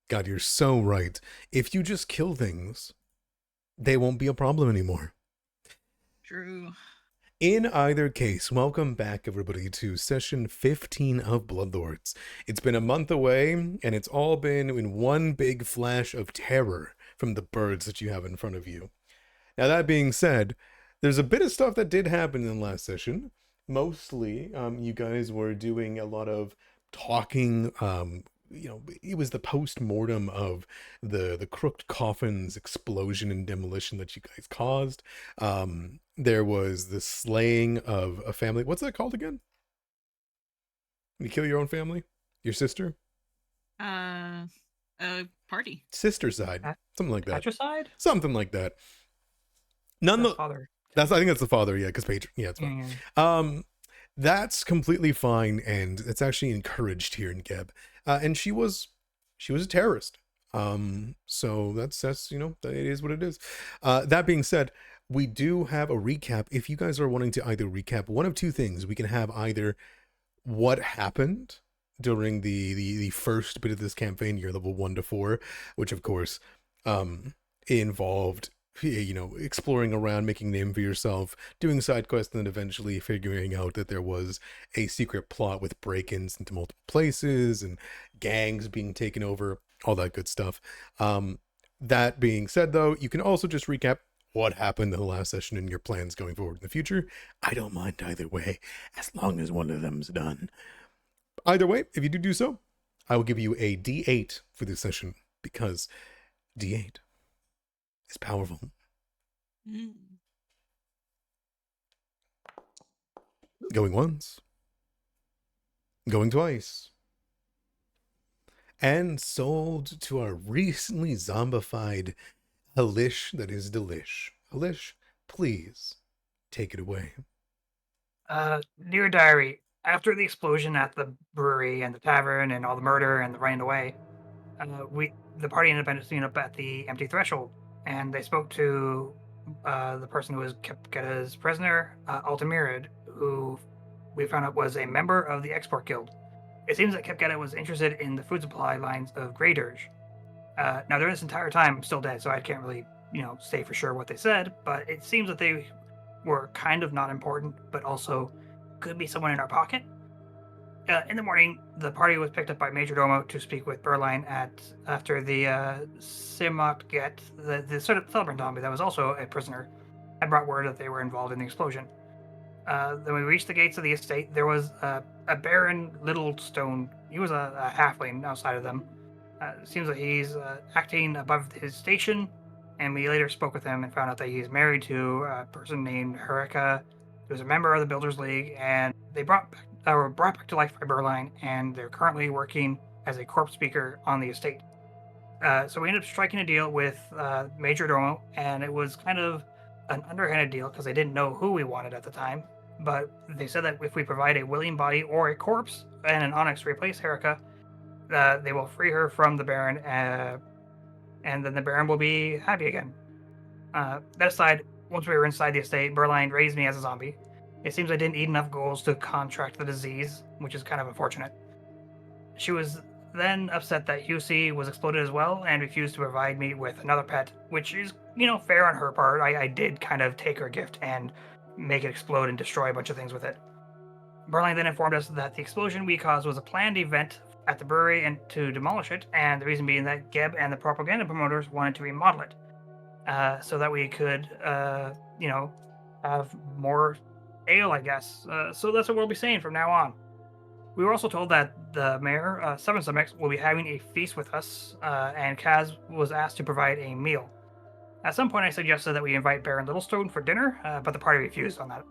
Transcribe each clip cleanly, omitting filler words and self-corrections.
God, you're so right. If you just kill things, they won't be a problem anymore. True. In either case, welcome back, everybody, to session 15 of Bloodlords. It's been a month away, and it's all been in one big flash of terror from the birds that you have in front of you. Now, that being said, there's a bit of stuff that did happen in the last session. Mostly, you guys were doing a lot of talking. It was the post-mortem of the crooked coffins explosion and demolition that you guys caused. There was the slaying of a family. What's that called again? You kill your own family? Your sister? Party. Sister side. Something like that. Patricide? Something like that. That's father. I think that's the father, yeah, because patron. Yeah, it's fine. Yeah. That's completely fine, and it's actually encouraged here in Geb. And she was a terrorist. So that's it is what it is. That being said, we do have a recap. If you guys are wanting to either recap one of two things, we can have either what happened during the first bit of this campaign, your level 1 to 4, which of course involved exploring around, making a name for yourself, doing side quests, and then eventually figuring out that there was a secret plot with break-ins into multiple places and gangs being taken over, all that good stuff. That being said, though, you can also just recap what happened in the last session and your plans going forward in the future. I don't mind either way, as long as one of them's done. Either way, if you do so, I will give you a D8 for this session, because D8 is powerful. Going once. Going twice. And sold to our recently zombified Halish that is Delish. Halish, please take it away. Dear Diary, after the explosion at the brewery and the tavern and all the murder and the running away, the party ended up ending up at the empty threshold, and they spoke to the person who was kept as prisoner, Altamirid, who we found out was a member of the Export Guild. It seems that Kepketa was interested in the food supply lines of Graydirge. Now, during this entire time, I'm still dead, so I can't really, say for sure what they said, but it seems that they were kind of not important, but also could be someone in our pocket. In the morning, the party was picked up by Major Domo to speak with Berline after the Simakget, the sort of celebrant zombie that was also a prisoner, had brought word that they were involved in the explosion. Then we reached the gates of the estate. There was a Baron Littlestone. He was a halfling outside of them. Seems like he's acting above his station, and we later spoke with him and found out that he's married to a person named Herika, who's a member of the Builders League, and they were brought back to life by Berline, and they're currently working as a corpse speaker on the estate. So we ended up striking a deal with Major Domo, and it was kind of an underhanded deal because they didn't know who we wanted at the time. But they said that if we provide a willing body or a corpse and an onyx to replace Herika, they will free her from the Baron, and then the Baron will be happy again. That aside, once we were inside the estate, Berline raised me as a zombie. It seems I didn't eat enough goals to contract the disease, which is kind of unfortunate. She was then upset that Hussey was exploded as well and refused to provide me with another pet, which is, fair on her part. I did kind of take her gift and make it explode and destroy a bunch of things with it. Berline then informed us that the explosion we caused was a planned event at the brewery and to demolish it, and the reason being that Geb and the propaganda promoters wanted to remodel it so that we could, have more ale, I guess. So that's what we'll be saying from now on. We were also told that the mayor, Seven Summits, will be having a feast with us, and Kaz was asked to provide a meal. At some point, I suggested that we invite Baron Littlestone for dinner, but the party refused on that.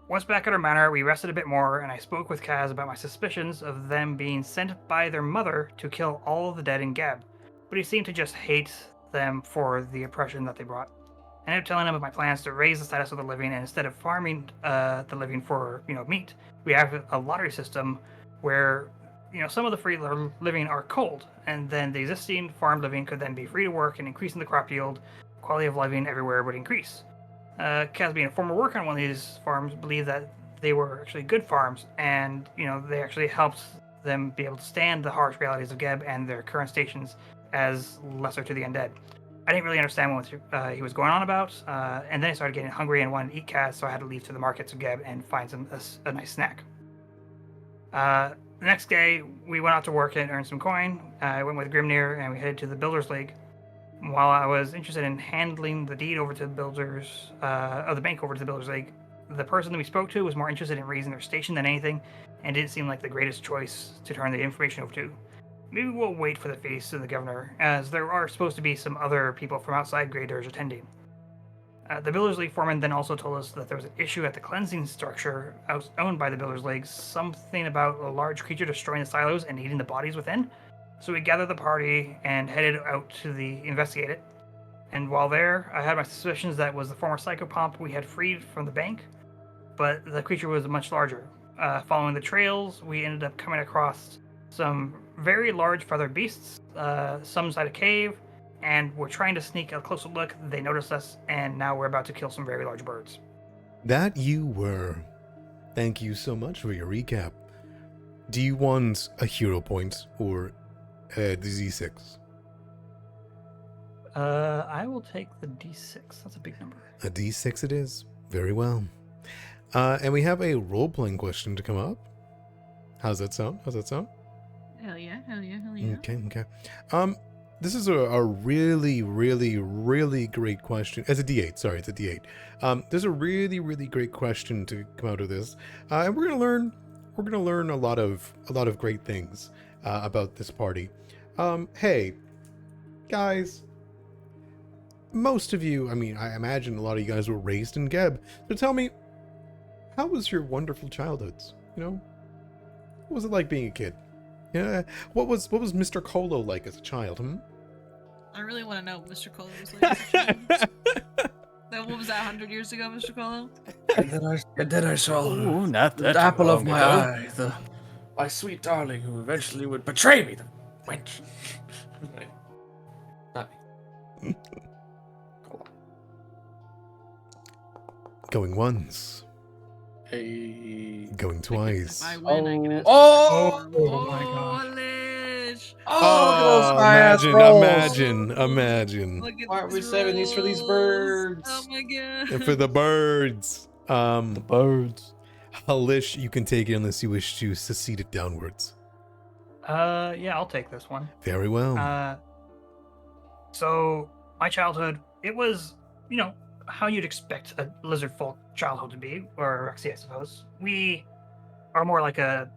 Once back at our manor, we rested a bit more, and I spoke with Kaz about my suspicions of them being sent by their mother to kill all of the dead in Geb, but he seemed to just hate them for the oppression that they brought. I ended up telling him of my plans to raise the status of the living, and instead of farming the living for meat, we have a lottery system where some of the free living are cold, and then the existing farm living could then be free to work, and increasing the crop yield, quality of living everywhere would increase. Kaz, being a former worker on one of these farms, believed that they were actually good farms, and they actually helped them be able to stand the harsh realities of Geb and their current stations as lesser to the undead. I didn't really understand what he was going on about, and then I started getting hungry and wanted to eat Kaz, so I had to leave to the market to Geb and find a nice snack. The next day, we went out to work and earned some coin. I went with Grimnir, and we headed to the Builders League. While I was interested in handling the deed over to the builders, of the bank over to the Builders League, the person that we spoke to was more interested in raising their station than anything, and didn't seem like the greatest choice to turn the information over to. Maybe we'll wait for the feast of the governor, as there are supposed to be some other people from outside Graydirge attending. The Builders League foreman then also told us that there was an issue at the cleansing structure owned by the Builders League, something about a large creature destroying the silos and eating the bodies within. So we gathered the party and headed out to investigate it. And while there, I had my suspicions that it was the former psychopomp we had freed from the bank, but the creature was much larger. Following the trails, we ended up coming across some very large feathered beasts, some inside a cave, and we're trying to sneak a closer look. They noticed us, and now we're about to kill some very large birds. That you were. Thank you so much for your recap. Do you want a hero point or the Z6? I will take the D6. That's a big number. A D6 it is. Very well. And we have a role-playing question to come up. How's that sound? Hell yeah, hell yeah, hell yeah. Okay. This is a really, really, really great question. It's a D8. Sorry, it's a D8. There's a really, really great question to come out of this, and we're gonna learn a lot of great things about this party. Hey, guys. Most of you, I imagine a lot of you guys were raised in Geb. So tell me, how was your wonderful childhoods? What was it like being a kid? Yeah, what was Mr. Colo like as a child? I really want to know what Mr. Colo was like as a child. What was that, 100 years ago, Mr. Colo? And then I saw not that the apple of long my ago. eye, my sweet darling who eventually would betray me, the wench. Not me. Going once. Hey. Going twice. If I win, I get Oh my gosh. Lish. Imagine. Look at Why aren't we these saving these for these rolls. birds? Oh my god. And for the birds. The birds. Halish, you can take it unless you wish to secede it downwards. Yeah, I'll take this one. Very well. So my childhood, it was, how you'd expect a lizard folk childhood to be, or Rexy, I suppose. We are more like a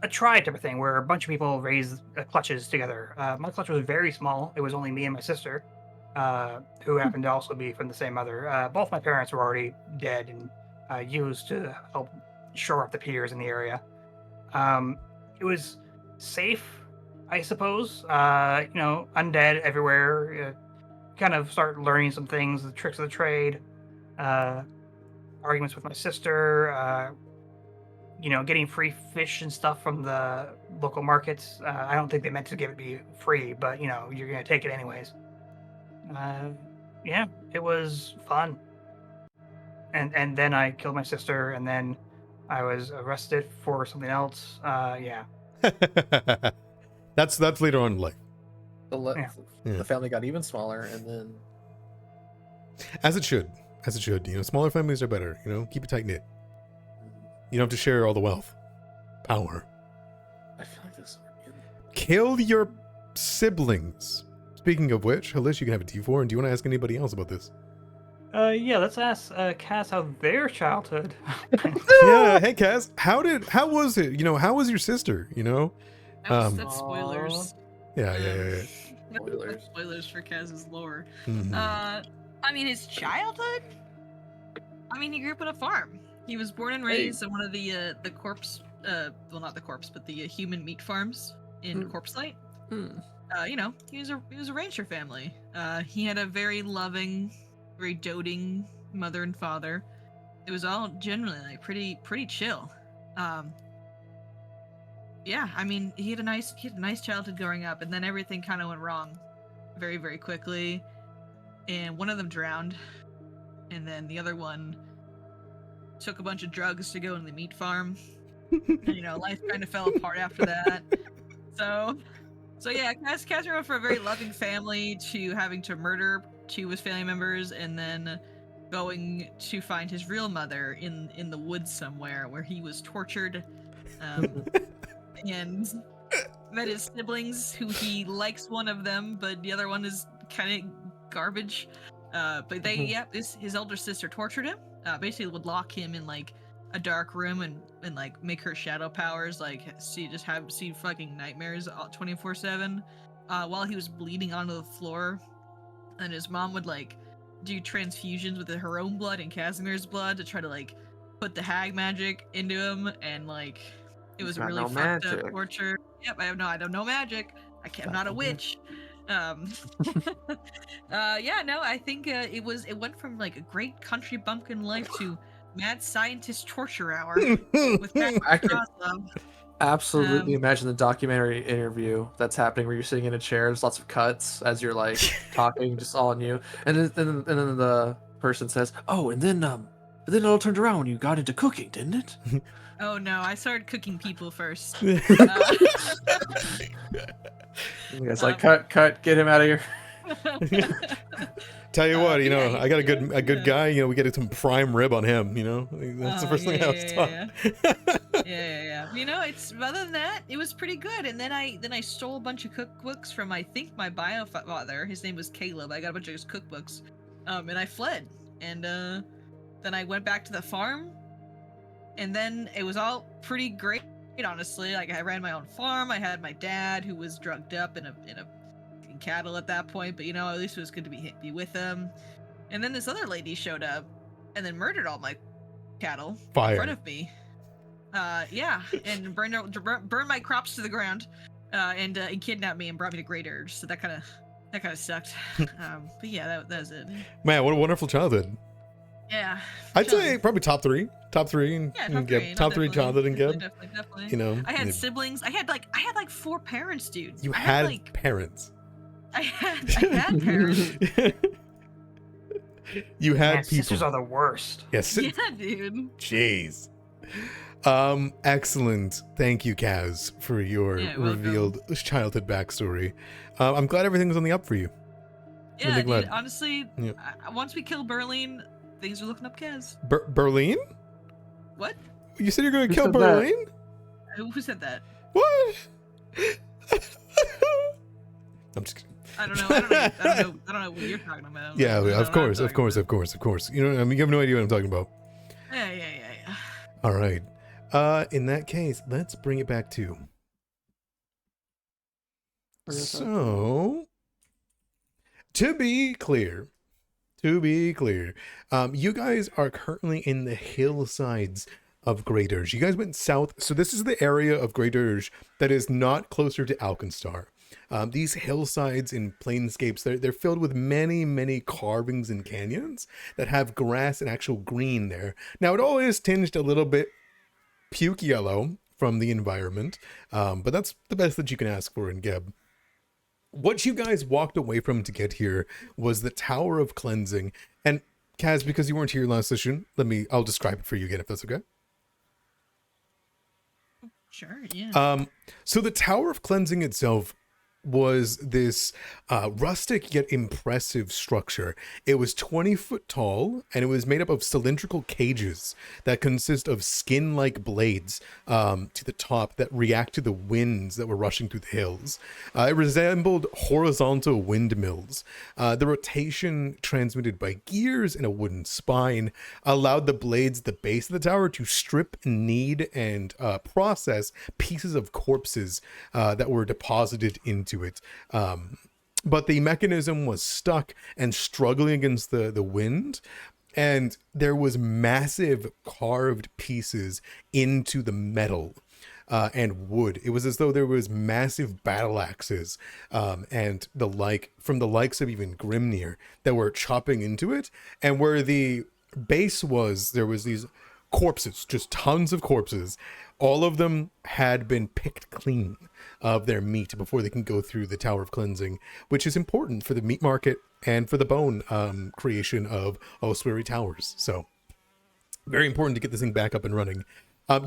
tribe type of thing, where a bunch of people raise clutches together. My clutch was very small. It was only me and my sister, who happened to also be from the same mother. Both my parents were already dead and used to help shore up the piers in the area. It was safe, I suppose. Undead everywhere. Kind of start learning some things, the tricks of the trade, arguments with my sister, getting free fish and stuff from the local markets. I don't think they meant to give it be free, but you're gonna take it anyways. Yeah, it was fun. And then I killed my sister, and then I was arrested for something else. Yeah. That's later on in life. The family got even smaller, and then As it should. Smaller families are better. Keep it tight knit. You don't have to share all the wealth, power. I feel like this. Kill your siblings. Speaking of which, Halish, you can have a D4. And do you want to ask anybody else about this? Yeah, let's ask Cass how their childhood. Yeah, hey Cass, how was it? How was your sister? That's spoilers. Yeah. Spoilers. Spoilers for Kaz's lore. Mhm. His childhood? He grew up on a farm. He was born and raised on one of the corpse, well, not the corpse, but the human meat farms in Corpse Light. He was a rancher family. He had a very loving, very doting mother and father. It was all generally pretty chill. Yeah, he had a nice childhood growing up, and then everything kind of went wrong very, very quickly. And one of them drowned, and then the other one took a bunch of drugs to go into the meat farm, And, life kind of fell apart after that. So yeah, Casimir went from a very loving family to having to murder two of his family members, and then going to find his real mother in the woods somewhere where he was tortured, and met his siblings, who he likes one of them, but the other one is kind of garbage. But his elder sister tortured him. Basically would lock him in like a dark room and like make her shadow powers see fucking nightmares 24/7 while he was bleeding onto the floor. And his mom would like do transfusions with her own blood and Casimir's blood to try to like put the hag magic into him, and like it was really fucked up torture. Yep, I don't know magic. I'm not a witch. I think it went from like a great country bumpkin life to mad scientist torture hour with Matt I can Kozlov. absolutely imagine the documentary interview that's happening where you're sitting in a chair. There's lots of cuts as you're like talking, just all on you, and then the person says, "Oh, and then it all turned around when you got into cooking, didn't it?" Oh no, I started cooking people first. It's like cut, get him out of here. Tell you what, I got a good guy. We get some prime rib on him. That's the first thing I was taught. Yeah. It's other than that, it was pretty good. And then I stole a bunch of cookbooks from my bio father. His name was Caleb. I got a bunch of his cookbooks, and I fled. And then I went back to the farm, and then it was all pretty great. Honestly, like I ran my own farm. I had my dad, who was drugged up in cattle at that point, but at least it was good to be with him. And then this other lady showed up and then murdered all my cattle in front of me. And burned my crops to the ground, and kidnapped me and brought me to Graydirge. So that kind of sucked. But yeah, that was it. Man, what a wonderful childhood. Yeah, I'd say probably top three. Top three childhood and Geb. Definitely. I had siblings. I had like 4 parents, dude. You had parents. I had parents. You had people. Sisters are the worst. Yes. Yeah, dude. Jeez. Excellent. Thank you, Kaz, for your revealed childhood backstory. I'm glad everything's on the up for you. Yeah, really dude, honestly, once we kill Berline, things are looking up, Kaz. Berline? What? You said you're going to kill Berline? Who said that? What? I'm just kidding. I don't know what you're talking about. Yeah, of course. You have no idea what I'm talking about. Yeah. All right. In that case, let's bring it back to. So, to be clear, you guys are currently in the hillsides of Graydirge. You guys went south, so this is the area of Graydirge that is not closer to Alkenstar. These hillsides and plainscapes, they're filled with many carvings and canyons that have grass and actual green there. Now, it all is tinged a little bit puke yellow from the environment, but that's the best that you can ask for in Geb. What you guys walked away from to get here was the Tower of Cleansing. And Kaz, because you weren't here last session, I'll describe it for you again, if that's okay. Sure, yeah. So the Tower of Cleansing itself was this rustic yet impressive structure. It was 20 foot tall, and it was made up of cylindrical cages that consist of skin-like blades to the top that react to the winds that were rushing through the hills. It resembled horizontal windmills. The rotation transmitted by gears and a wooden spine allowed the blades at the base of the tower to strip, knead, and process pieces of corpses that were deposited into it. But the mechanism was stuck and struggling against the wind, and there was massive carved pieces into the metal and wood. It was as though there was massive battle axes and the like from the likes of even Grimnir that were chopping into it. And where the base was, there was these corpses, just tons of corpses. All of them had been picked clean of their meat before they can go through the Tower of Cleansing, which is important for the meat market and for the bone creation of ossuary towers. So very important to get this thing back up and running.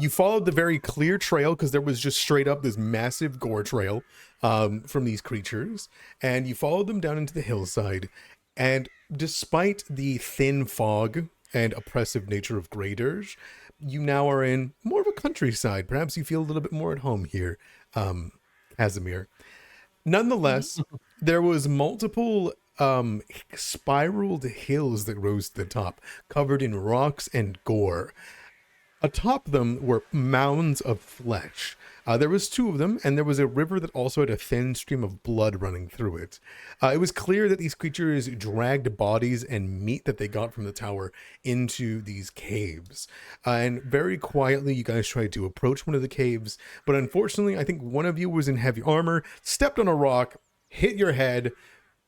You followed the very clear trail because there was just straight up this massive gore trail from these creatures, and you followed them down into the hillside. And despite the thin fog and oppressive nature of Graydirge, you now are in more of a countryside. Perhaps you feel a little bit more at home here, Casimir. Nonetheless, there was multiple spiraled hills that rose to the top, covered in rocks and gore. Atop them were mounds of flesh. There was 2 of them, and there was a river that also had a thin stream of blood running through it. It was clear that these creatures dragged bodies and meat that they got from the tower into these caves. And very quietly, you guys tried to approach one of the caves, but unfortunately, I think one of you was in heavy armor, stepped on a rock, hit your head,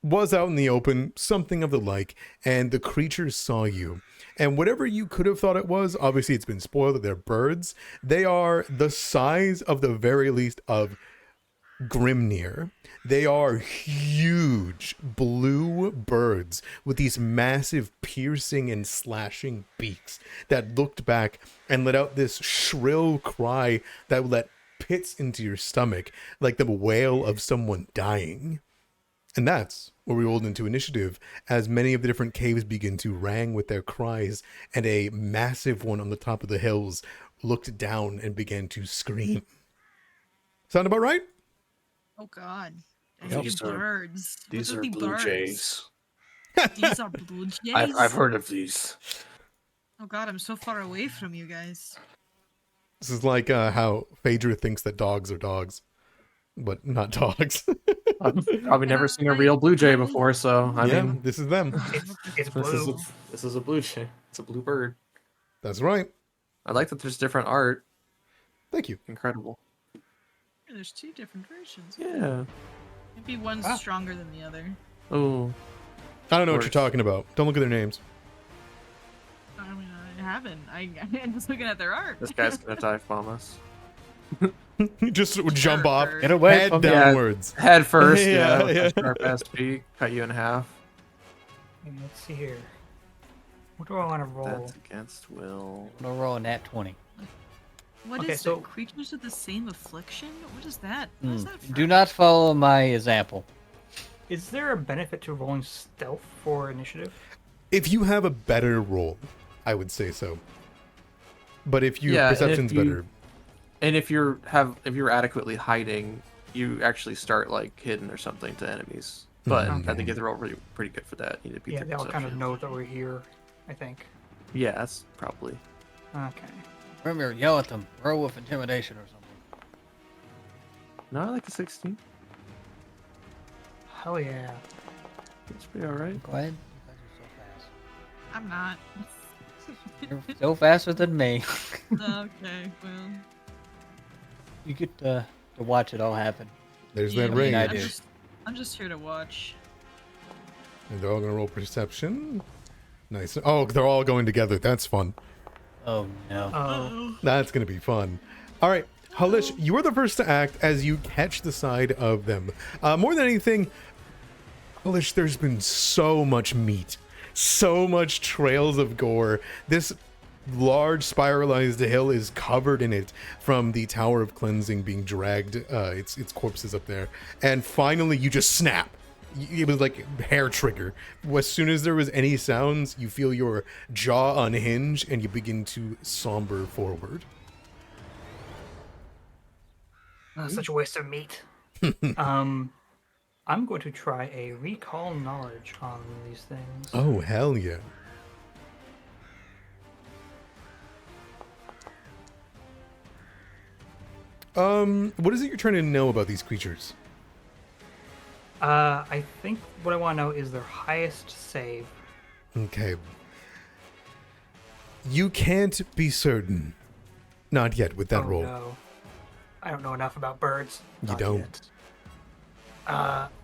was out in the open, something of the like, and the creatures saw you. And whatever you could have thought it was, obviously it's been spoiled that they're birds. They are the size, of the very least, of Grimnir. They are huge blue birds with these massive piercing and slashing beaks that looked back and let out this shrill cry that let pits into your stomach, like the wail of someone dying. And that's where we rolled into initiative, as many of the different caves begin to rang with their cries, and a massive one on the top of the hills looked down and began to scream. Sound about right? Oh God. Yep. These are birds. These What are the blue birds? jays. These are blue jays. I've heard of these. Oh God, I'm so far away from you guys. This is like how Phaedra thinks that dogs are dogs, but not dogs. I've probably never seen a real blue jay before, so I mean, this is them. It's blue. this is a blue jay. It's a blue bird. That's right. I like that there's different art. Thank you. Incredible. There's 2 different versions. Yeah. Maybe one's stronger than the other. Oh. I don't know what you're talking about. Don't look at their names. I mean, I haven't. I'm just looking at their art. This guy's gonna dive bomb us. Just jump off, Get away head from downwards. Head first, Yeah, with yeah. a sharp ass beak, cut you in half. Let's see here. What do I want to roll? That's against will. I'm gonna roll a nat 20. What Okay, is so- it? Creatures of the same affliction? What is that? What is that Do from? not follow my example. Is there a benefit to rolling stealth for initiative? If you have a better roll, I would say so. But if your Yeah, and if perception's you- better, And if you're adequately hiding, you actually start like hidden or something to enemies. But I think you have to roll pretty good for that. You need to beat Yeah, their they all kind of perception. know that we're here, I think. Yeah, that's probably. Okay. Remember, yell at them. Roll with intimidation or something. No, I like the 16. Hell yeah. It's pretty alright. Go ahead. I'm not. You're so faster than me. Okay, well. You get to watch it all happen. there's yeah, that ring. I I'm do. I'm just here to watch. And they're all going to roll perception. Nice. Oh, they're all going together. That's fun. Oh no. Oh. That's going to be fun. All right. Halish, you are the first to act as you catch the side of them. More than anything, Halish, there's been so much meat, so much trails of gore. This large spiralized hill is covered in it from the Tower of Cleansing being dragged, its corpses up there. And finally, you just snap. It was like hair trigger. As soon as there was any sounds, you feel your jaw unhinge and you begin to somber forward. Such a waste of meat. I'm going to try a recall knowledge on these things. Oh, hell yeah. What is it you're trying to know about these creatures? I think what I want to know is their highest save. Okay. You can't be certain. Not yet with that Oh, roll. no. I don't know enough about birds. You don't.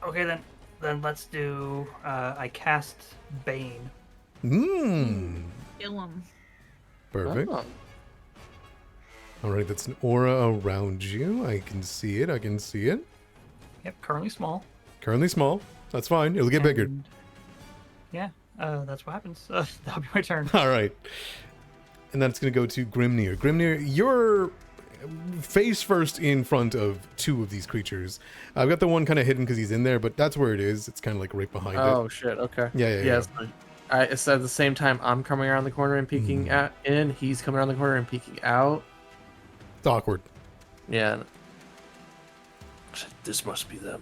Okay, then let's do. I cast Bane. Kill 'em. Perfect. Oh. All right, that's an aura around you. I can see it. I can see it. Yep, currently small. Currently small. That's fine. It'll get bigger. And- Yeah, that's what happens. That'll be my turn. All right. and then it's going to go to Grimnir. Grimnir, you're face first in front of two of these creatures. I've got the one kind of hidden because he's in there, but that's where it is. It's kind of like right behind it. Oh shit. Okay. Yeah. It's at the same time I'm coming around the corner and peeking in. He's coming around the corner and peeking out. It's awkward. Yeah. This must be them.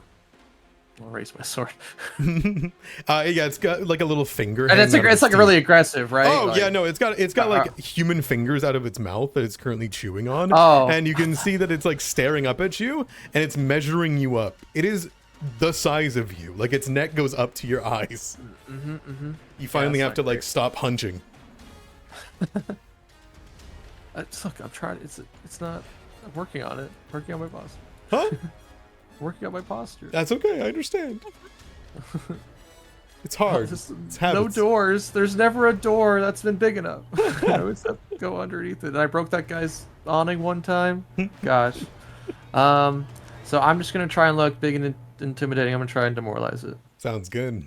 I'll raise my sword. Yeah, it's got like a little finger. And it's like really aggressive, right? Oh like, yeah, no, it's got like human fingers out of its mouth that it's currently chewing on. Oh. And you can see that it's like staring up at you and it's measuring you up. It is the size of you. Like its neck goes up to your eyes. You finally have to like stop hunching. Look, I'm trying. It's not. I'm working on it. Working on my posture. Huh? Working on my posture. That's okay. I understand. It's hard. Just It's no habits. doors. There's never a door that's been big enough. I always have to go underneath it. And I broke that guy's awning one time. Gosh. So I'm just gonna try and look big and intimidating. I'm gonna try and demoralize it. Sounds good.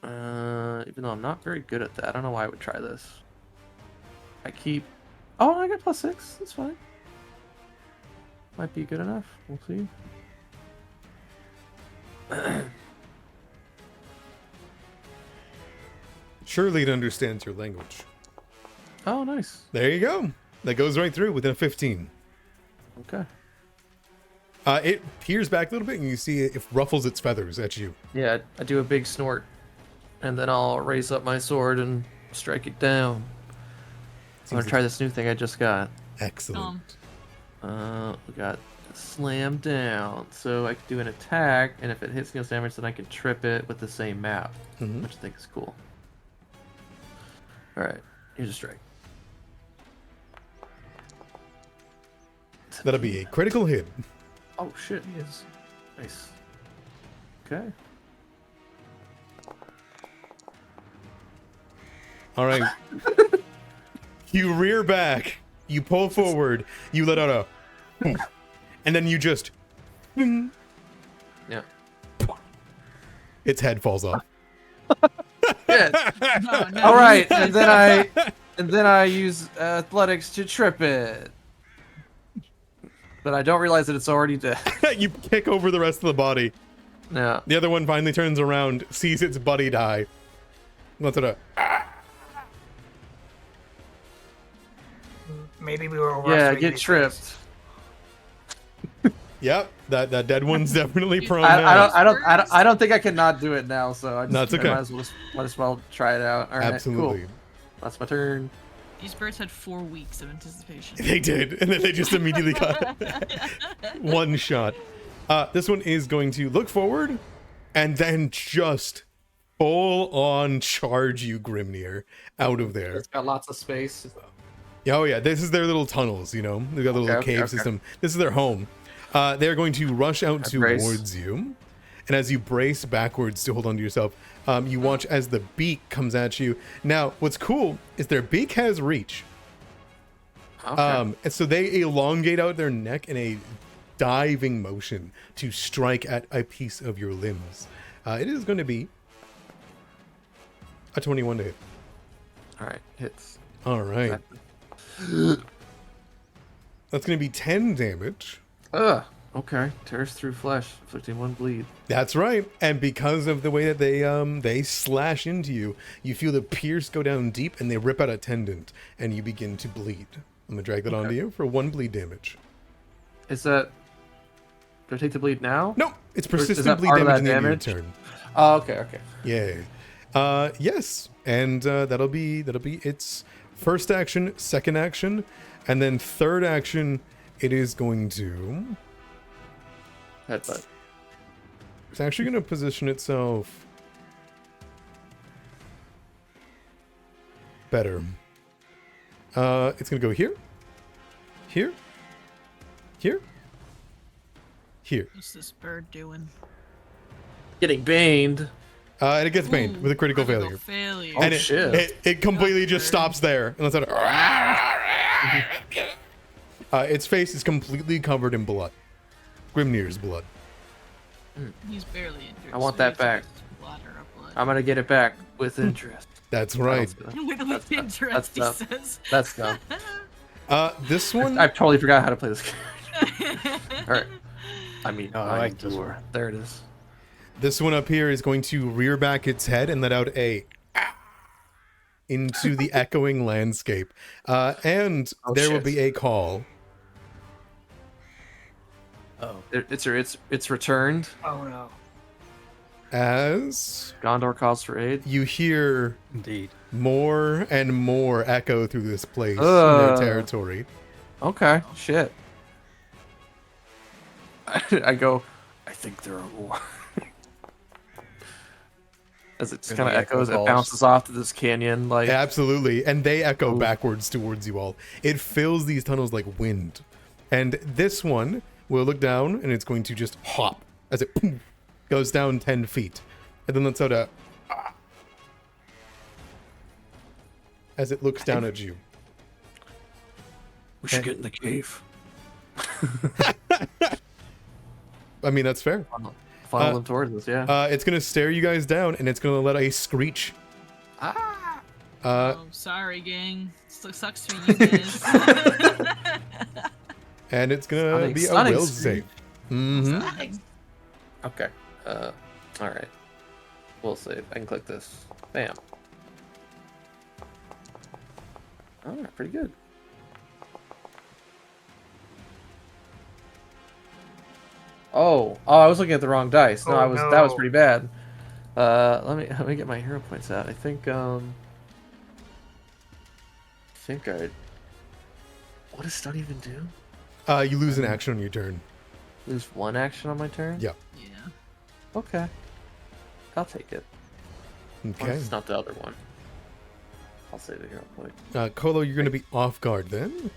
Even though I'm not very good at that, I don't know why I would try this. I keep. Oh, I got +6. That's fine. Might be good enough. We'll see. Surely it understands your language. Oh, nice. There you go. That goes right through within a 15. Okay. It peers back a little bit and you see it ruffles its feathers at you. Yeah, I do a big snort, and then I'll raise up my sword and strike it down. I'm gonna try this new thing I just got. Excellent. We got slam down, so I can do an attack, and if it hits deals damage, then I can trip it with the same map, which I think is cool. All right, here's a strike. That'll be a critical hit. Oh shit, he is. Nice. Okay. All right. You rear back. You pull forward. You let out a... And then you just... Yeah. Its head falls off. Good. No, no. All right, and then I use athletics to trip it. But I don't realize that it's already dead. You kick over the rest of the body. Yeah. The other one finally turns around, sees its buddy die. Lets it out. Maybe we were Yeah, overestimating get these tripped. Yep, that dead one's definitely prone I now. I don't think I can not do it now, so I just No, it's okay. might as well try it out. All right, Absolutely. cool. That's my turn. These birds had 4 weeks of anticipation. They did, and then they just immediately got one shot. This one is going to look forward and then just full on charge you, Grimnir, out of there. It's got lots of space. Oh yeah, this is their little tunnels, you know? They've got a little cave system. This is their home. They're going to rush out towards you. And as you brace backwards to hold on to yourself, you watch as the beak comes at you. Now, what's cool is their beak has reach. Okay. And so they elongate out their neck in a diving motion to strike at a piece of your limbs. It is going to be a 21 to hit. All right, hits. All right. Exactly. That's going to be 10 damage. Ugh. Okay. Tears through flesh, inflicting 1 bleed. That's right. And because of the way that they slash into you, you feel the pierce go down deep and they rip out a tendon and you begin to bleed. I'm going to drag that onto you for 1 bleed damage. Is that... Do I take the bleed now? No, it's Or is persistent that bleed part of damage that in your damage? turn. Oh, okay, okay. Yeah. Yes. And that'll be its first action, second action, and then third action, it is going to... Headbutt. It's actually going to position itself better. It's going to go here, here, here, here. What's this bird doing? Getting baned. And it gets baned Ooh, with a critical failure. Oh, And shit. it completely just stops there. And that's its face is completely covered in blood. Grimnir's blood. He's barely injured. I want so that he's back. Water of blood. I'm gonna get it back with interest. That's right. With interest, he dumb. says. That's dumb. This one. I totally forgot how to play this game. All right. I mean, Oh, I like this endure. one. There it is. This one up here is going to rear back its head and let out a into the echoing landscape. And there will shit. be a call. Oh, It's returned. Oh no. As Gondor calls for aid. you hear indeed. more and more echo through this place in their territory. Okay. Shit. I go. I think there are more. As it just kind of Really echo echoes, it calls. bounces off to this canyon. Like Absolutely. And they echo backwards towards you all. It fills these tunnels like wind. And this one will look down and it's going to just hop as it poof, goes down 10 feet. And then lets out a as it looks down at you. we should get in the cave. I mean, that's fair. Funnel them towards us. Yeah. It's going to stare you guys down and it's going to let out a screech. Oh, sorry, gang. Sucks to you guys. And it's going to be a Stunning will screech. save. Mm-hmm. Stunning. Okay. All right. We'll save. I can click this. Bam. All right. Pretty good. Oh, I was looking at the wrong dice. No, Oh, that was no. pretty bad. Let me get my hero points out. I think I what does stun even do? You lose an action on your turn. Lose one action on my turn? Yeah. Yeah. Okay. I'll take it. Okay. It's not the other one. I'll save the hero point. Kolo, you're going to be off guard then.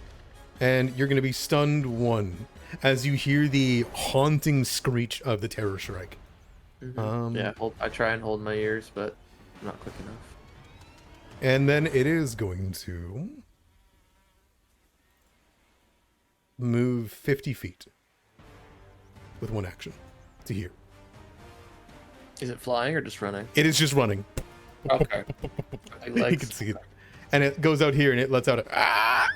And you're going to be stunned 1 as you hear the haunting screech of the terror strike. Yeah, I try and hold my ears, but I'm not quick enough. And then it is going to move 50 feet with 1 action to here. Is it flying or just running? It is just running. Okay. You can see it. And it goes out here and it lets out a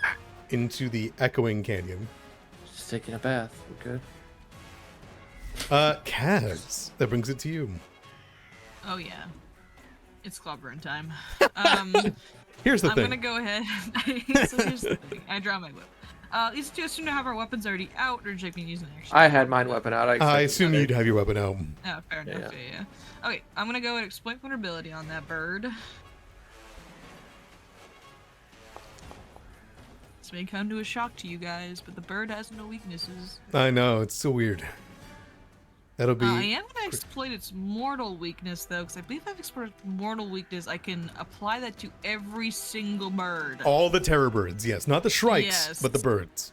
into the echoing canyon. Just taking a bath. We're good. Kaz, that brings it to you. Oh yeah. It's clobbering time. Here's the I'm thing. gonna go ahead. So here's the thing. I draw my whip. These two assume to have our weapons already out, or Jake can use an action. I had mine weapon out. I assume you'd have your weapon out. Oh, fair enough. Yeah. Okay, I'm gonna go and exploit vulnerability on that bird. This may come to a shock to you guys, but the bird has no weaknesses. I know, it's so weird. That'll be... I am gonna exploit its mortal weakness though, because I believe if I've exploited mortal weakness, I can apply that to every single bird. All the terror birds, yes. Not the shrikes, Yes. but the birds.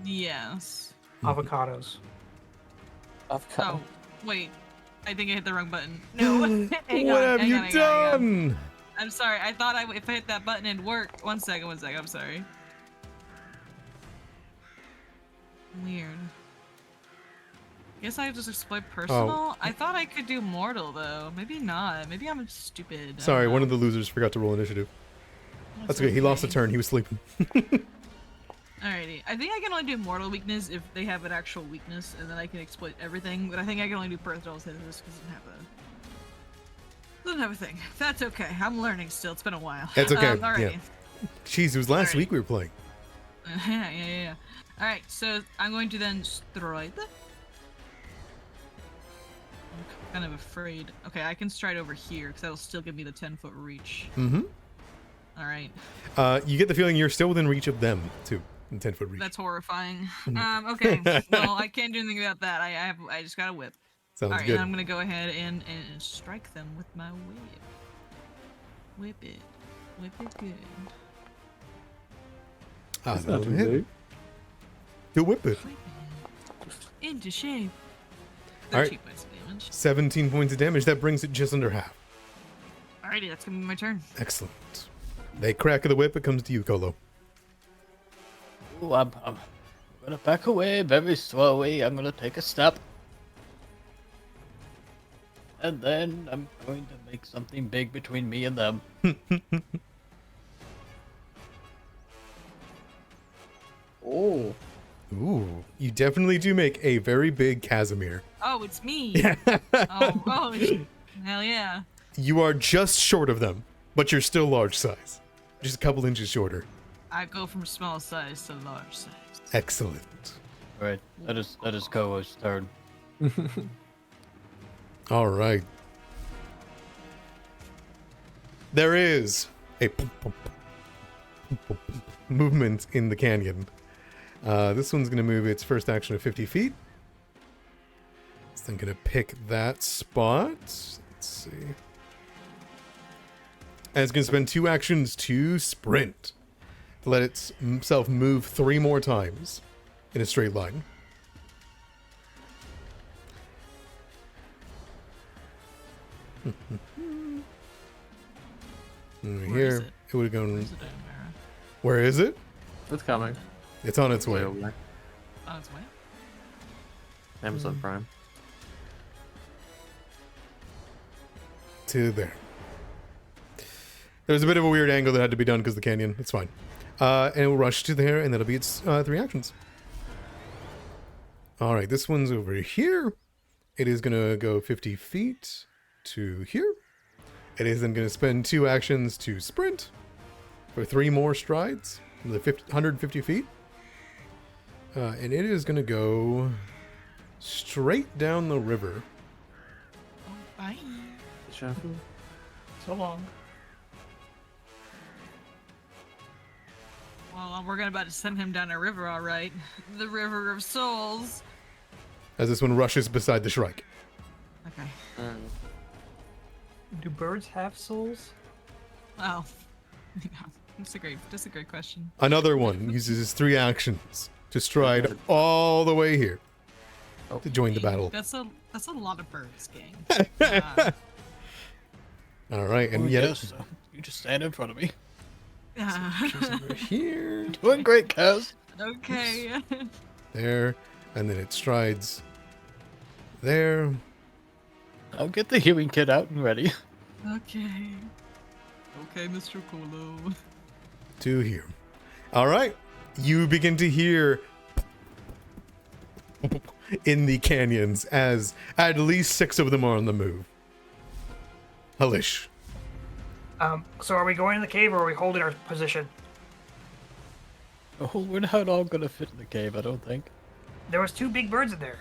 Yes. Avocados. Oh, wait. I think I hit the wrong button. No. Hang What on, have hang you on, hang on. done? I'm sorry. I thought if I hit that button, it'd work. One second. I'm sorry. Weird. Guess I have to exploit personal. Oh. I thought I could do mortal though. Maybe not. Maybe I'm stupid. I Sorry, don't one know. of the losers forgot to roll initiative. That's okay, he lost a turn, he was sleeping. Alrighty. I think I can only do mortal weakness if they have an actual weakness, and then I can exploit everything. But I think I can only do personal instead of this because it doesn't have a thing. That's okay. I'm learning still. It's been a while. It's okay, Alrighty. yeah. Jeez, it was last Alright. week we were playing. Yeah. Alright, so I'm going to then stride. I'm kind of afraid. Okay, I can stride over here because that'll still give me the 10-foot reach. Mm-hmm. Alright. You get the feeling you're still within reach of them, too. In 10-foot reach. That's horrifying. Okay. Well, I can't do anything about that. I just got a whip. Sounds Alright, good. and I'm gonna go ahead and strike them with my whip. Whip it. Whip it good. That'll hit. He'll whip it. Whip it. Into shape. Alright. 13 points of damage. 17 points of damage. That brings it just under half. Alrighty, that's gonna be my turn. Excellent. They crack of the whip. It comes to you, Kolo. Ooh, I'm gonna back away very slowly. I'm gonna take a step. And then I'm going to make something big between me and them. Oh. Ooh, you definitely do make a very big Casimir. Oh, it's me. Oh, hell yeah. You are just short of them, but you're still large size. Just a couple inches shorter. I go from small size to large size. Excellent. Alright, that is Koa's turn. All right. There is a movement in the canyon. This one's going to move its first action of 50 feet. So I'm going to pick that spot. Let's see. And it's going to spend 2 actions to sprint. To let itself move 3 more times in a straight line. Here, it would have gone. Where's it at, Mara? Where is it? It's coming. It's on its way. Way over there. Oh, it's way. Amazon Prime. To there. There was a bit of a weird angle that had to be done because of the canyon. It's fine. And it will rush to there, and that'll be its 3 actions. All right, this one's over here. It is going to go 50 feet to here. It is then going to spend 2 actions to sprint for 3 more strides from the 150 feet. And it is going to go straight down the river. Oh, bye. So long. Well, we're about to send him down a river, all right. The River of Souls. As this one rushes beside the Shrike. Okay. Do birds have souls? Well, yeah, that's a great question. Another one uses his 3 actions to stride all the way here to join the battle. That's a lot of birds, gang. All right, and Oh, yet yes, you just stand in front of me. she's over here, Doing great, Kaz. Okay. there, and then it strides there. I'll get the healing kit out and ready. Okay, Mr. Colo. To here. All right, you begin to hear in the canyons as at least 6 of them are on the move. Halish. So are we going in the cave or are we holding our position? Oh, we're not all gonna fit in the cave, I don't think. There was 2 big birds in there.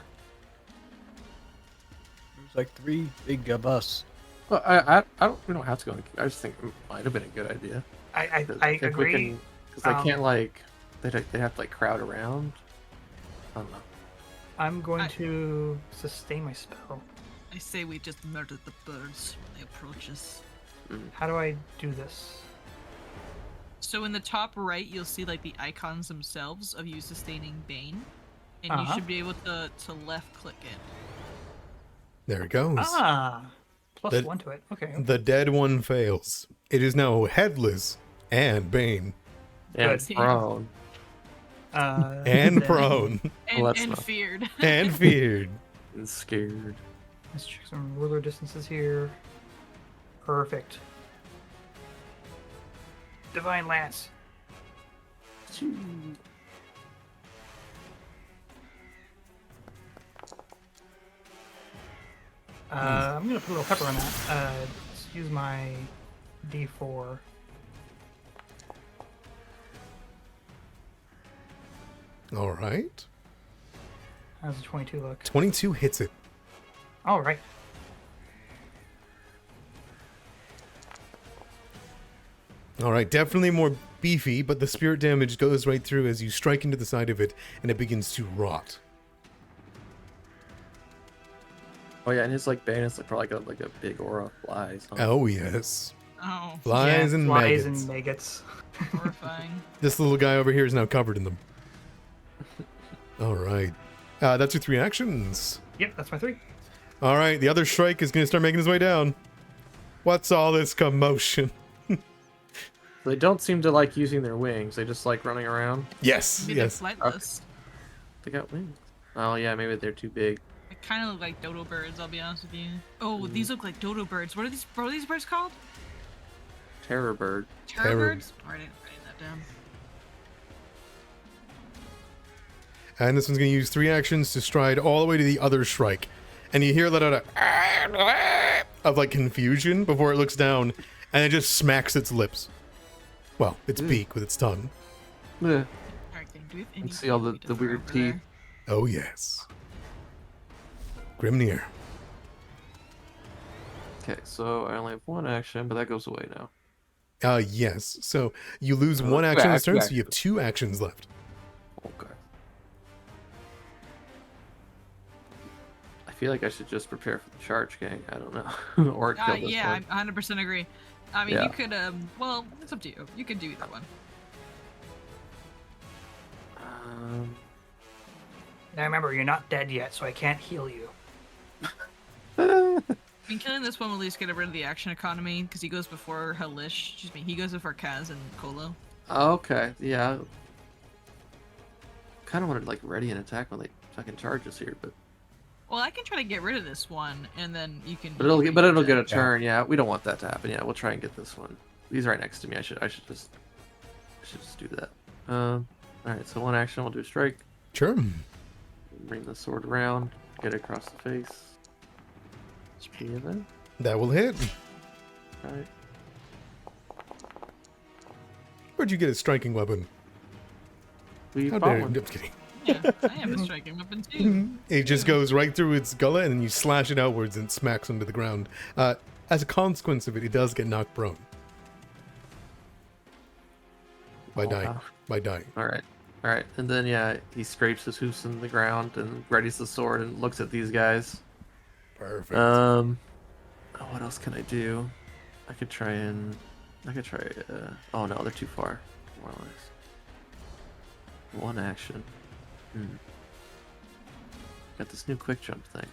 There's like 3 big of us. Well, I don't. We don't have to go. I just think it might have been a good idea. I If we agree. because they can't like they have to like crowd around. I don't know. I'm going to sustain my spell. I say we just murder the birds when they approach us. How do I do this? So in the top right, you'll see like the icons themselves of you sustaining Bane, and you Uh-huh. should be able to left click it. There it goes. Plus That- 1 to it. Okay. The dead one fails. It is now headless and Bane Yeah, Good. it's prone. and then prone And, Well, that's and not- feared. and feared. And scared. Let's check some ruler distances here. Perfect. Divine Lance. I'm gonna put a little pepper on that. Let's use my D4. All right. How's the 22 look? 22 hits it. All right. All right, definitely more beefy, but the spirit damage goes right through as you strike into the side of it, and it begins to rot. Oh yeah, and his like bane is like probably like a big aura of flies. Huh? Oh yes, Oh, flies and flies maggots. and maggots. horrifying. This little guy over here is now covered in them. All right, that's your 3 actions. Yep, that's my 3. All right, the other Shrike is going to start making his way down. What's all this commotion? They don't seem to like using their wings. They just like running around. Yes, Maybe yes. they're flightless. They got wings. Oh yeah, maybe they're too big. I kind of look like dodo birds, I'll be honest with you. Oh, these look like dodo birds. What are these birds called? Terror bird. Terror Terror. birds? Writing that down. And this one's going to use 3 actions to stride all the way to the other Shrike. And you hear that out of like confusion before it looks down, and it just smacks its lips. Well, its beak with its tongue. Yeah. Alright, then, do we have You any see all food the over weird there? teeth. Oh, yes. Grimnir. Okay, so I only have 1 action, but that goes away now. Yes. So you lose 1 two action this turn, so actions. you have 2 actions left. Okay. I feel like I should just prepare for the charge, gang. I don't know. Or kill this Yeah, one. I 100% agree. I mean, Yeah. you could, well, it's up to you. You could do either one. Now remember, you're not dead yet, so I can't heal you. I mean, killing this one will at least get rid of the action economy, because he goes before Halish. Excuse me, he goes before Kaz and Kolo. Okay, yeah. Kind of wanted to like ready an attack when they fucking charge us here, but Well, I can try to get rid of this one, and then you can. it'll you get a can- turn. Yeah, we don't want that to happen. Yeah, we'll try and get this one. He's right next to me. I should just do that. All right. So 1 action, we'll do a strike. Sure. Bring the sword around. Get it across the face. Yeah, then. That will hit. All right. Where'd you get a striking weapon? We How bought dare you? one. No, I'm kidding. Yeah, I have a striking weapon too. It just goes right through its gullet, and then you slash it outwards and it smacks onto the ground. As a consequence of it, it does get knocked prone. By Oh, dying. wow. By dying. All right, and then yeah, he scrapes his hoofs in the ground and readies the sword and looks at these guys. Perfect. What else can I do? I could try. Oh no, they're too far. More or less. 1 action. Got this new quick jump thing.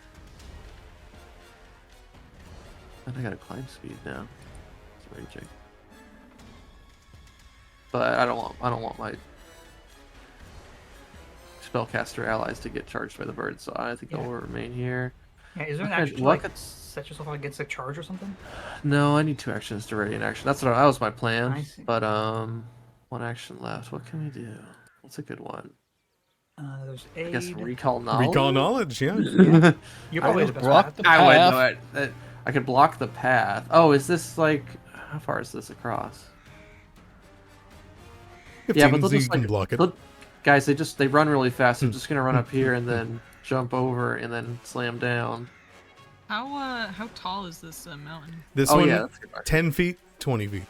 And I got a climb speed now. It's raging. But I don't want my spellcaster allies to get charged by the bird, so I think Yeah. I'll remain here. Yeah, is there an Okay, action to what? like set yourself up against a charge or something? No, I need 2 actions to ready an action. That was my plan. I see. But 1 action left. What can we do? What's a good one? There's I guess aid. recall knowledge. Recall knowledge, yeah. You're I probably will the best block at the that. I would path. know it. I could block the path. Oh, is this like how far is this across? 15, Yeah, but they'll so you just can like block it. guys. They run really fast. I'm just gonna run up here and then jump over and then slam down. How tall is this mountain? This Oh one, yeah, that's a good mark. 10 feet, 20 feet.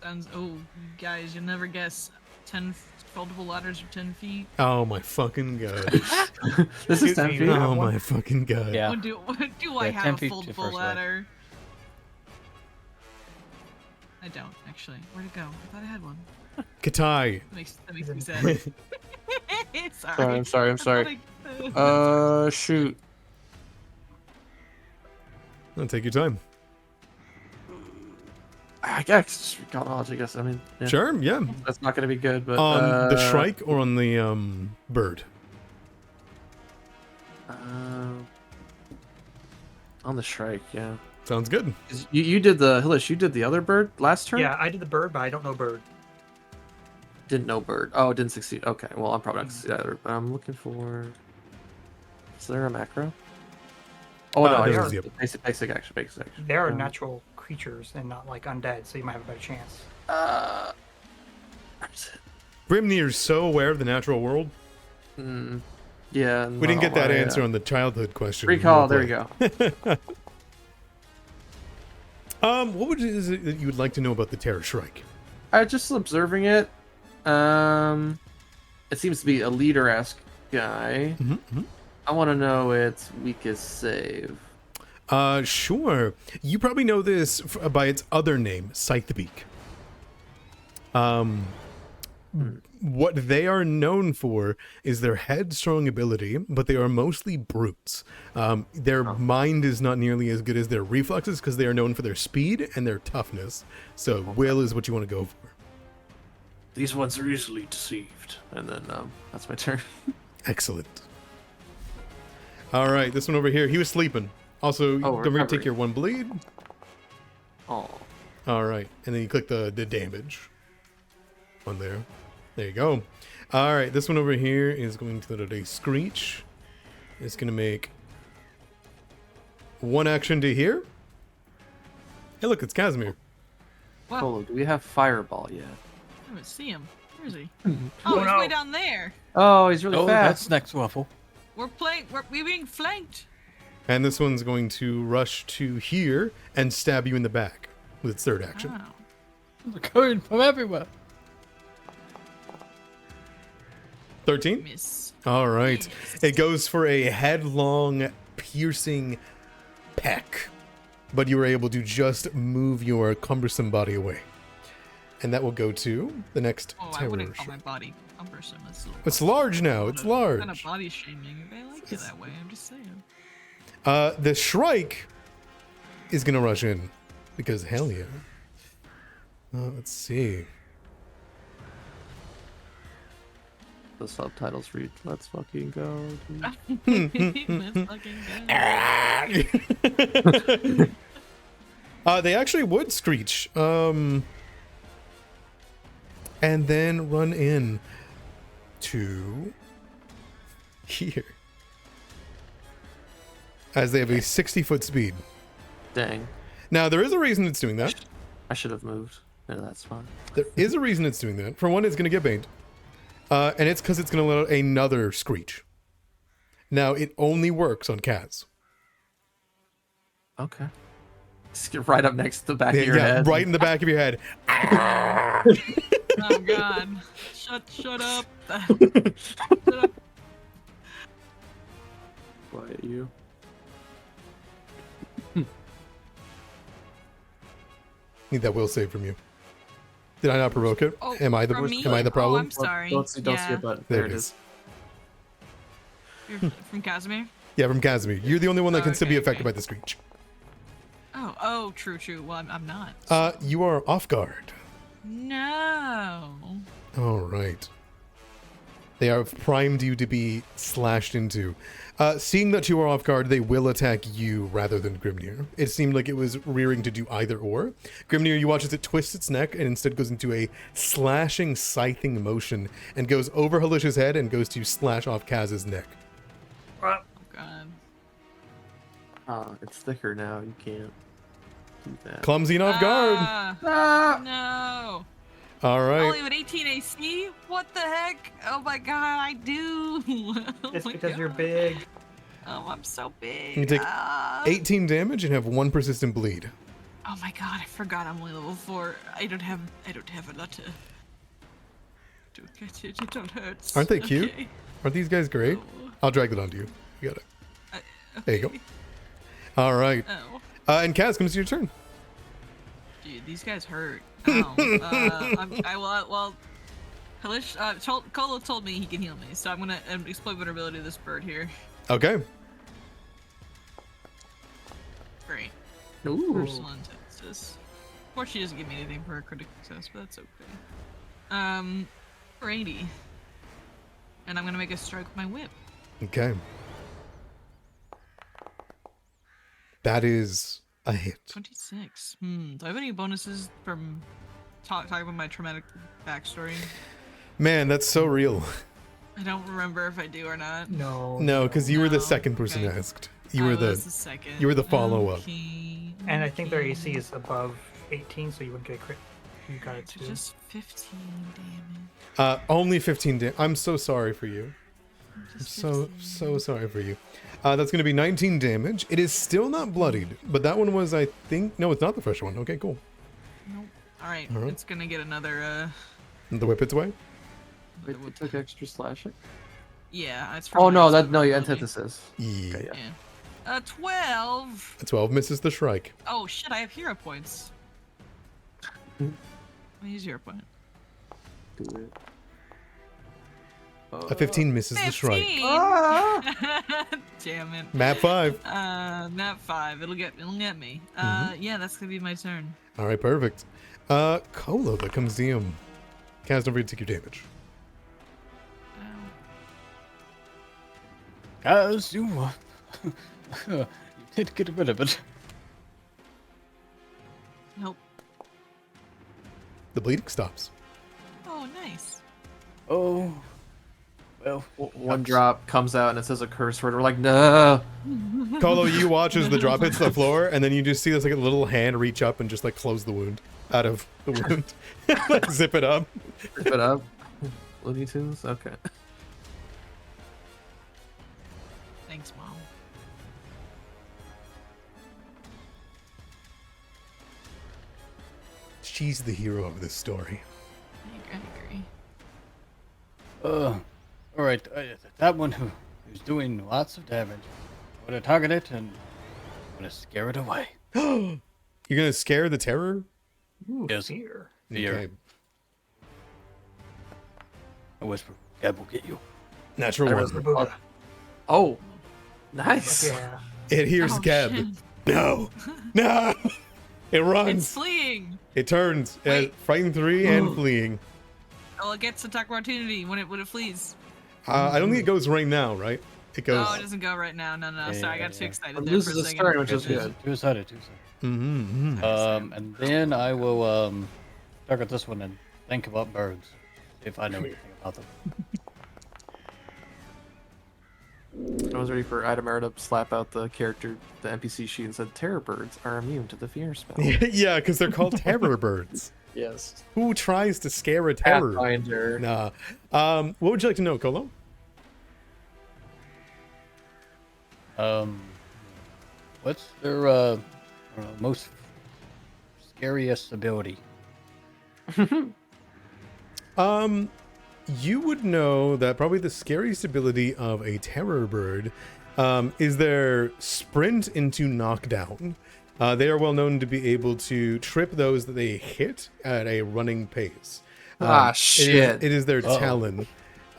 Sounds. Oh, guys, you'll never guess. 10 foldable ladders are 10 feet. Oh my fucking god. This is 10 feet. Yeah. Oh my fucking god. Yeah. What do I Yeah, have 10 a feet to foldable first leg. ladder? I don't actually. Where'd it go? I thought I had one. Katai. That makes me sad. Sorry. I'm sorry. I thought I- Shoot. I'll take your time. I guess recall knowledge. I guess. I mean, yeah, Sure, yeah. that's not gonna be good. But On the Shrike or on the bird? On the Shrike, yeah. Sounds good. 'Cause you did the Hillish. You did the other bird last turn. Yeah, I did the bird, but I don't know bird. Didn't know bird. Oh, didn't succeed. Okay, well I'm probably not succeed either. But I'm looking for. Is there a macro? Oh no, there I is, just yep. basic action. There are Um, natural creatures and not like undead, so you might have a better chance. Where's it? Grimnir's so aware of the natural world. Yeah. We didn't get no, that I, answer on the childhood question. Recall. Real There we quick. go. Is it that you would like to know about the Terror Shrike? I just observing it. It seems to be a leader-esque guy. Mm-hmm. I want to know its weakest save. Sure. You probably know this by its other name, Scythebeak. What they are known for is their headstrong ability, but they are mostly brutes. Their mind is not nearly as good as their reflexes because they are known for their speed and their toughness. So will is what you want to go for. These ones are easily deceived. And then that's my turn. Excellent. All right, this one over here. He was sleeping. Also, don't forget to recovery. take your 1 bleed. Oh. All right, and then you click the damage on there. There you go. All right, this one over here is going to let a screech. It's going to make 1 action to here. Hey, look, it's Casimir. What? Colo, do we have Fireball yet? I don't see him. Where is he? Oh, Oh, he's no. way down there. Oh, he's really Oh, fast. that's next waffle. We're being flanked. And this one's going to rush to here and stab you in the back with its 3rd action. Wow. They're coming from everywhere. 13? Miss. All right. Yes. It goes for a headlong, piercing peck, but you were able to just move your cumbersome body away. And that will go to the next Oh, I terror. wouldn't call my body cumbersome. That's It's large now. It's large. kind of body shaming. They like it that way. I'm just saying. The Shrike is going to rush in because hell yeah. Let's see. The subtitles read, "Let's fucking go." Let's fucking go. They actually would screech. And then run in to here. As they have a 60-foot speed. Dang. Now, there is a reason it's doing that. I should have moved. No, that's fine. There is a reason it's doing that. For one, it's going to get banged. And it's because it's going to let out another screech. Now, it only works on Kaz. Okay. Just get right up next to the back of your Yeah, head. right in the back of your head. Oh God! Shut up! Shut up! Quiet you. Need that will save from you. Did I not provoke it? Oh, am I the from me? Am I the Oh, problem? I'm sorry. Don't see Yeah. it, but There it is. You're from Casimir? Yeah, from Casimir. You're the only one that can still be Okay, affected okay. by the screech. Oh, true. Well, I'm not. You are off guard. No. All right. They have primed you to be slashed into. Seeing that you are off guard, they will attack you rather than Grimnir. It seemed like it was rearing to do either or. Grimnir, you watch as it twists its neck and instead goes into a slashing, scything motion and goes over Halish's head and goes to slash off Kaz's neck. Oh God. It's thicker now. You can't do that. Clumsy and off guard. No. All right. Only with 18 AC? What the heck? Oh my God, I do. Oh It's my because you're God. big. Oh, I'm so big. You take Ah. 18 damage and have 1 persistent bleed. Oh my God, I forgot I'm only level 4. I don't have a lot to get it. It don't hurt. Aren't they cute? Okay. Aren't these guys great? Oh. I'll drag that onto you. You got it. There you go. Okay. All right. Oh. And Kaz, comes to your turn. Dude, these guys hurt. Ow. Well, Halish, Kolo told me he can heal me, so I'm gonna exploit vulnerability of this bird here. Okay. Great. Ooh. Personal intenses. Of course, she doesn't give me anything for her critical success, but that's okay. For 80. And I'm gonna make a strike with my whip. Okay. That is a hit. 26. Do I have any bonuses from talking about my traumatic backstory? Man, that's so real. I don't remember if I do or not. No. No, because you were the No, second person okay. asked. You I were the was the second. you were the follow-up. Okay, And I think their okay. AC is above 18, so you wouldn't get a crit. You got it So too. just 15 damage. Only 15 damage. I'm so sorry for you. I'm Just so 15. sorry for you. That's going to be 19 damage. It is still not bloodied, but that one was, I think, no, it's not the fresh one. Okay, cool. Nope. Alright, All right. it's gonna get another, The whip its way. Wait, you took extra slashing? yeah, it's from Oh my no, exploit no, your ability. antithesis. Yeah. Okay, yeah. Yeah. 12! A 12 misses the Shrike. Oh shit, I have hero points. Let me use hero point. Do it. A 15 misses the Shrike. 15! Damn it. Map 5. Map 5. It'll get me. Yeah, that's gonna be my turn. All right, perfect. Kolo, that comes to you. Kaz, don't forget to take your damage. Ow. As you You did get rid of it. Nope. The bleeding stops. Oh, nice. Oh, well. One drop comes out and it says a curse word. We're like, no. Colo, you watch as the drop hits the floor, and then you just see this like a little hand reach up and just like close the wound out of the wound, like zip it up. Rip it up. Looney Tunes. Okay. Thanks, Mom. She's the hero of this story. I agree. All right. That one who's doing lots of damage. I'm gonna target it and I'm gonna scare it away. You're gonna scare the terror? Ooh, Yes. fear. Fear. Okay. I whisper, Gab will get you. Natural Whatever. one. Buddha. Oh, nice. Yeah. It hears Oh, Geb. shit. No, no. It It's runs. fleeing. It turns. Wait. Frightened 3 and fleeing. Oh, it gets attack opportunity when it flees. I don't think it goes right now, right? It goes. No, it doesn't go right now. No. Yeah, Sorry, I yeah, got too yeah. excited It there loses for a its second. turn, which is good. Two-sided. Mm-hmm. And then I will target this one and think about birds, if I know anything about them. I was ready for Idamara to slap out the character, the NPC sheet, and said, "Terror birds are immune to the fear spell." Yeah, because they're called terror birds. Yes. Who tries to scare a terror? Pathfinder. Nah. What would you like to know, Colo? What's their most scariest ability? You would know that probably the scariest ability of a terror bird is their sprint into knockdown. They are well known to be able to trip those that they hit at a running pace. Shit. It is their Uh-oh. talon.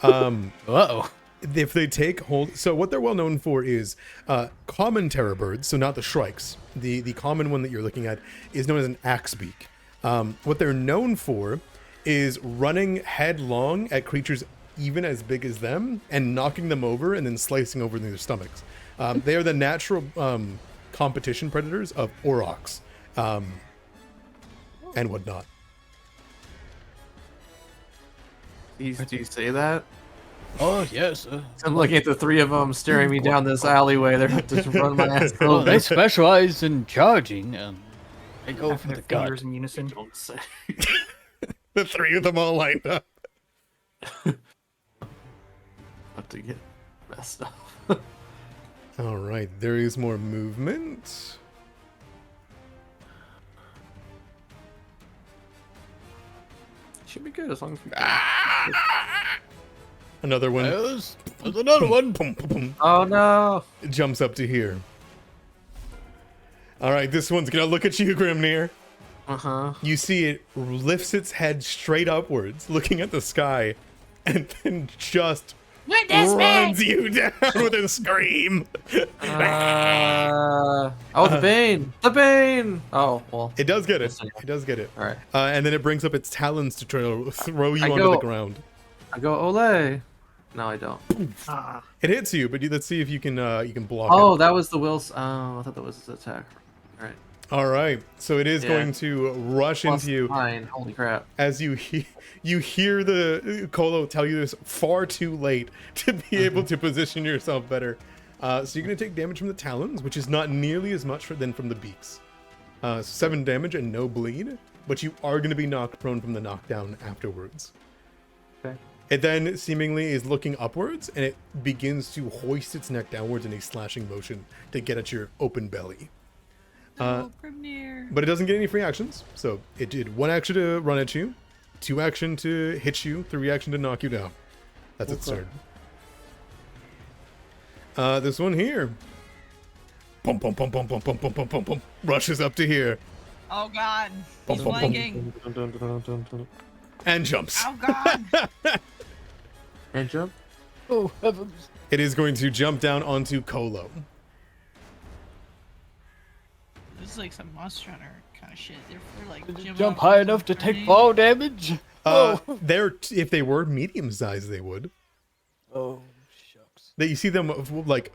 Uh-oh. If they take hold, so what they're well known for is common terror birds, so not the shrikes. The common one that you're looking at is known as an axebeak. What they're known for is running headlong at creatures even as big as them and knocking them over and then slicing over their stomachs. They are the natural competition predators of aurochs and whatnot. Do you say that? Oh, yes. I'm looking at the three of them staring me down this alleyway. They're about to run my ass Oh, over. they specialize in charging, and they go for Their the gut. fingers in unison. Don't say. The three of them all lined up. About to get messed up. All right, there is more movement. Should be good as long as we. Another one. There's another one. Boom, boom, boom. Oh no! It jumps up to here. All right, this one's gonna look at you, Grimnir. You see it lifts its head straight upwards, looking at the sky, and then just runs you down with a scream. Oh, the Bane! The Bane! Oh, well. It does get it. It does get it. All right. And then it brings up its talons to try to throw you I onto go- the ground. I go, Ole! No, I don't. Ah, It hits you, but let's see if you can block Oh, it. that was the Will's. Oh, I thought that was his attack. All right. All right, so it is Yeah. going to rush Plus into you. 9. Holy crap. As you you hear the Colo tell you this far too late to be able to position yourself better. So you're going to take damage from the talons, which is not nearly as much than from the beaks. 7 damage and no bleed, but you are going to be knocked prone from the knockdown afterwards. Okay. It then seemingly is looking upwards, and it begins to hoist its neck downwards in a slashing motion to get at your open belly. Oh, Grimnir. But it doesn't get any free actions, so it did 1 action to run at you, 2 action to hit you, 3 action to knock you down. That's its turn. This one here. Pum pum pum pum pum pum pum pum pum pum. Rushes up to here Oh God. Bum, He's bum, bum. flanking. and jumps. Oh God. And jump. Oh, heavens. It is going to jump down onto Colo. This is like some Monster Hunter kind of shit. They're like Did you Jim jump up high and enough to take running. fall damage? They're if they were medium sized, they would. Oh, shucks. That you see them like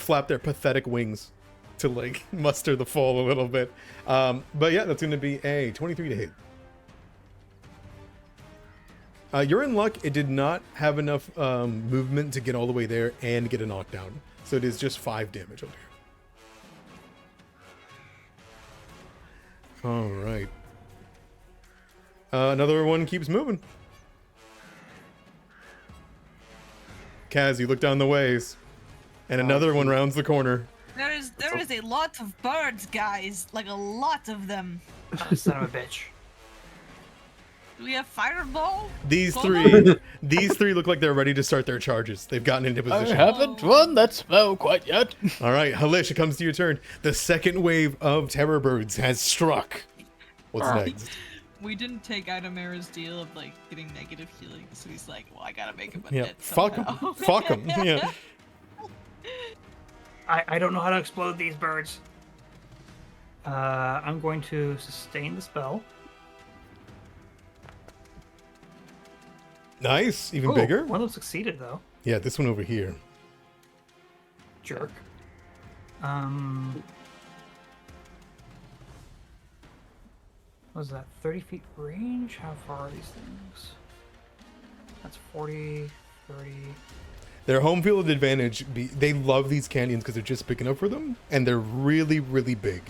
flap their pathetic wings to like muster the fall a little bit. But yeah, that's going to be a 23 to hit. You're in luck. It did not have enough movement to get all the way there and get a knockdown. So it is just 5 damage over here. All right. Another one keeps moving. Kaz, you look down the ways, and another one rounds the corner. There is a lot of birds, guys. Like a lot of them. Son of a bitch. Do we have fireball? These Hold three look like they're ready to start their charges. They've gotten into I position. haven't won that spell quite yet. All right, Halish, it comes to your turn. The second wave of terror birds has struck. What's next? We didn't take Itemera's deal of like getting negative healing, so he's like, well, I gotta make him a Yeah, net fuck somehow. them. Fuck them. Yeah. I don't know how to explode these birds. I'm going to sustain the spell. Nice. Even Ooh, bigger. One of them succeeded though. Yeah, this one over here. Jerk. What was that? 30 feet range? How far are these things? That's 40, 30. Their home field advantage, they love these canyons because they're just big enough for them, and they're really, really big.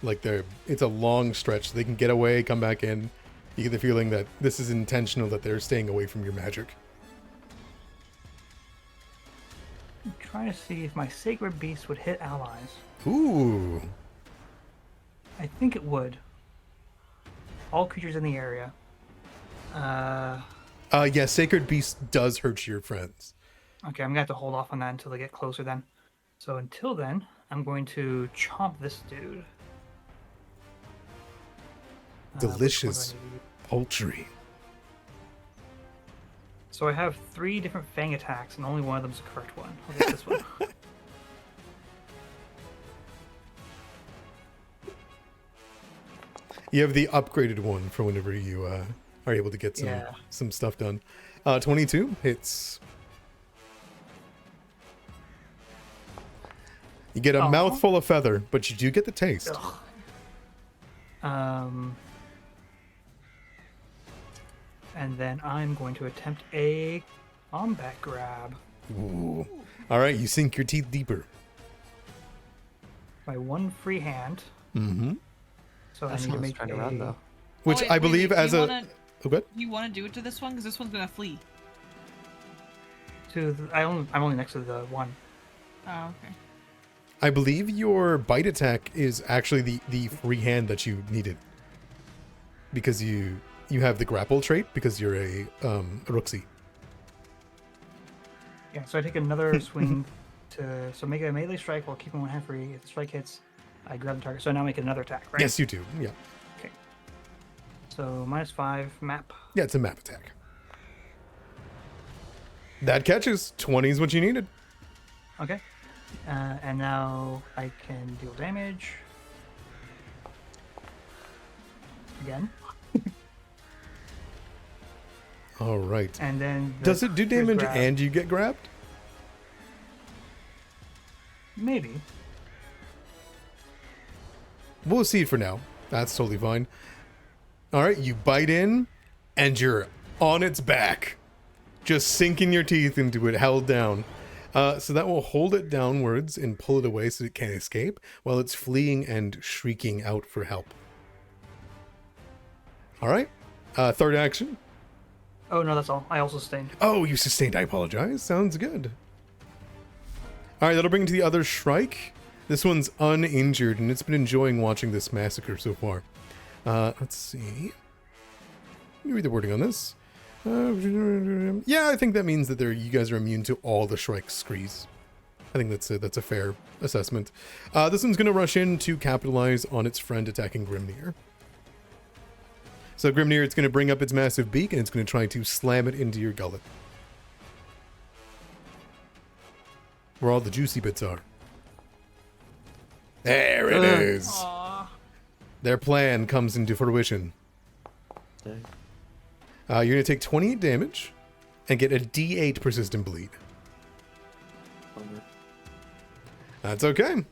Like it's a long stretch. They can get away, come back in. You get the feeling that this is intentional, that they're staying away from your magic. I'm trying to see if my Sacred Beast would hit allies. Ooh. I think it would. All creatures in the area. Yeah, Sacred Beast does hurt your friends. Okay, I'm gonna have to hold off on that until they get closer then. So until then, I'm going to chomp this dude. Delicious which one do I need to use? poultry. So I have 3 different fang attacks, and only one of them is the correct one. I'll get this one. You have the upgraded one for whenever you are able to get some stuff done. 22 hits. You get a mouthful of feather, but you do get the taste. And then I'm going to attempt a combat grab. Ooh. All right, you sink your teeth deeper. My one free hand. Mm-hmm. So That I need to sounds make kind a... of rad, though. Which I believe do as you a... wanna- Oh, good. You want to do it to this one? Because this one's going to flee. I'm only next to the one. Oh, okay. I believe your bite attack is actually the free hand that you needed. Because you have the grapple trait, because you're a Rooksy. Yeah, so I take another swing to make a melee strike while keeping one hand free. If the strike hits, I grab the target. So I now make another attack, right? Yes, you do. Yeah. Okay. So -5 map. Yeah, it's a map attack. That catches. 20 is what you needed. Okay. And now I can deal damage. Again. All right. And then... Does it do damage grab. and you get grabbed? Maybe. We'll see for now. That's totally fine. All right, you bite in, and you're on its back. Just sinking your teeth into it, held down. So that will hold it downwards and pull it away so it can't escape, while it's fleeing and shrieking out for help. All right. Third action. Oh, no, that's all. I also sustained. Oh, you sustained. I apologize. Sounds good. All right, that'll bring to the other Shrike. This one's uninjured, and it's been enjoying watching this massacre so far. Let's see. Let me read the wording on this. Yeah, I think that means that you guys are immune to all the Shrike screes. I think that's a fair assessment. This one's going to rush in to capitalize on its friend attacking Grimnir. So Grimnir, it's going to bring up its massive beak, and it's going to try to slam it into your gullet. Where all the juicy bits are. There it is. Aw. Their plan comes into fruition. Dang. You're going to take 28 damage and get a D8 persistent bleed. That's okay.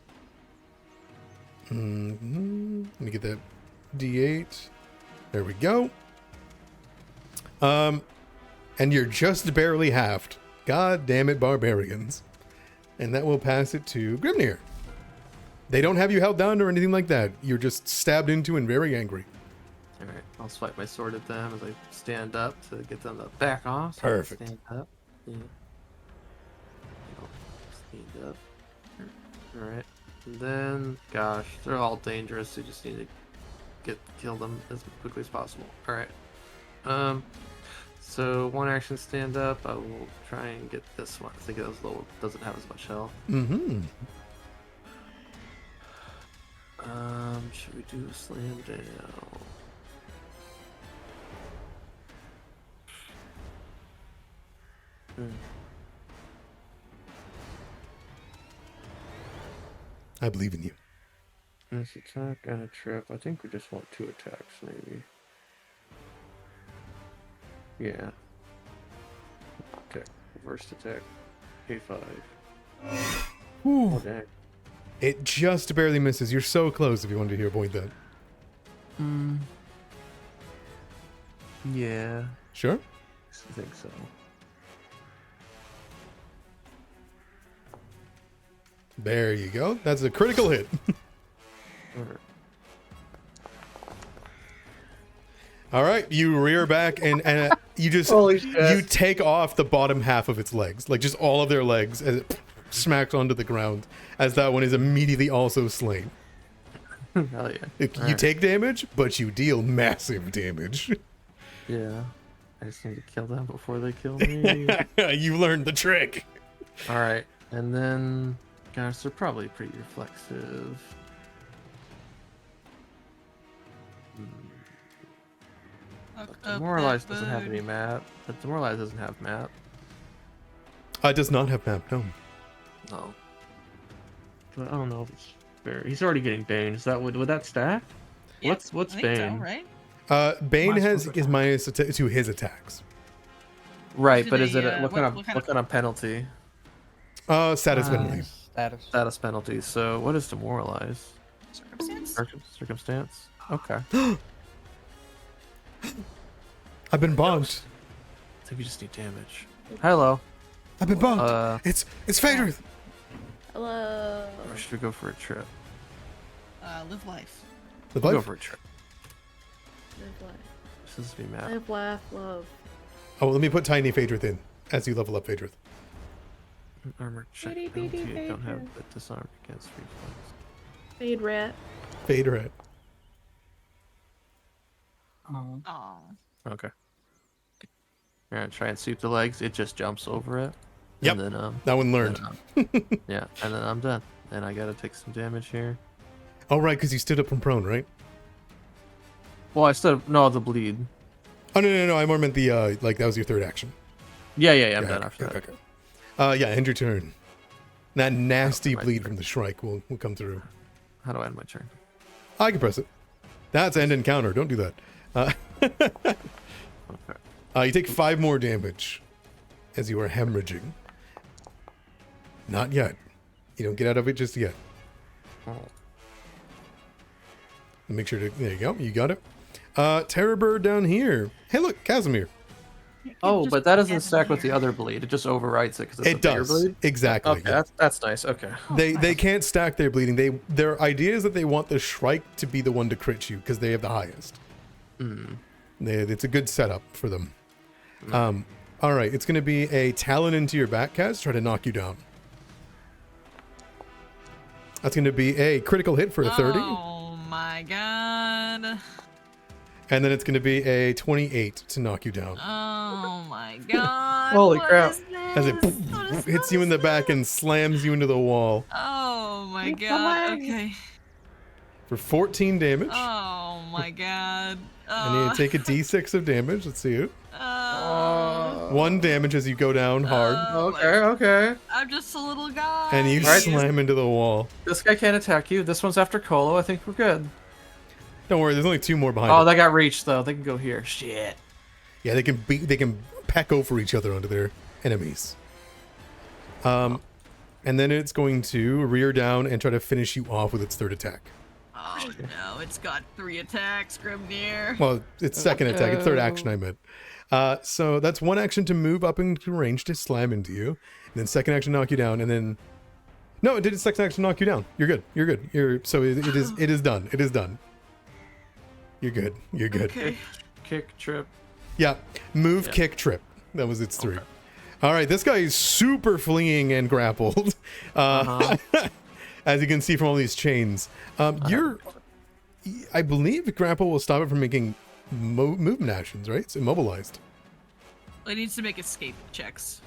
Mm-hmm. Let me get that D8. There we go. And you're just barely halved. God damn it, barbarians. And that will pass it to Grimnir. They don't have you held down or anything like that. You're just stabbed into and very angry. Alright, I'll swipe my sword at them as I stand up to get them to back off. So Perfect. Stand up. Yeah. Stand up. Alright. And then, gosh, they're all dangerous. You just need to kill them as quickly as possible. Alright. So one action stand up. I will try and get this one. I think it was low. Doesn't have as much health. Mm-hmm. Should we do a slam down? I believe in you. This attack and a trip. I think we just want 2 attacks, maybe. Yeah. Okay. First attack. K5. Ooh. Oh, dang. It just barely misses. You're so close if you wanted to avoid that. Yeah. Sure? I think so. There you go. That's a critical hit. Alright. All right, you rear back and you just Holy shit. you take off the bottom half of its legs, like just all of their legs, as it smacks onto the ground. As that one is immediately also slain. Hell yeah. You Alright. take damage, but you deal massive damage. Yeah. I just need to kill them before they kill me. You learned the trick. Alright. And then, gosh, they're probably pretty reflexive. Demoralize doesn't have any map. But Demoralize doesn't have map. It does not have map, no. No. But I don't know if it's fair. He's already getting Bane. Is that would that stack? Yeah, What's I think Bane? so, right? Bane Minus is minus to his attacks. Right, Do but is they, it a, what what kind of penalty? Status penalty. Status. Status penalty. So what is Demoralize? Circumstance? Circumstance. Okay. I've been bonked. I think we just need damage. Hello. I've been bonked. It's Phaedrith. Hello. Or should we go for a trip? Live life. The We'll go life? for a trip. Live life. This is be map. Live, laugh, love. Oh, let me put tiny Phaedrith in as you level up Phaedrith. Armor check Bitty, penalty. bitty I don't have Phaedrith. the disarm against reflex. Fade rat. Phaedrith. Oh. Aw. Okay. You're gonna try and sweep the legs. It just jumps over it. Yep. And then That one learned. yeah, and then I'm done. And I gotta take some damage here. Oh, right, because you stood up from prone, right? Well, I still no the bleed. Oh, no. I more meant the, like, that was your third action. Yeah, I'm Yeah, done okay, after that. Okay. Yeah, end your turn. That nasty my bleed turn. from the Shrike will come through. How do I end my turn? I can press it. That's end encounter. Don't do that. Okay. You take 5 more damage as you are hemorrhaging. Not yet. You don't get out of it just yet. Oh. Make sure to. There you go. You got it. Terror Bird down here. Hey, look, Casimir. Oh, but that doesn't stack with the other bleed. It just overwrites it because it's a It bigger does bleed. exactly. Okay, yeah. that's nice. Okay. They can't stack their bleeding. Their idea is that they want the Shrike to be the one to crit you because they have the highest. It's a good setup for them. All right, it's going to be a Talon into your back cast, try to knock you down. That's going to be a critical hit for a 30. Oh my god. And then it's going to be a 28 to knock you down. Oh my god. Holy What crap. is As it this? What is- hits what you in the is back this? and slams you into the wall Oh my god. Okay. for 14 damage. Oh my god. And you take a d6 of damage. Let's see it. 1 damage as you go down hard. Okay. I'm just a little guy. And you Alright. slam into the wall. This guy can't attack you. This one's after Colo. I think we're good. Don't worry, there's only 2 more behind Oh, it. that got reached though. They can go here. Shit. Yeah, they can peck over each other onto their enemies. and then it's going to rear down and try to finish you off with its third attack. Oh no, it's got 3 attacks, Grimnir. Well, it's second attack. It's third action, I meant. So that's one action to move up into range to slam into you. And then second action knock you down. And then... No, it did its second action knock you down. You're good. You're good. So it is done. It is done. You're good. You're good. Okay. Kick, trip. Yeah. Move, kick, trip. That was its 3. All right. This guy is super fleeing and grappled. As you can see from all these chains. I believe grapple will stop it from making movement actions, right? It's immobilized. It needs to make escape checks.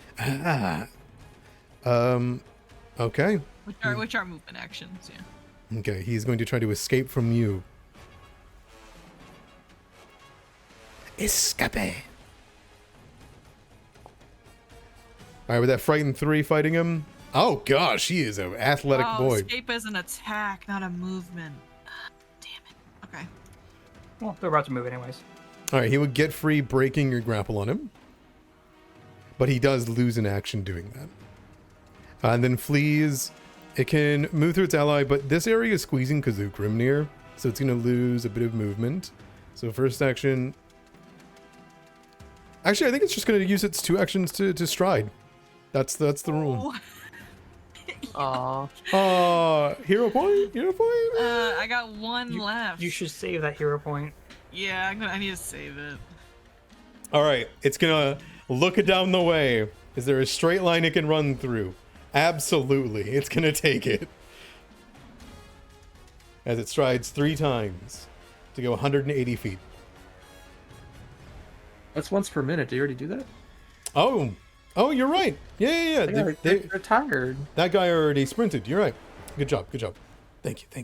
Okay. Which are movement actions, yeah. Okay, he's going to try to escape from you. Escape. Alright, with that frightened 3 fighting him. Oh gosh, he is an athletic boy. Escape is an attack, not a movement. Damn it. Okay. Well, they're about to move anyways. Alright, he would get free breaking your grapple on him. But he does lose an action doing that. And then flees. It can move through its ally, but this area is squeezing because of Grimnir, so it's going to lose a bit of movement. So first action... Actually, I think it's just going to use its 2 actions to stride. That's the rule. Aww. Hero point? Hero point? I got 1 left. You should save that hero point. Yeah, I need to save it. Alright, it's going to look down the way. Is there a straight line it can run through? Absolutely. It's going to take it. As it strides 3 times to go 180 feet. That's once per minute. Did you already do that? Oh, you're right. Yeah. They're tired. That guy already sprinted. You're right. Good job. Thank you.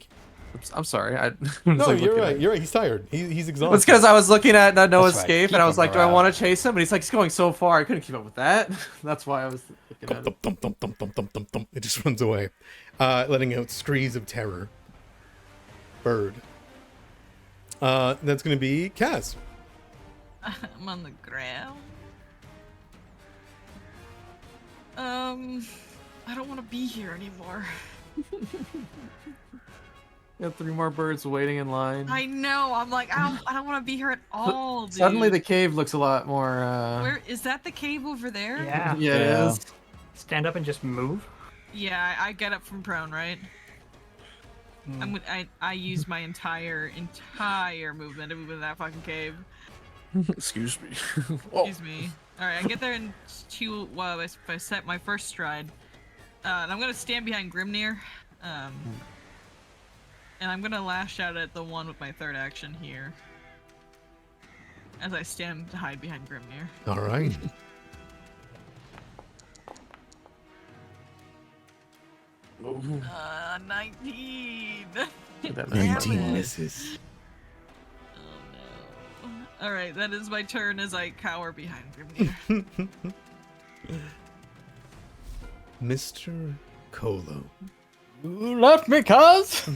I'm sorry. No, you're right. You're right. He's tired. He's exhausted. It's because I was looking at No That's right. Escape, Keep and I was him like, do I around. want to chase him? But he's like, he's going so far, I couldn't keep up with that. That's why I was looking at it. Thump, thump, thump, thump, thump, thump, thump. It just runs away, letting out screams of terror. Bird. That's going to be Kaz. I'm on the ground. I don't want to be here anymore. You have 3 more birds waiting in line. I know. I'm like, I don't want to be here at all, dude. Suddenly the cave looks a lot more... Where is that? The cave over there? Yeah. Yeah, it Yeah. is. Stand up and just move. Yeah, I get up from prone, right? I use my entire movement to move in that fucking cave. Excuse me. Excuse me. All right, I get there in 2. Well, if I set my first stride, and I'm gonna stand behind Grimnir, and I'm gonna lash out at the one with my third action here, as I stand to hide behind Grimnir. All right. Oh. 19. That Damn 19 it. misses. Oh no. All right, that is my turn as I cower behind Grimnir. Mr. Colo. You left me, cuz.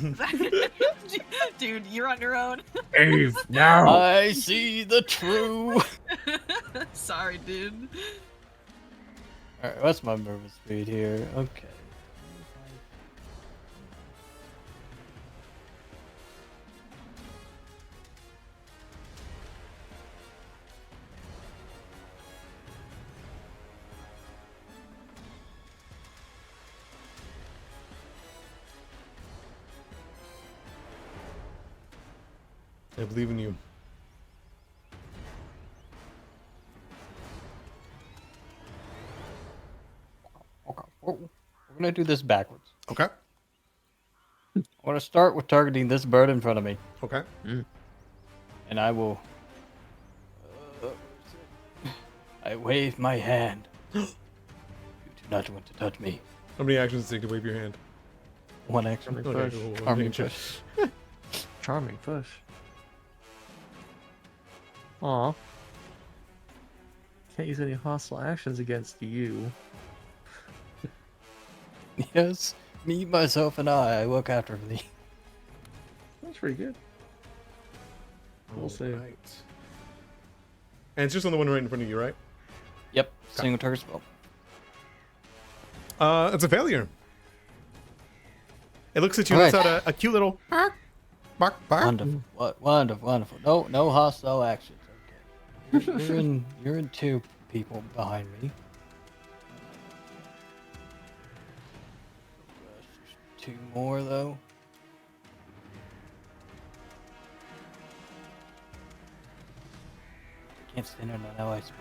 Dude, you're on your own. Cave now. I see the true. Sorry, dude. Alright, what's my movement speed here? Okay. I believe in you. Okay. We're gonna do this backwards. Okay. I want to start with targeting this bird in front of me, Okay. and I will. I wave my hand. You do not want to touch me. How many actions does it take to wave your hand? 1 action. Charming Okay, push. cool. Charming Making sure. push. Charming push. Aw. Can't use any hostile actions against you. Yes, me, myself, and I look after thee. That's pretty good. We'll see. Alright. And it's just on the one right in front of you, right? Yep, single target spell. It's a failure. It looks at you, Alright. lets out a cute little bark, bark, bark. Wonderful. Wonderful. Wonderful. No hostile actions. Okay. You're in two people behind me. Two more though. Can't stand on an ally space.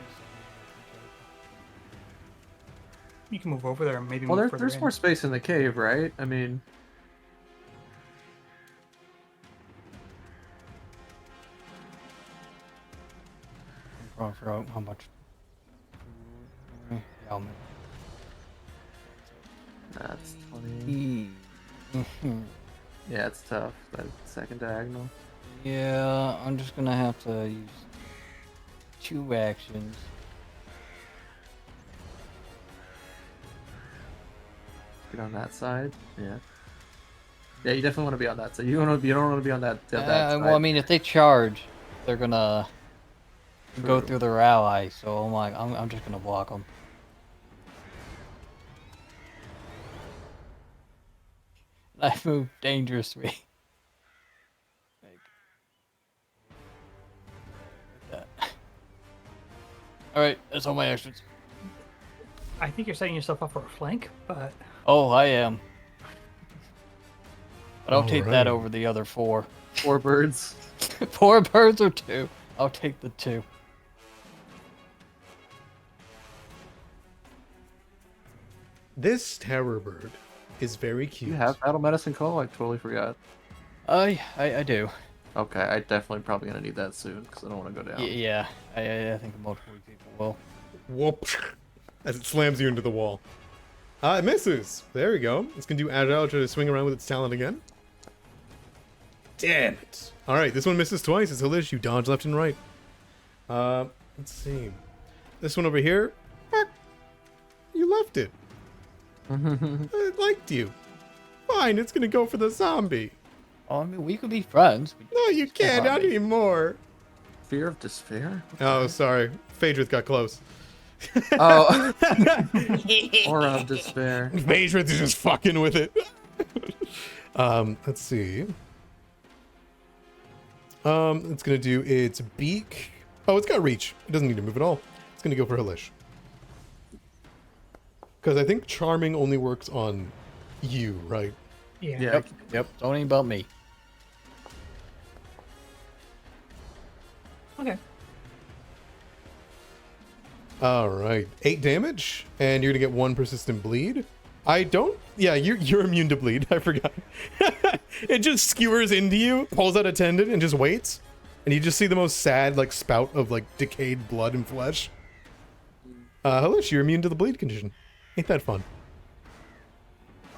You can move over there and maybe Well, move further there's in. more space in the cave, right? I mean, I forgot how much. Yeah, I'll make- that's 20. Yeah, it's tough. That second diagonal. Yeah, I'm just gonna have to use 2 actions. Get on that side. Yeah. Yeah, you definitely want to be on that side. You don't want to be on that side. Well, I mean, if they charge, they're gonna go through their ally. So I'm like, I'm just gonna block them. I move dangerously. Like that. All right, that's all my actions. I think you're setting yourself up for a flank, but Oh, I am. But I'll take that Alright. over the other 4. 4 birds. 4 birds or 2. I'll take the 2. This terror bird is very cute. You have battle medicine call? I totally forgot. I do. Okay, I definitely probably gonna need that soon because I don't want to go down. Yeah, I think multiple people will. Whoop. As it slams you into the wall. It misses. There we go. It's going to do agile, try to swing around with its talent again. Damn it. Alright, this one misses twice. It's Halish. You dodge left and right. Let's see. This one over here. You left it. It liked you. Fine, it's going to go for the zombie. Oh, I mean, we could be friends. No, you can't. Not anymore. Fear of despair? Oh, sorry. Phaedrith got close. Oh. Aura of despair. Phaedrith is just fucking with it. Let's see. It's gonna do its beak. Oh, it's got reach. It doesn't need to move at all. It's gonna go for Halish. Because I think charming only works on you, right? yeah. Yeah. Yep. It's only about me. Okay. All right, 8 damage, and you're gonna get 1 persistent bleed. I don't. Yeah, you're immune to bleed. I forgot. It just skewers into you, pulls out a tendon, and just waits. And you just see the most sad, like, spout of like decayed blood and flesh. Halish, you're immune to the bleed condition. Ain't that fun?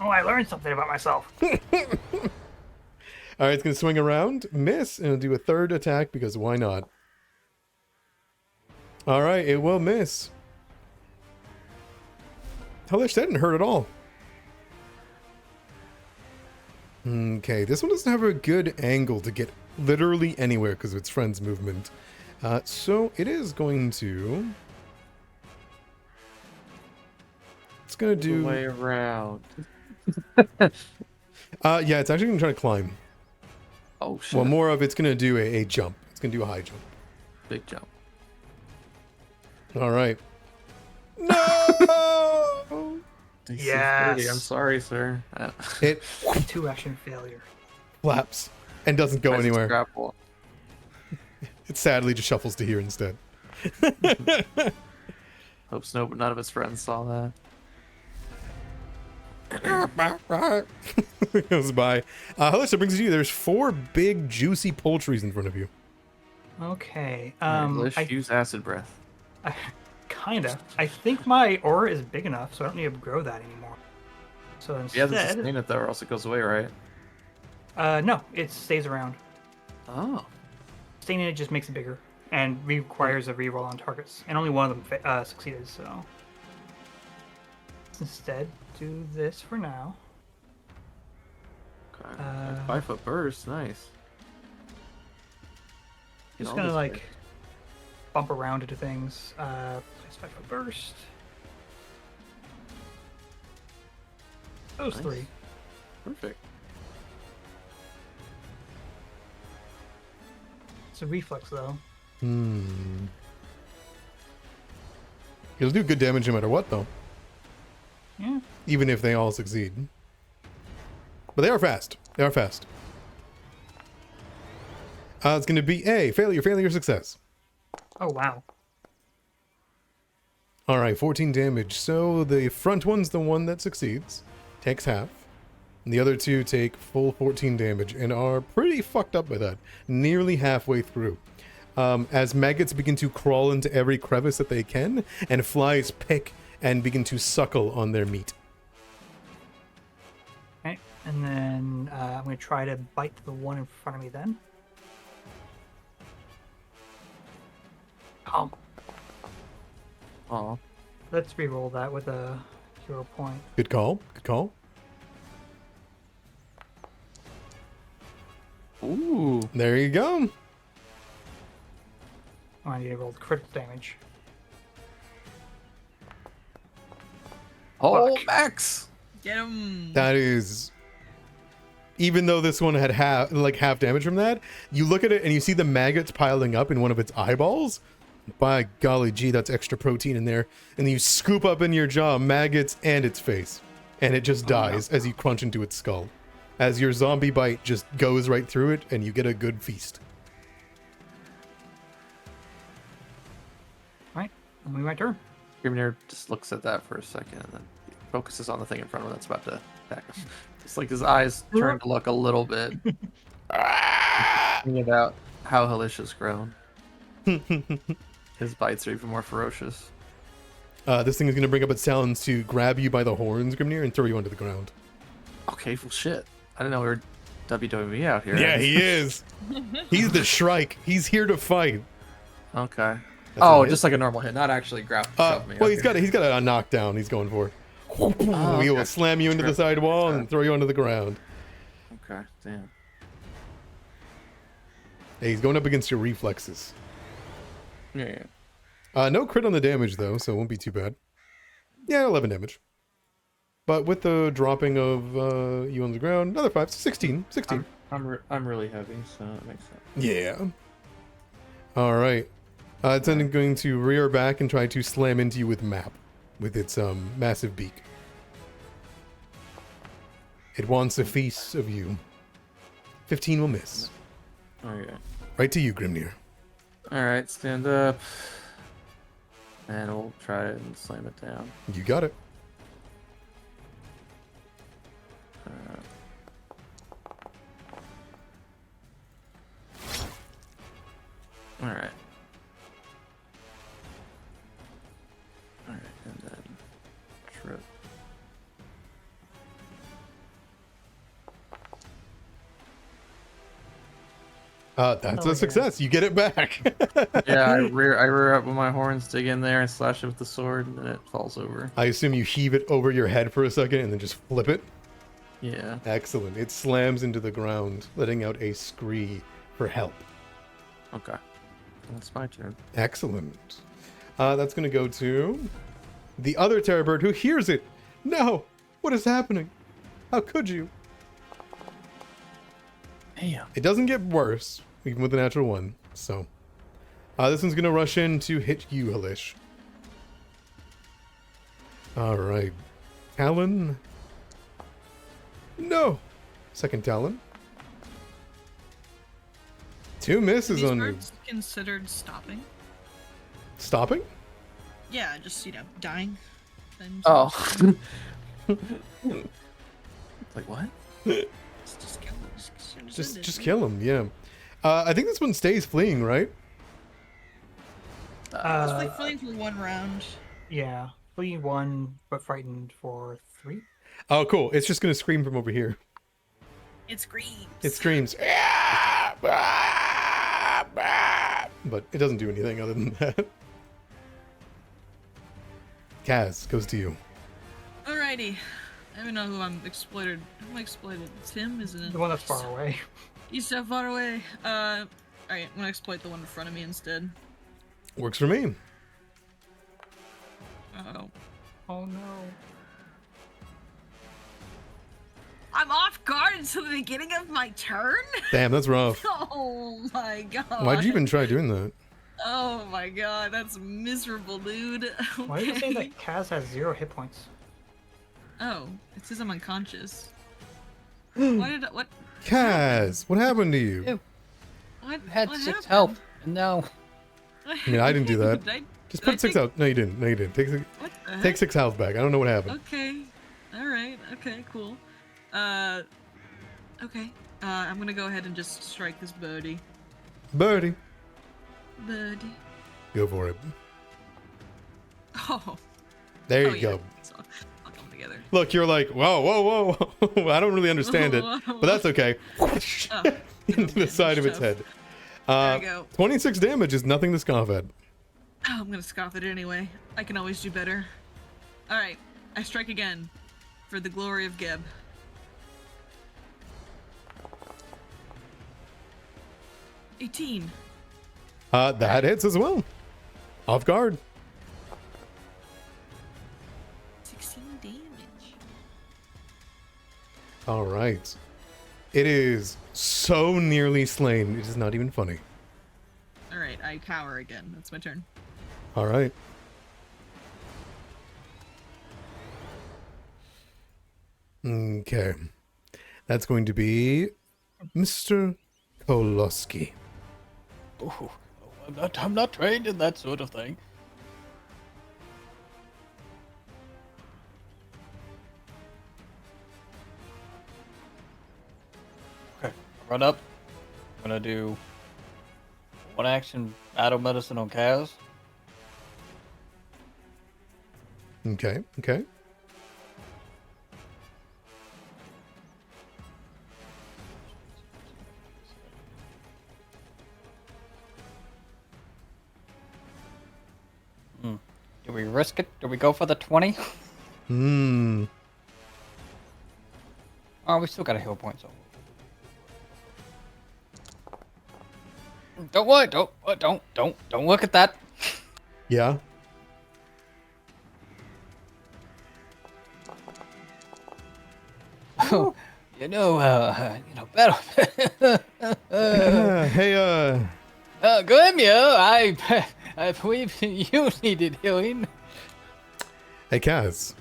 Oh, I learned something about myself. All right, it's gonna swing around, miss, and it'll do a 3rd attack because why not? All right, it will miss. Halish, that didn't hurt at all. Okay, this one doesn't have a good angle to get literally anywhere because of its friend's movement. So it is going to... It's going to do... Way around. Yeah, it's actually going to try to climb. Oh, shit. Well, more of it's going to do a jump. It's going to do a high jump. Big jump. All right. No! Yes. I'm sorry, sir. It 2 action failure. flaps and doesn't go anywhere. Grapple. It sadly just shuffles to here instead. Hope none of his friends saw It goes by. Halish, that brings it to you. There's 4 big, juicy poultries in front of you. Okay. that. Use acid breath. Kinda. I think my aura is big enough, so I don't need to grow that anymore. So You have to instead, sustain it though, or else it goes away, right? no, it stays around. Oh. Sustaining it just makes it bigger and requires a reroll on targets, and only one of them succeeded. So let's instead do this for now. Okay. 5-foot burst, nice. Just all gonna this like big. bump around into things. Place 5-foot burst. Those Nice. 3. Perfect. It's a reflex though. It'll do good damage no matter what, though. Yeah. Even if they all succeed. But they are fast. They are fast. It's going to be a failure, success. Oh wow. All right, 14 damage. So the front one's the one that succeeds, takes half. And the other two take full 14 damage and are pretty fucked up by that. Nearly halfway through. As maggots begin to crawl into every crevice that they can, and flies pick and begin to suckle on their meat. Okay, and then I'm going to try to bite the one in front of me then. Oh. Let's re-roll that with a 0 point. Good call. Good call. Ooh. There you go. I need to roll the critical damage. Oh, Fuck. Max! Get him. That is... Even though this one had half damage from that, you look at it and you see the maggots piling up in one of its eyeballs. By golly gee, that's extra protein in there. And then you scoop up in your jaw maggots and its face. And it just dies as you crunch into its skull. As your zombie bite just goes right through it and you get a good feast. Right, and we my turn. Grimnir just looks at that for a second and then focuses on the thing in front of him that's about to attack him. It's like his eyes turn to look a little bit. Thinking about how Halish has grown. His bites are even more ferocious. This thing is going to bring up its talons to grab you by the horns, Grimnir, and throw you onto the ground. Okay, well shit. I didn't know we were WWE out here. Yeah, he is. He's the Shrike. He's here to fight. Okay. That's Just like a normal hit, not actually shove me. Well, he's got a knockdown. He's going for. He will slam you into the side wall and throw you onto the ground. Okay, damn. Hey, he's going up against your reflexes. Yeah. No crit on the damage though, so it won't be too bad. Yeah, 11 damage. But with the dropping of you on the ground, another 5, 16. I'm really heavy, so that makes sense. Yeah. All right. It's then going to rear back and try to slam into you with Map, with its massive beak. It wants a feast of you. 15 will miss. Okay. Right to you, Grimnir. Alright, stand up. And we'll try it and slam it down. You got it. Alright. Alright, and then trip. That's a success. You get it back. Yeah, I rear up with my horns, dig in there, and slash it with the sword, and then it falls over. I assume you heave it over your head for a second and then just flip it. Yeah. Excellent. It slams into the ground, letting out a scree for help. Okay. That's my turn. Excellent. That's going to go to the other terror bird who hears it. No! What is happening? How could you? Damn. It doesn't get worse, even with the natural one. So, this one's going to rush in to hit you, Halish. All right. Talon. No! Second Talon. 2 misses These on you. birds considered stopping? Stopping? Yeah, just dying. Then Oh. Like what? just kill them. Just kill him, yeah. I think this one stays fleeing, right? It's like fleeing for 1 round. Yeah, flee 1, but frightened for 3. Oh, cool. It's just going to scream from over here. It screams. It screams. But it doesn't do anything other than that. Kaz, goes to you. Alrighty. I don't know who I'm exploited. Who am I exploited? It's him, isn't it? The one that's far away. He's so far away. Alright, I'm gonna exploit the one in front of me instead. Works for me. Uh-oh. Oh no. I'm off guard until the beginning of my turn? Damn, that's rough. Oh my god. Why'd you even try doing that? Oh my god, that's miserable, dude. Why did you say Okay. that Kaz has 0 hit points? Oh, it says I'm unconscious. Why did what? Kaz, what happened to you? Ew. What? You had what 6 happened? health, and now I mean, I didn't do that. Did I- Just did I put 6 take- out. No, you didn't. No, you didn't. What the heck? Take 6 health back. I don't know what happened. Okay. All right. Okay. Cool. Okay. I'm gonna go ahead and just strike this birdie. Birdie. Birdie. Go for it. Oh. There oh, you go. Yeah. It's all coming together. Look, you're like, whoa, whoa, whoa. I don't really understand it, but that's okay. Into the side of its head. There you go. 26 damage is nothing to scoff at. Oh, I'm gonna scoff at it anyway. I can always do better. All right. I strike again, for the glory of Geb. $18. That hits as well. Off guard. 16 damage. All right. It is so nearly slain. It is not even funny. All right. I cower again. That's my turn. All right. Okay. That's going to be Mr. Koloski. ooh, I'm not trained in that sort of thing. Okay, run up. I'm gonna do 1 action battle medicine on Kaz. Okay, okay. Do we risk it? Do we go for the 20? Hmm. Oh, we still got a heal point, so. Don't worry, don't look at that. Yeah. Battle. Hey, Glimia, I believe you needed healing. hey, Kaz.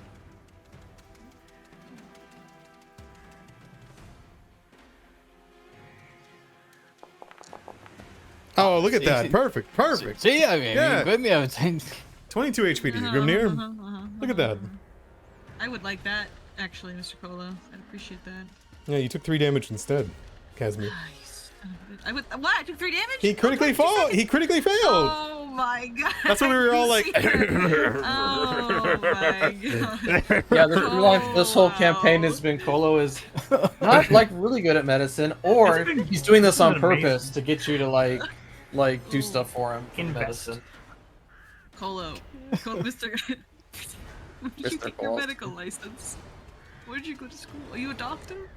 Oh, look at that. Perfect, perfect. See, I mean, Yeah. Glimia, 22 HP to you, Grimnir. Look at that. I would like that, actually, Mr. Colo. I'd appreciate that. Yeah, you took 3 damage instead, Casimir. Nice. I would. What? I took 3 damage? He critically failed. He critically failed. Oh my god. That's what we were all like. Oh my god. Yeah, this whole campaign has been Kolo is not like really good at medicine, or he's doing this on purpose to get you to like do stuff for him. in Invest. medicine. Mr. When did you Mr. get your Colt. medical license? Where did you go to school? Are you a doctor?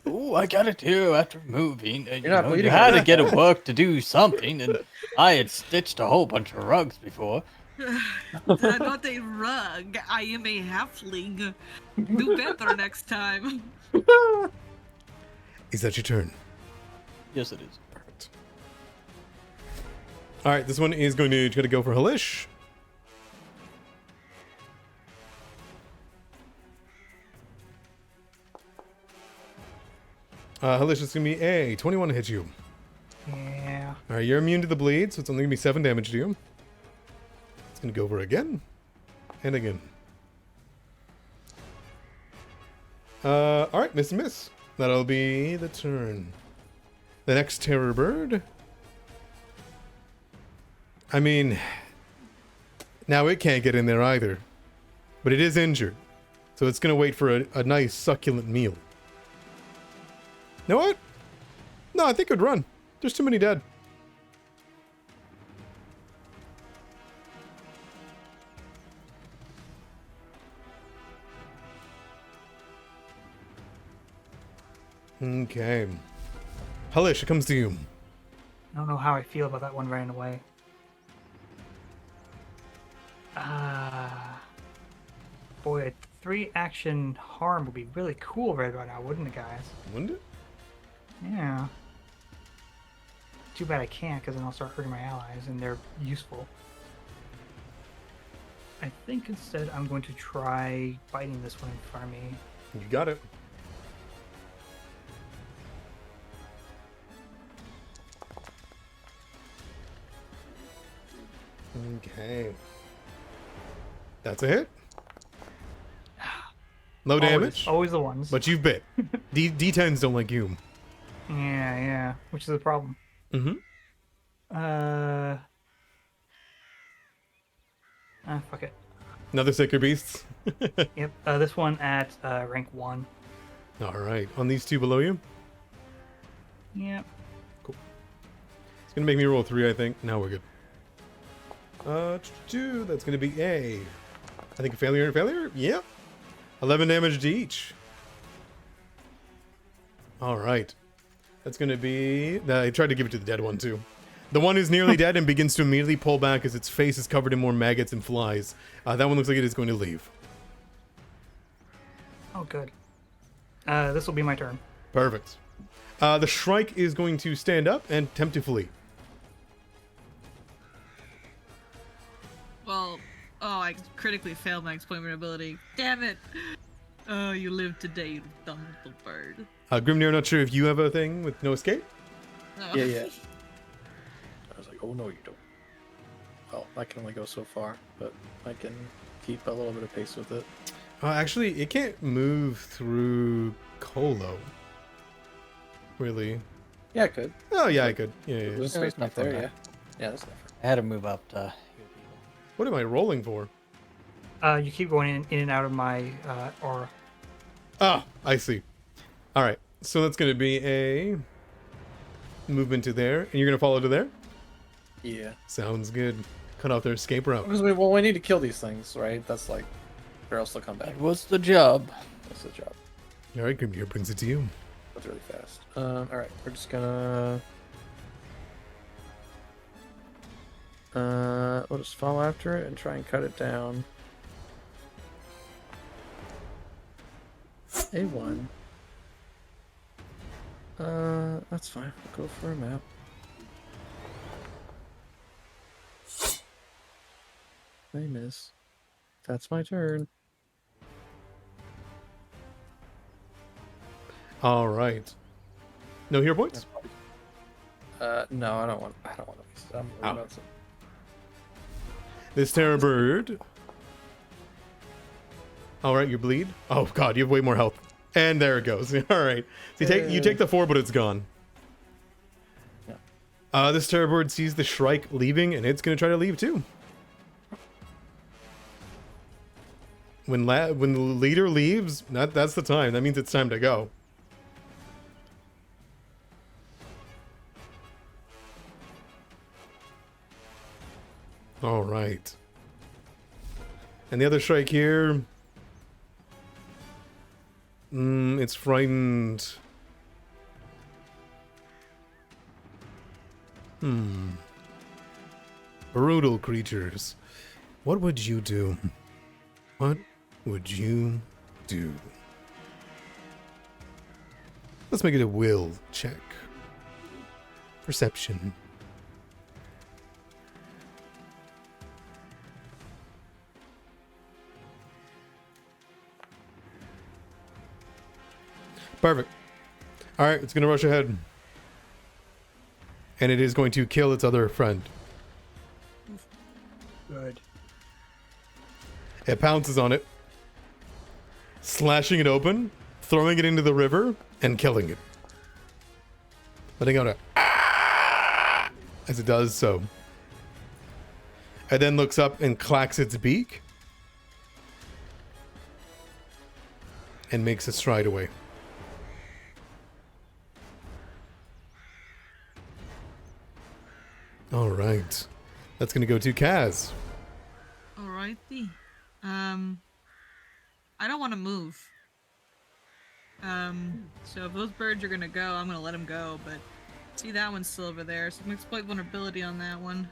Ooh, I got it too after moving. And, You're not you bleeding had to out. get to work to do something, and I had stitched a whole bunch of rugs before. I'm not a rug. I am a halfling. Do better next time. Is that your turn? Yes, it is. Perfect. All right, this one is going to try to go for Halish. Halish is going to be a 21 to hit you. Yeah. All right, you're immune to the bleed, so it's only going to be 7 damage to you. It's going to go over again and again. All right, miss. That'll be the turn. The next terror bird. I mean, now it can't get in there either, but it is injured, so it's going to wait for a nice succulent meal. You know what? No, I think it'd run. There's too many dead. Okay. Halish, it comes to you. I don't know how I feel about that one running away. Boy, a 3 action harm would be really cool right about now, wouldn't it, guys? Wouldn't it? Yeah. too bad I can't, because then I'll start hurting my allies, and they're useful. I think instead I'm going to try biting this one in front of me. You got it. Okay. That's a hit. Low damage, Always the ones. but you've bit. D10s don't like you. Yeah, which is a problem. Mm-hmm. Fuck it. Another Sacred Beasts. Yep, this one at rank 1. All right. On these two below you. Yep. Cool. It's going to make me roll 3, I think. Now we're good. That's going to be a... I think a failure and a failure? Yep. 11 damage to each. All right. That's going to be... I tried to give it to the dead one, too. The one who's nearly dead and begins to immediately pull back as its face is covered in more maggots and flies. That one looks like it is going to leave. Oh, good. This will be my turn. Perfect. The Shrike is going to stand up and attempt to flee. Well, I critically failed my exploitment ability. Damn it! Oh, you live today, you dumb little bird. Grimnir, not sure if you have a thing with no escape? Oh. Yeah. I was like, oh no, you don't. Well, I can only go so far, but I can keep a little bit of pace with it. Actually, it can't move through Colo. Really? Yeah, I could. Oh, yeah, I could. Yeah. There's Yeah, space that's back not there, fun, yeah. Yeah, that's not I had to move up to heal people. What am I rolling for? You keep going in and out of my aura. Ah, I see. All right. So that's going to be a movement to there, and you're going to follow to there? Yeah. Sounds good. Cut off their escape route. Because we need to kill these things, right? That's like, or else they'll come back. That was the job. That's the job. All right, Grimnir brings it to you. That's really fast. All right, we're just gonna. We'll just follow after it and try and cut it down. A1. That's fine. We'll go for a map. I miss. That's my turn. All right. No hero points? No, I don't want to waste it. I'm Oh. about to. This terror bird. All right, you bleed. Oh god, you have way more health. And there it goes. All right. So you take the 4, but it's gone. Yeah. This terror bird sees the Shrike leaving, and it's gonna try to leave too. When the leader leaves, that's the time. That means it's time to go. All right. And the other Shrike here. It's frightened. Brutal creatures. What would you do? What would you do? Let's make it a will check. Perception. Perfect. All right, it's going to rush ahead. And it is going to kill its other friend. Good. It pounces on it, slashing it open, throwing it into the river, and killing it. Letting out a "Ah!" as it does so. It then looks up and clacks its beak and makes a stride away. All right. That's going to go to Kaz. Alrighty. I don't want to move. So if those birds are gonna go, I'm gonna let them go, but see that one's still over there, so I'm gonna exploit vulnerability on that one.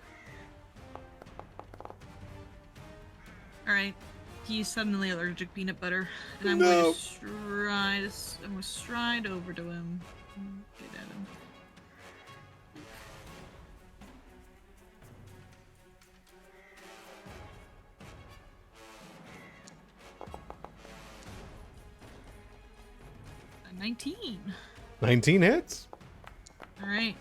Alright. He's suddenly allergic peanut butter, and I'm going to stride over to him. Get at him. 19. 19 hits. All right.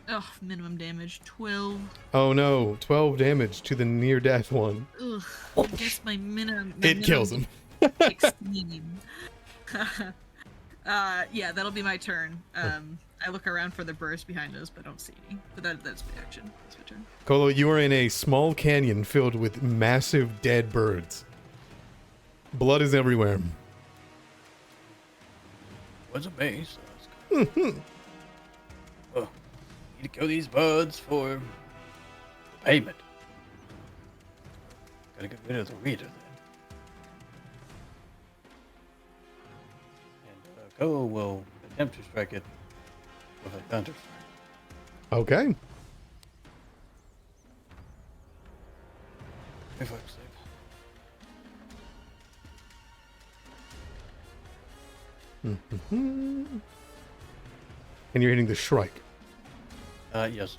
Oh, minimum damage 12. Oh no, 12 damage to the near death one. Ugh. I guess my minimum. It kills him. 16. Yeah, that'll be my turn. I look around for the birds behind us, but don't see any. But that's my action. That's my turn. Colo, you are in a small canyon filled with massive dead birds. Blood is everywhere. Was a base. So that's good. Oh, need to kill these birds for payment. Gotta get rid of the reader then. And Ko will attempt to strike it with a thunder strike. Okay. Reflex save. And you're hitting the Shrike. Yes.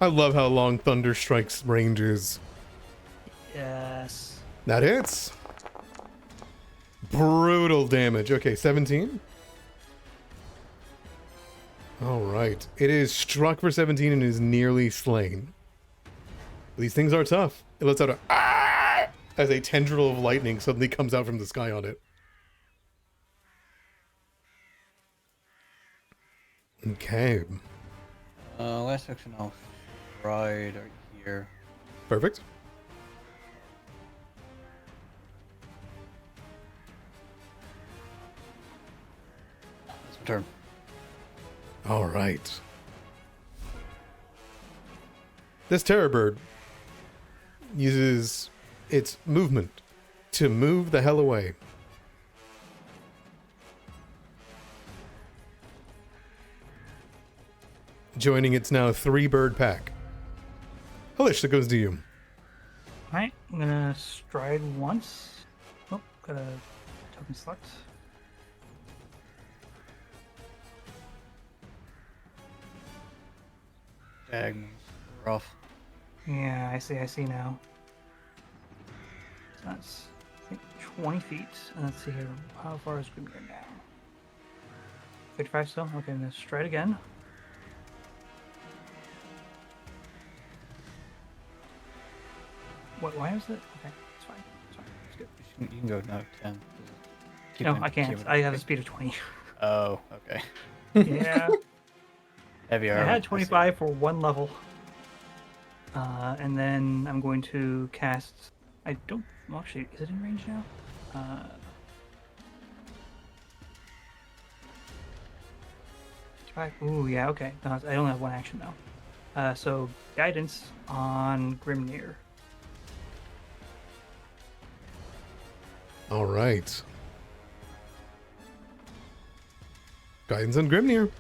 I love how long Thunder Strike's range is. Yes. That hits. Brutal damage. Okay, 17. All right. It is struck for 17 and is nearly slain. These things are tough. It lets out a "Ah!" as a tendril of lightning suddenly comes out from the sky on it. Okay. Last section I'll right here. Perfect. That's my turn. All right. This terror bird uses its movement to move the hell away. Joining its now 3-bird pack. Halish, that goes to you. Alright, I'm gonna stride once. Oh, got a token select. Dag. Rough. Yeah, I see now. So that's, I think, 20 feet. And let's see here, how far is Grimir now? 55 still? Okay, I'm gonna stride again. What, why is it? Okay, it's fine. It's fine. It's good. You can go now 10. Keep No, it- I keep can't. it I have a okay. speed of 20. Oh, okay. Yeah. Heavy I armor. had see. 25 for one level. And then I'm going to cast. I don't. Well, actually, is it in range now? Ooh, yeah, okay. No, I only have one action now. So, guidance on Grimnir. All right. Guidance on Grimnir.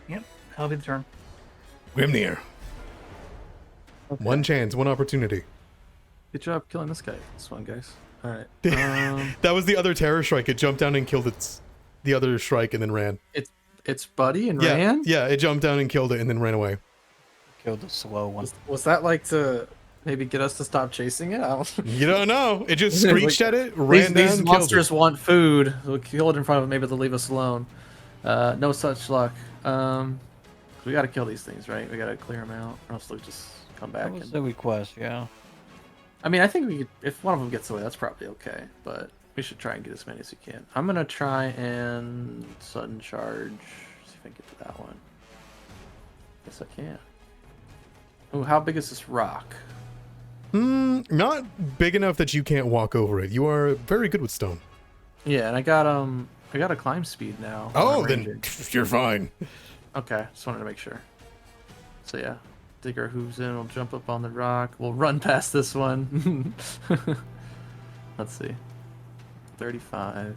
Yep, that'll be the turn. Grimnir. One chance, one opportunity. Good job killing this guy. This one, guys. All right. That was the other terror strike. It jumped down and killed the other strike and then ran. It's buddy and Yeah, ran. yeah. It jumped down and killed it and then ran away. Killed the slow one. Was that like to maybe get us to stop chasing it? I don't. You don't know. It just screeched at it, ran These down, and killed monsters it. want food. We'll kill it in front of them. Maybe they'll leave us alone. No such luck. We got to kill these things, right? We got to clear them out, or else they'll just come back. That was And... the request, yeah. I mean, I think we could, if one of them gets away, that's probably okay. But we should try and get as many as we can. I'm gonna try and sudden charge. See if I can get to that one. Yes, I can. Oh, how big is this rock? Not big enough that you can't walk over it. You are very good with stone. Yeah, and I got a climb speed now. Oh, I'm then ranging. you're fine. Okay, just wanted to make sure. So yeah, dig our hooves in. We'll jump up on the rock. We'll run past this one. Let's see. 35.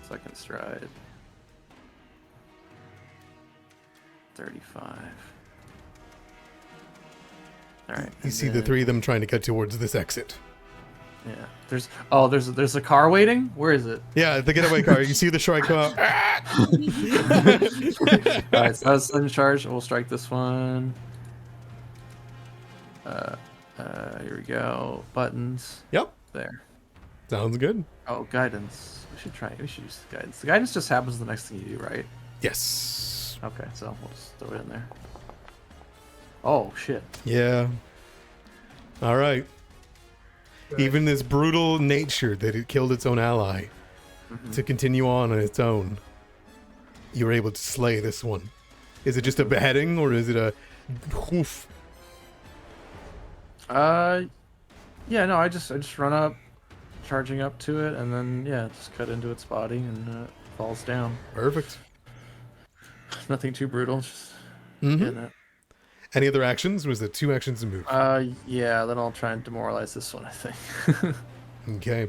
Second stride. 35. All right. You and see the then- three of them trying to get towards this exit. Yeah. There's a car waiting. Where is it? Yeah, the getaway car. You see the shrike come up. All right, so I was in charge. We'll strike this one. Here we go. Buttons. Yep. There. Sounds good. Oh, guidance. We should use the guidance. The guidance just happens the next thing you do, right? Yes. Okay, so we'll just throw it in there. Oh, shit. Yeah. All right. Even this brutal nature that it killed its own ally to continue on its own, you were able to slay this one. Is it just a beheading or is it a hoof? Yeah, no, I just run up, charging up to it, and then, yeah, just cut into its body and it falls down. Perfect. Nothing too brutal, just Mhm. getting it. Any other actions? Was it 2 actions to move? Yeah, then I'll try and demoralize this one, I think. Okay.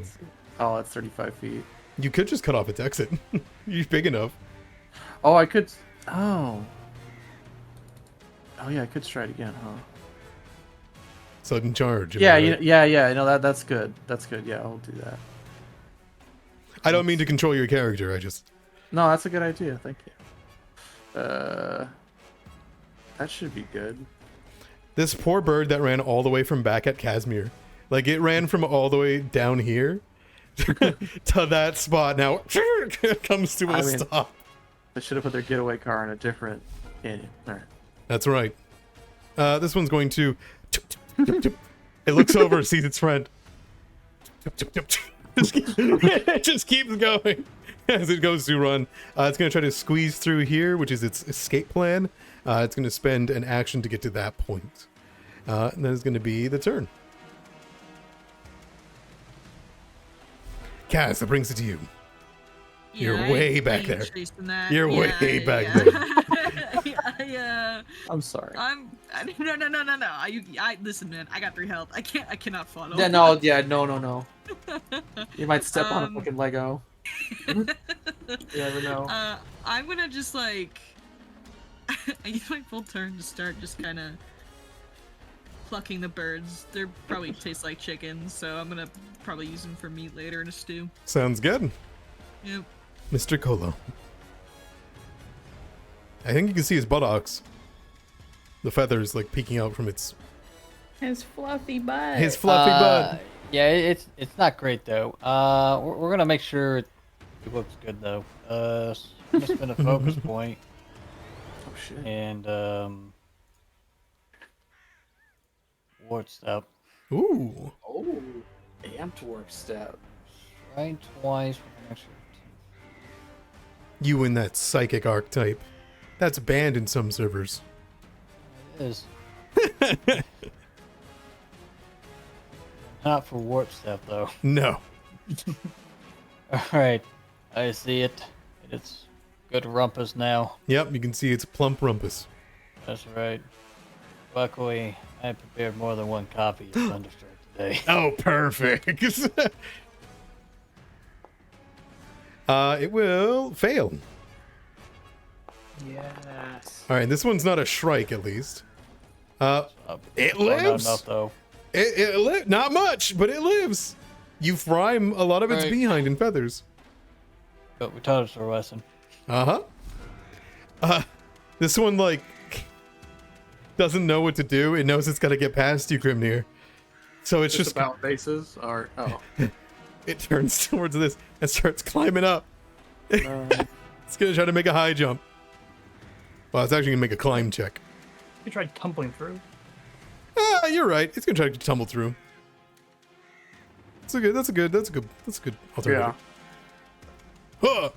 Oh, it's 35 feet. You could just cut off its exit. You're big enough. Oh, I could... Oh. Oh, yeah, I could try it again, huh? Sudden charge. Yeah, right? yeah, no, that's good. That's good, yeah, I'll do that. I don't mean to control your character. I just... No, that's a good idea, thank you. That should be good. This poor bird that ran all the way from back at Casimir. Like, it ran from all the way down here to that spot. Now, it comes to a stop. They should have put their getaway car in a different canyon. All right. That's right. This one's going to... It looks over, sees its friend. It just keeps going as it goes to run. It's going to try to squeeze through here, which is its escape plan. It's going to spend an action to get to that point. And then it's going to be the turn. Kaz, that brings it to you. You're way back there. You're way back there. Yeah. I'm sorry. No. I listen, man. I got 3 health. I cannot follow. No. You might step on a fucking Lego. You never know. I'm gonna just like I use my full turn to start just kind of plucking the birds. They probably taste like chicken, so I'm gonna probably use them for meat later in a stew. Sounds good. Yep. Mr. Colo. I think you can see his buttocks. The feathers like peeking out from its... His fluffy butt. His fluffy butt. Yeah, it's not great though. We're gonna make sure it looks good though. I'm gonna spend a focus point. Oh shit. And ward step. Ooh. Oh, amped warp step. Right twice with an extra You and that psychic archetype. That's banned in some servers. 2. It is. Not for warp step though. No. Alright. I see it. It's good rumpus now. Yep, you can see its plump rumpus. That's right. Luckily, I prepared more than 1 copy of Thunderstrike today. Oh, perfect. It will fail. Yes. All right, this one's not a shrike, at least. It lives. Not enough though. It not much, but it lives. You fry a lot of its Right. behind in feathers. But we taught us our lesson. This one like doesn't know what to do. It knows it's got to get past you, Grimnir. So it's just about faces or it turns towards this and starts climbing up. It's gonna try to make a high jump. Well, it's actually gonna make a climb check. You tried tumbling through. You're right. It's gonna try to tumble through. That's a good alternative. yeah. Huh!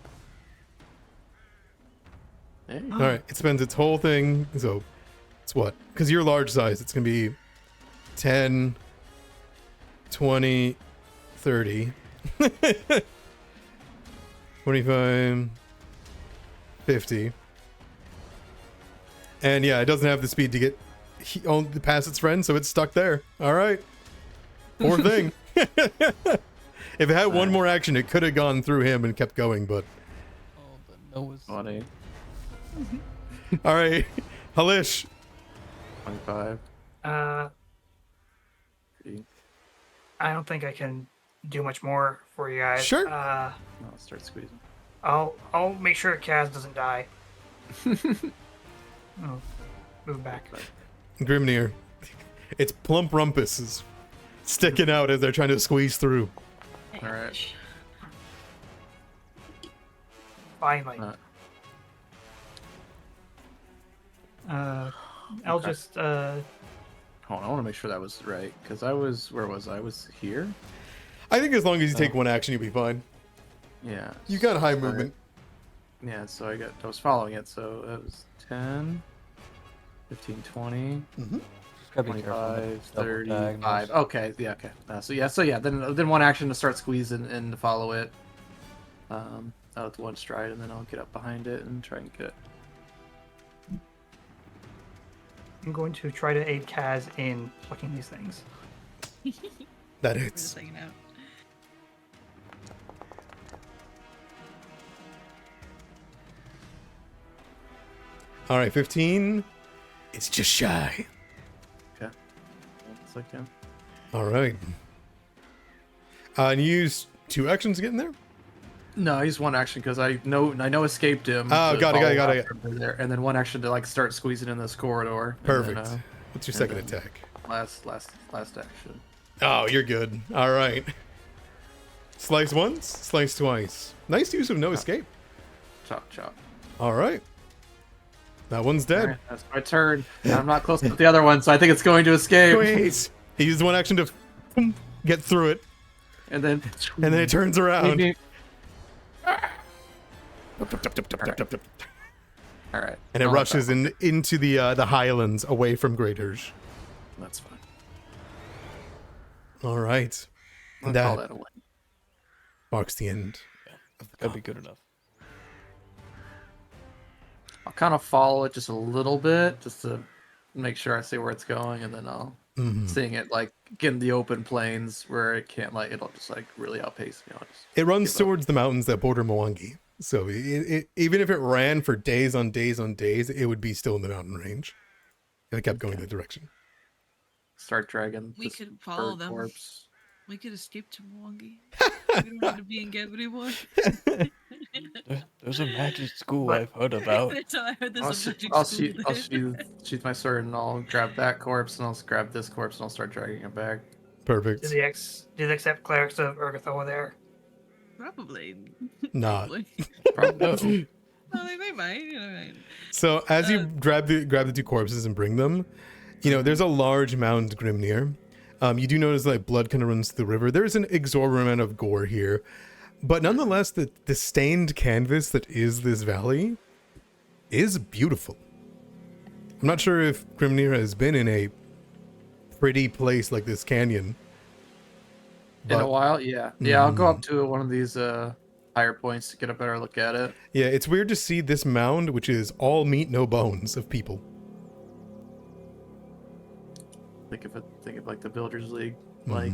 Hey. All right, it spends its whole thing. So it's what? Because you're large size, it's gonna be 10, 20, 30, 25, 50. And yeah, it doesn't have the speed to get past its friend, so it's stuck there. All right. Poor thing. If it had one more action, it could have gone through him and kept going, but... Oh, the nose. Funny. All right. Halish. 25. I don't think I can do much more for you guys. Sure. I'll start squeezing. I'll make sure Kaz doesn't die. Oh, move back. Grimnir. Its plump rumpus is sticking out as they're trying to squeeze through. All right. Finally. I'll Okay. just Hold on, I want to make sure that was right because I was where was I? Was here? I think as long as you take one action, you'll be fine. Yeah. You got high so- movement. Yeah, so I was following it, so that was 10, 15, 20, Mm-hmm. Just gotta be careful. 25, Double 35. diagonals. Okay, yeah, okay. Then one action to start squeezing and to follow it. Out with one stride, and then I'll get up behind it and try and get it. I'm going to try to aid Kaz in plucking these things. That We're hits. just hanging out. All right, 15. It's just shy. Okay. It's like him. All right. And you use 2 actions to get in there? No, he's one action because I know escaped him. Oh, to got it. follow after there, and then one action to like start squeezing in this corridor. Perfect. And then, What's your and second then- attack? last action. Oh, you're good. All right. Slice once, slice twice. Nice use of no escape. Chop chop. All right. That one's dead. Alright, that's my turn. And I'm not close with the other one, so I think it's going to escape. Wait. He used one action to get through it, And then it turns around. All right. And it rushes into the highlands away from Graydirge. That's fine. All right. I'll That call that a win. marks the end. That'd be good enough. I'll kind of follow it just a little bit, just to make sure I see where it's going, and then I'll seeing it like get in the open plains where it can't like it'll just like really outpace me. I'll just It runs give up. towards the mountains that border Mwangi. So it even if it ran for days on days on days, it would be still in the mountain range. And it kept going that direction. Start dragging. We this could follow bird them. corpse. We could escape to Mwangi. We don't have to be in Geb anymore. There's a magic school But- I've heard about. I heard there's I'll, a shoot, magic I'll, school shoot, I'll there. shoot my sword and I'll grab that corpse and I'll grab this corpse and I'll start dragging it back. Perfect. Do they accept clerics of Urgathoa there? Probably. Not. Probably. Well, they might. You know, right. So as you grab the 2 corpses and bring them, you know, there's a large mound Grimnir. You do notice like blood kind of runs through the river. There's an exorbitant amount of gore here. But nonetheless, the stained canvas that is this valley is beautiful. I'm not sure if Grimnir has been in a pretty place like this canyon. In a But, while, yeah. Yeah, I'll go up to one of these higher points to get a better look at it. yeah, it's weird to see this mound, which is all meat, no bones of people. Think of like the Builders League, like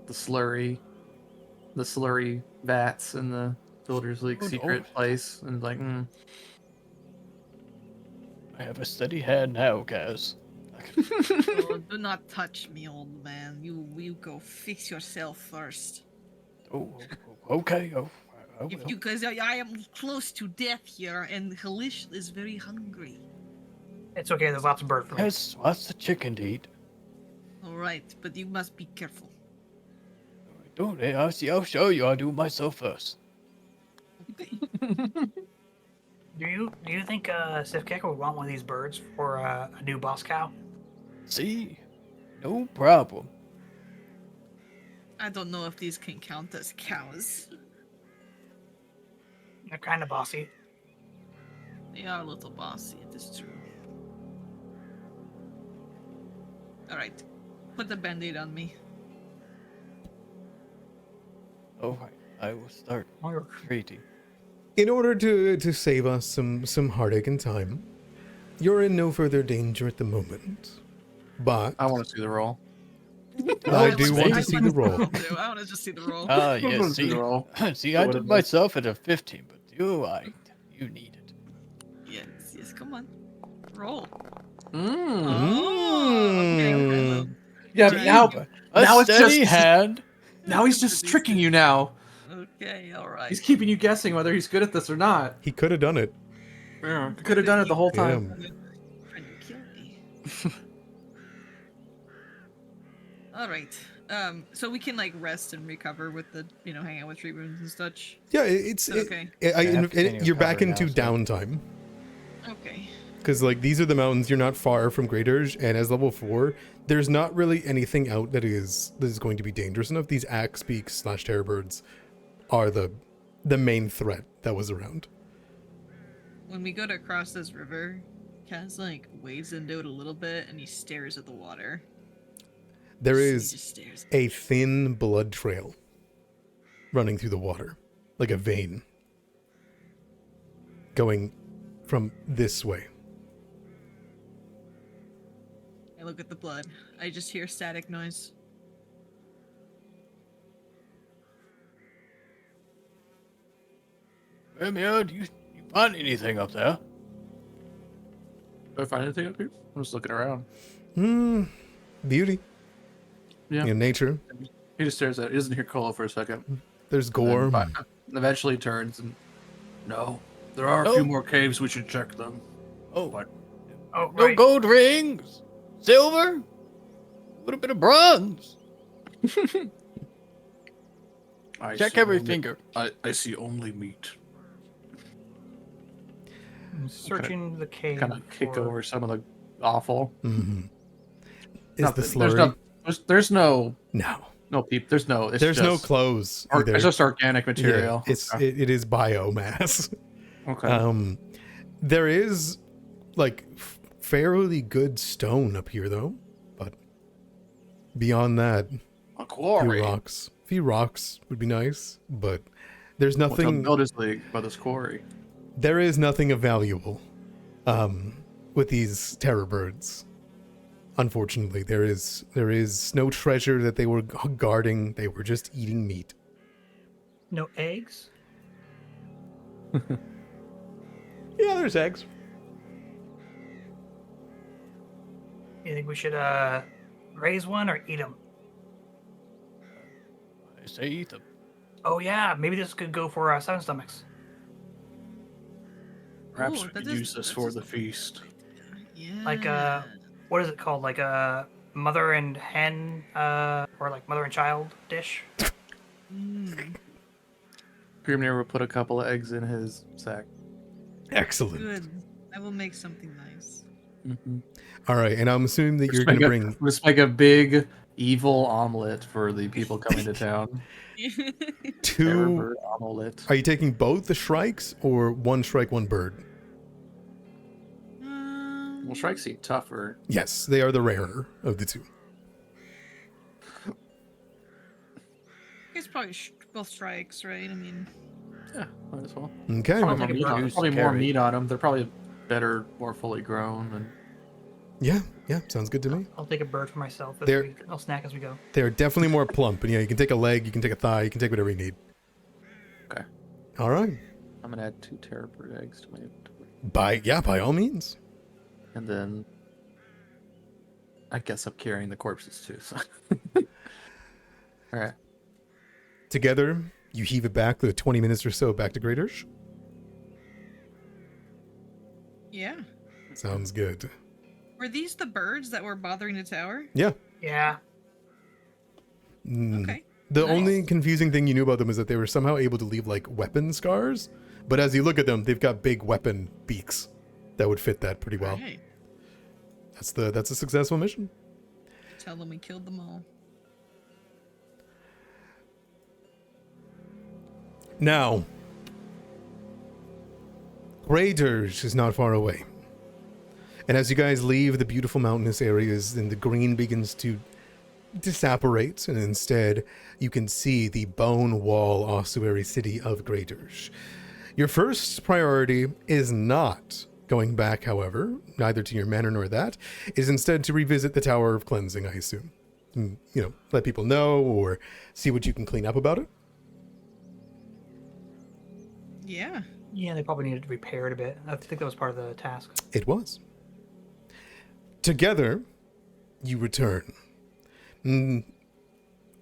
the slurry vats in the Builders League Oh, secret no. place, and like, I have a steady hand now, guys. Oh, do not touch me, old man. You go fix yourself first. Oh, okay. Oh, I will. If you, because I am close to death here, and Halish is very hungry. It's okay. There's lots of bird food. Yes, lots of chicken to eat. All right, but you must be careful. Don't I? I'll show you. I'll do myself first. Okay. Do you think Sifkeka would want one of these birds for a new boss cow? See? No problem. I don't know if these can count as cows. They're kind of bossy. They are a little bossy, it is true. Alright, put the band-aid on me. Alright, I will start treating. In order to save us some heartache and time, you're in no further danger at the moment. But I want to see the roll. I do want to see the roll. I want to just see the roll. Ah, I wanna yes, see see? the roll. See, I did myself at a 15, but you need it. Yes, come on. Roll. Mm. Oh, okay, okay. Yeah, Right. now A Now it's steady just- hand. now he's just tricking you. Now Okay, alright. he's keeping you guessing whether he's good at this or not. He could have done it. Yeah, could have done it the whole time. Damn. Trying to kill me. All right. So we can like rest and recover with the hang out with tree rooms and such. Yeah, Okay. You're back into now, so- downtime. Okay. Because, like, these are the mountains. You're not far from Graydirge, and as level 4, there's not really anything out that is going to be dangerous enough. These axe beaks / terrorbirds are the main threat that was around. When we go to cross this river, Kaz like wades into it a little bit and he stares at the water. There He is just stares. a thin blood trail running through the water, like a vein, going from this way. I look at the blood. I just hear static noise. Romeo, do you find anything up there? Do I find anything up here? I'm just looking around. Beauty. Yeah. Nature. He just stares at it. He doesn't hear Colo for a second. There's gore. And then eventually turns and... No. There are a few more caves. We should check them. Oh, But Oh, no right. gold rings, silver, a little bit of bronze. I Check see every only- finger. I see only meat. I'm searching the cave. Kind of kick for- over some of the offal. Mm-hmm. Is Nothing. the slurry? There's no No. peep. There's no. It's There's just, no clothes Or, either. it's just organic material. Yeah, it's okay. it is biomass. Okay. There is like fairly good stone up here though, but beyond that, A a quarry. few rocks would be nice, but there's What's up nothing. Builders League by this quarry. There is nothing of valuable with these terror birds. Unfortunately, there is no treasure that they were guarding. They were just eating meat. No eggs? Yeah, there's eggs. You think we should raise one or eat them? I say eat them. Oh yeah, maybe this could go for 7 stomachs. Perhaps Ooh, we that could is- use this that's for just- the feast. Yeah. Like what is it called? Like a mother and hen, or like mother and child dish? Grimnir will put a couple of eggs in his sack. Excellent. Good. I will make something nice. Mm-hmm. All right, and I'm assuming that you're going to bring. Let's make a big evil omelet for the people coming to town. Two. Terrorbird omelet. Are you taking both the shrikes or one shrike, one bird? Well, shrikes seem tougher. Yes, they are the rarer of the two. It's probably both strikes, right? I mean, Yeah, might as well. Okay. I'll Probably, take a more meat, bird. on, probably more Carry. meat on them. They're probably better, more fully grown. And Yeah, sounds good to me. I'll take a bird for myself. There- I'll snack as we go. They're definitely more plump, and yeah, you can take a leg, you can take a thigh, you can take whatever you need. Okay. All right. I'm gonna add 2 terrorbird eggs to my inventory. By all means. And then I guess I'm carrying the corpses too. So. All right. Together, you heave it back the 20 minutes or so back to Graydirge. yeah. Sounds good. Were these the birds that were bothering the tower? Yeah. Yeah. Okay. The Nice. only confusing thing you knew about them is that they were somehow able to leave like weapon scars, but as you look at them, they've got big weapon beaks that would fit that pretty well. Right. That's a successful mission. Tell them we killed them all. Now, Graydirge is not far away. And as you guys leave the beautiful mountainous areas and the green begins to disapparate, and instead you can see the bone wall ossuary city of Graydirge. Your first priority is not going back, however, neither to your manor nor that, is instead to revisit the Tower of Cleansing, I assume. And, let people know or see what you can clean up about it. Yeah. Yeah, they probably needed to repair it a bit. I think that was part of the task. It was. Together, you return.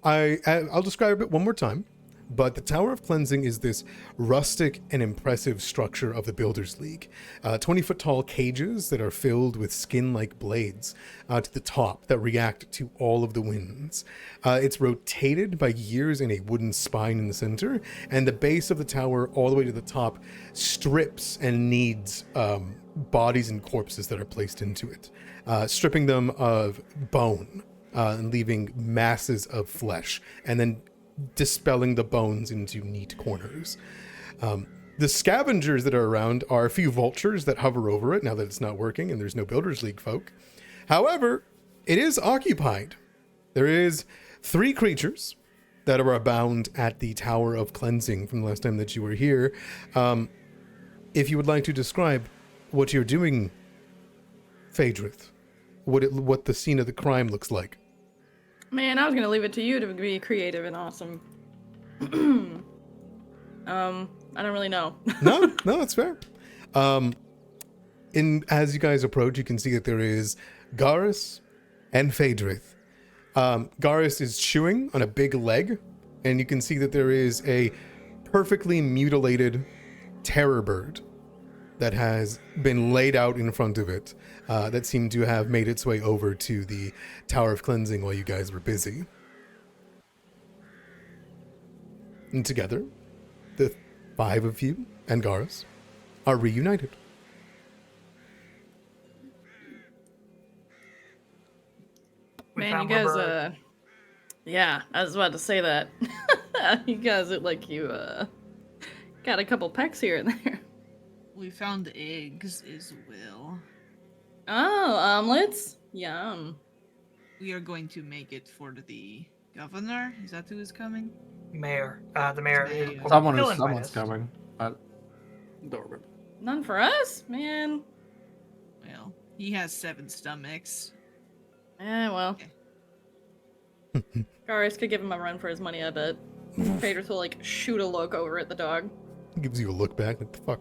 I'll describe it one more time. But the Tower of Cleansing is this rustic and impressive structure of the Builders League. 20-foot tall cages that are filled with skin-like blades to the top that react to all of the winds. It's rotated by gears in a wooden spine in the center, and the base of the tower all the way to the top strips and kneads bodies and corpses that are placed into it, stripping them of bone and leaving masses of flesh, and then dispelling the bones into neat corners. The scavengers that are around are a few vultures that hover over it now that it's not working and there's no Builders League folk. However, it is occupied. There is 3 creatures that are bound at the Tower of Cleansing from the last time that you were here. If you would like to describe what you're doing, Phaedrith, what the scene of the crime looks like. Man, I was gonna leave it to you to be creative and awesome. I don't really know. No, that's fair. As you guys approach, you can see that there is Garrus and Phaedrith. Garrus is chewing on a big leg, and you can see that there is a perfectly mutilated terror bird that has been laid out in front of it, that seemed to have made its way over to the Tower of Cleansing while you guys were busy. And together, the 5 of you and Garrus are reunited. Man, you guys, yeah, I was about to say that. You guys look like you, got a couple pecks here and there. We found eggs as well. Oh, omelets? Yum. We are going to make it for the governor. Is that who is coming? Mayor. The mayor. Mayor. Someone's coming. I don't remember. None for us? Man. Well, he has 7 stomachs. Well. Garrus could give him a run for his money, I bet. Phaedrith will, like, shoot a look over at the dog. Gives you a look back, like the fuck.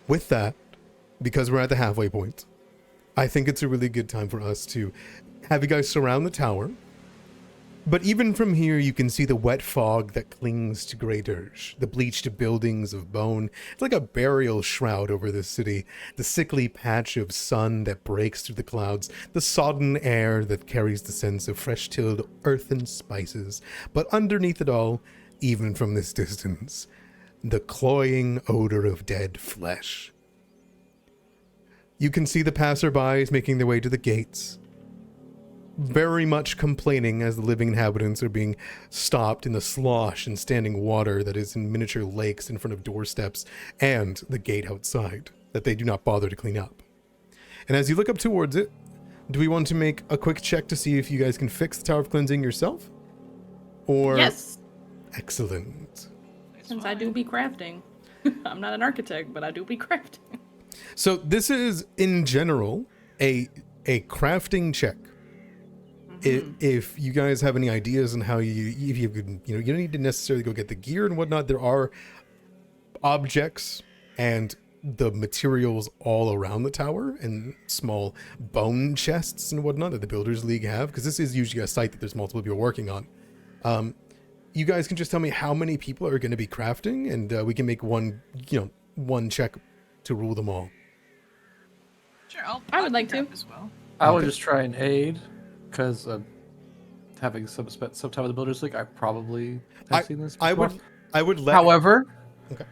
With that, because we're at the halfway point, I think it's a really good time for us to have you guys surround the tower. But even from here, you can see the wet fog that clings to Graydirge, the bleached buildings of bone. It's like a burial shroud over this city, the sickly patch of sun that breaks through the clouds, the sodden air that carries the sense of fresh-tilled earth and spices. But underneath it all, even from this distance, the cloying odor of dead flesh. You can see the passerbys making their way to the gates, very much complaining as the living inhabitants are being stopped in the slosh and standing water that is in miniature lakes in front of doorsteps and the gate outside that they do not bother to clean up. And as you look up towards it, do we want to make a quick check to see if you guys can fix the Tower of Cleansing yourself? Or... Yes. Excellent. Since I do be crafting. I'm not an architect, but I do be crafting. So this is, in general, a crafting check. If you guys have any ideas on how if you could, you don't need to necessarily go get the gear and whatnot. There are objects and the materials all around the tower and small bone chests and whatnot that the Builders League have, because this is usually a site that there's multiple people working on. You guys can just tell me how many people are going to be crafting, and we can make one check to rule them all. Sure, I would like to as well. I would just try and aid, because having some time with the Builders League, I probably have seen this before. I would let. However, okay.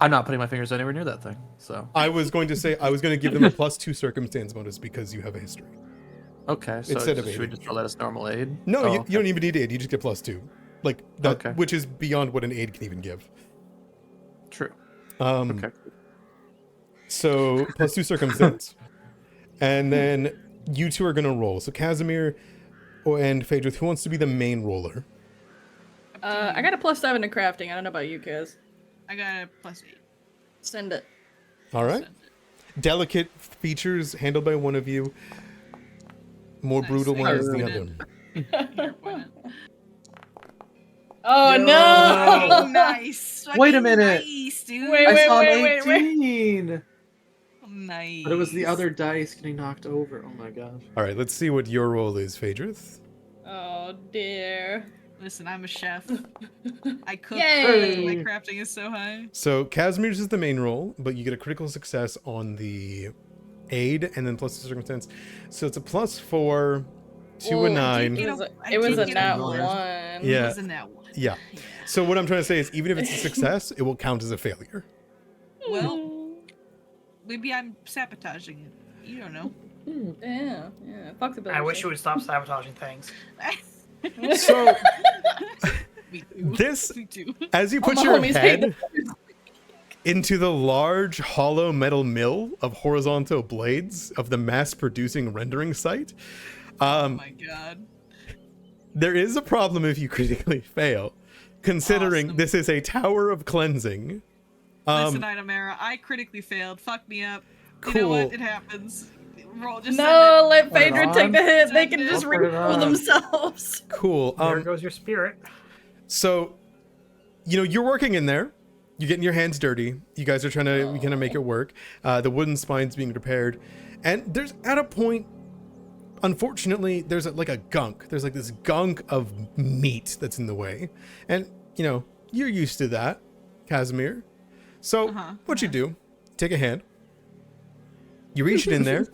I'm not putting my fingers anywhere near that thing. So I was going to say I was going to give them a +2 circumstance bonus because you have a history. Okay, so Instead of should we just roll that as normal aid? No, you don't even need aid. You just get +2, like that, Okay. which is beyond what an aid can even give. True. Okay. So +2 circumstance, and then you two are gonna roll. So Casimir and Phaedrith, who wants to be the main roller? I got a +7 to crafting. I don't know about you guys. I got a +8. Send it. All right. Delicate features handled by one of you. More Nice. brutal one is the Here, other. Oh Yo. no! Nice. Wait a Fucking minute. Nice, dude. Wait, I saw wait, an wait. 18! Nice. But it was the other dice getting knocked over. Oh my gosh. All right. Let's see what your roll is, Phaedrith. Oh dear. Listen, I'm a chef. I cook. Yay! My crafting is so high. So Casimir's is the main roll, but you get a critical success on the aid, and then plus the circumstance. So it's a +4 to Well, a 9. It was a did nat get 1. Yeah. It was in that one. Yeah. So what I'm trying to say is, even if it's a success, it will count as a failure. Well, maybe I'm sabotaging it. You don't know. Yeah. Fuck the building. I wish you would stop sabotaging things. So Me too. this, Me too. as you put my your homies hate head into the large hollow metal mill of horizontal blades of the mass-producing rendering site, Oh my god. there is a problem if you critically fail, considering Awesome. this is a tower of cleansing. Listen, Itamara, I critically failed. Fuck me up. You know Cool. what? It happens. Roll, just No, let Put it Phaedra on. take the hit. They Send can it. just Put it reroll on. themselves. Cool. There goes your spirit. So, you're working in there. You're getting your hands dirty. You guys are trying to make it work. The wooden spine's being repaired, and there's at a point, unfortunately, there's like a gunk. There's like this gunk of meat that's in the way, and you're used to that, Casimir. So what you do? Take a hand. You reach it in there.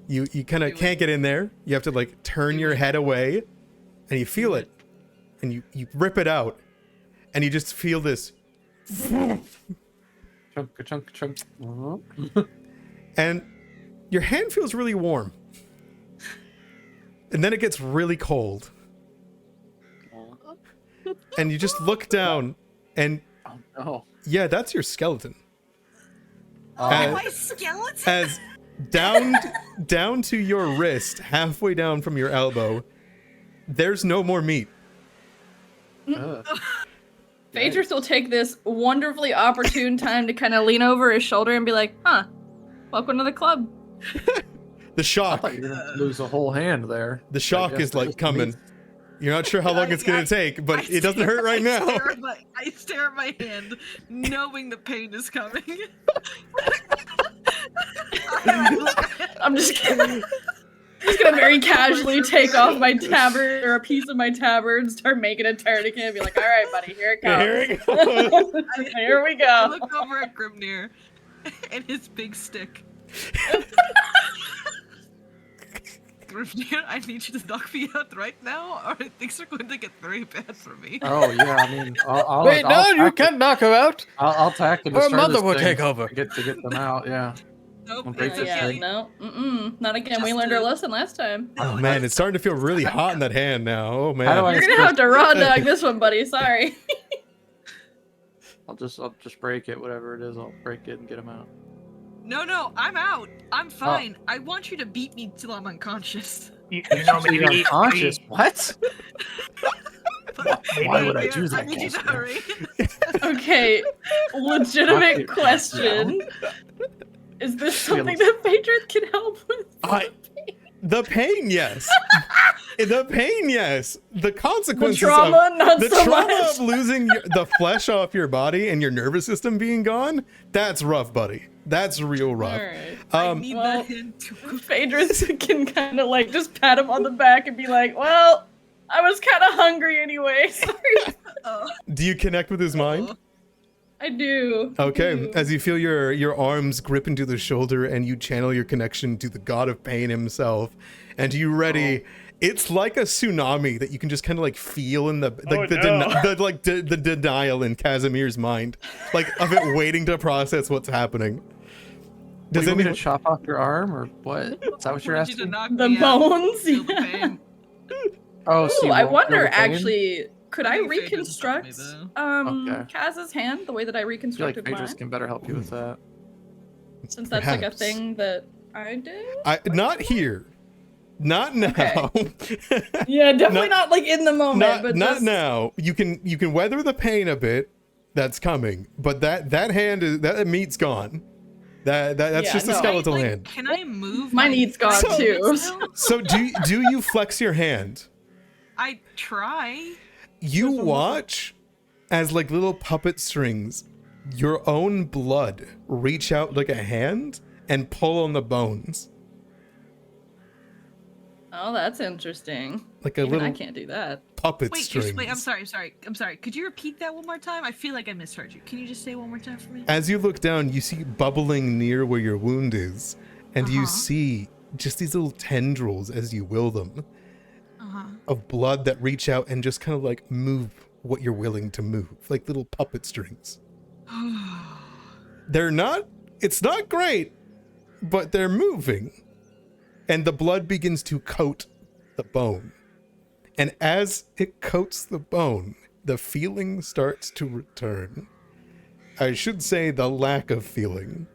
You kind of can't get in there. You have to like turn your head away, and you feel it, and you rip it out, and you just feel this, Chunk. and your hand feels really warm, and then it gets really cold, and you just look down, and Oh no. yeah, that's your skeleton. My skeleton? As down to your wrist, halfway down from your elbow, there's no more meat. Phaedrus will take this wonderfully opportune time to kind of lean over his shoulder and be like, welcome to the club. The I shock, thought you were gonna lose a whole hand there. the shock guess is like just coming. meat. You're not sure how long it's gonna take, but it doesn't hurt right now. I stare at my hand, knowing the pain is coming. I'm just kidding. I'm just gonna very casually take off my tabard or a piece of my tabard and start making a tourniquet and be like, all right, buddy, here it comes. Here it goes. Here we I go. look over at Grimnir and his big stick. Grimnir, I need you to knock me out right now, or things are going to get very bad for me. Oh yeah, I mean, I'll Wait, no, I'll you tack can't knock her out. I'll tack and Her destroy mother this will thing take over. to get them out. Yeah. Nope, I'll break it's this okay. thing. No, not again. We Just learned our to- lesson last time. Oh man, it's starting to feel really hot in that hand now. Oh man. How do I- You're gonna have to raw dog this one, buddy. Sorry. I'll just break it, whatever it is. I'll break it and get them out. No, I'm out. I'm fine. I want you to beat me till I'm unconscious. You know, Being maybe unconscious. What? maybe Why would I do that, I need you to Casimir? hurry. Okay, legitimate Knock it question. Is this something that Phaedrus can help with? The pain, yes. The pain, yes. The The consequences trauma, of not the so trauma much. of losing the flesh off your body and your nervous system being gone. That's rough, buddy. That's real rough. Alright. I need well, that hand to Phaedrus can kind of like just pat him on the back and be like, well, I was kind of hungry anyway. Sorry. Do you connect with his mind? I do. Okay, do. as you feel your arms grip into the shoulder and you channel your connection to the god of pain himself, and you ready. It's like a tsunami that you can just kind of like feel in the denial in Casimir's mind, like of it waiting to process what's happening. Does Does you want me to anyone? chop off your arm or what? Is that what you're I want you to asking? knock The me out. bones. Feel the pain. Oh, so Ooh, you I won't feel wonder the pain? actually, could I I think Phaedrus taught me, reconstruct Okay. Kaz's hand the way that I I feel like reconstructed Phaedrus mine? can better help you with that. Since that's like a Perhaps. thing that I do? Not here. Not now. Yeah, definitely Not- not like in the moment, not but not just now. You can weather the pain a bit. That's coming, but that hand is that meat's gone. That's Yeah, just a no. skeletal Like, hand. Can I move? My need's gone So- too. So do you flex your hand? I try. You watch as like little puppet strings, your own blood reach out like a hand and pull on the bones. Oh, that's interesting. Like a Even little I can't do that. puppet Wait, strings. wait, I'm sorry. Could you repeat that one more time? I feel like I misheard you. Can you just say it one more time for me? As you look down, you see bubbling near where your wound is, and you see just these little tendrils, as you will them, of blood that reach out and just kind of like move what you're willing to move, like little puppet strings. It's not great, but they're moving. And the blood begins to coat the bone. And as it coats the bone, the feeling starts to return. I should say the lack of feeling.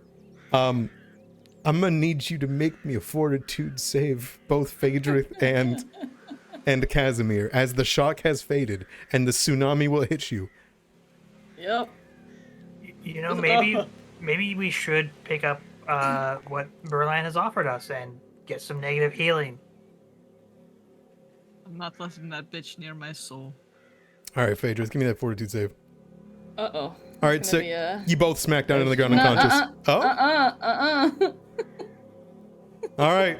I'm gonna need you to make me a fortitude save, both Phaedrith and Casimir, as the shock has faded and the tsunami will hit you. Yep. You know, maybe we should pick up what Berline has offered us and get some negative healing. I'm not letting that bitch near my soul. All right, Phaedrith, give me that fortitude save. Uh-oh. All right, so be, you both smack down on the ground unconscious. All right.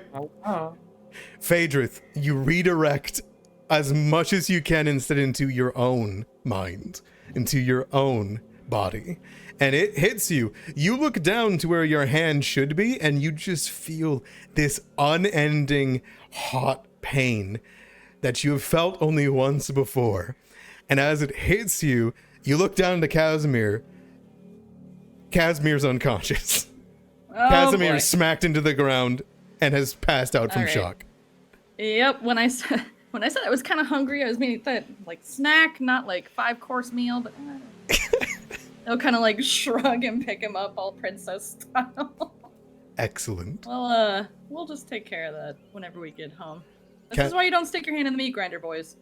Phaedrith, you redirect as much as you can instead into your own mind, into your own body. And it hits you. You look down to where your hand should be, and you just feel this unending hot pain that you have felt only once before. And as it hits you, you look down to Casimir. Casimir's unconscious. Oh, Casimir's smacked into the ground and has passed out from shock. Yep, when I said I was kind of hungry, I was meaning that like snack, not like 5-course meal, but I'll kind of like shrug and pick him up all princess style. Excellent. Well, we'll just take care of that whenever we get home. This is why you don't stick your hand in the meat grinder, boys.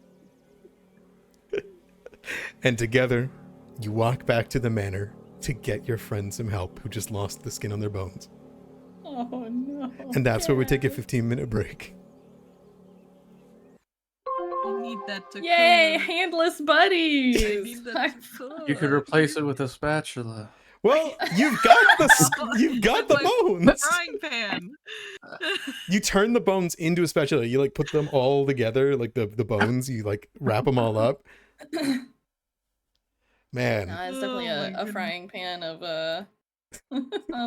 And together, you walk back to the manor to get your friend some help who just lost the skin on their bones. Oh no. And that's where we take a 15-minute break. I need that to Yay, cook. handless buddies! I need that to cook. You could replace it with a spatula. Well, you've got the bones. Frying pan. You turn the bones into a spatula. You like put them all together, like the bones. You like wrap them all up. Man, No, it's definitely a frying pan of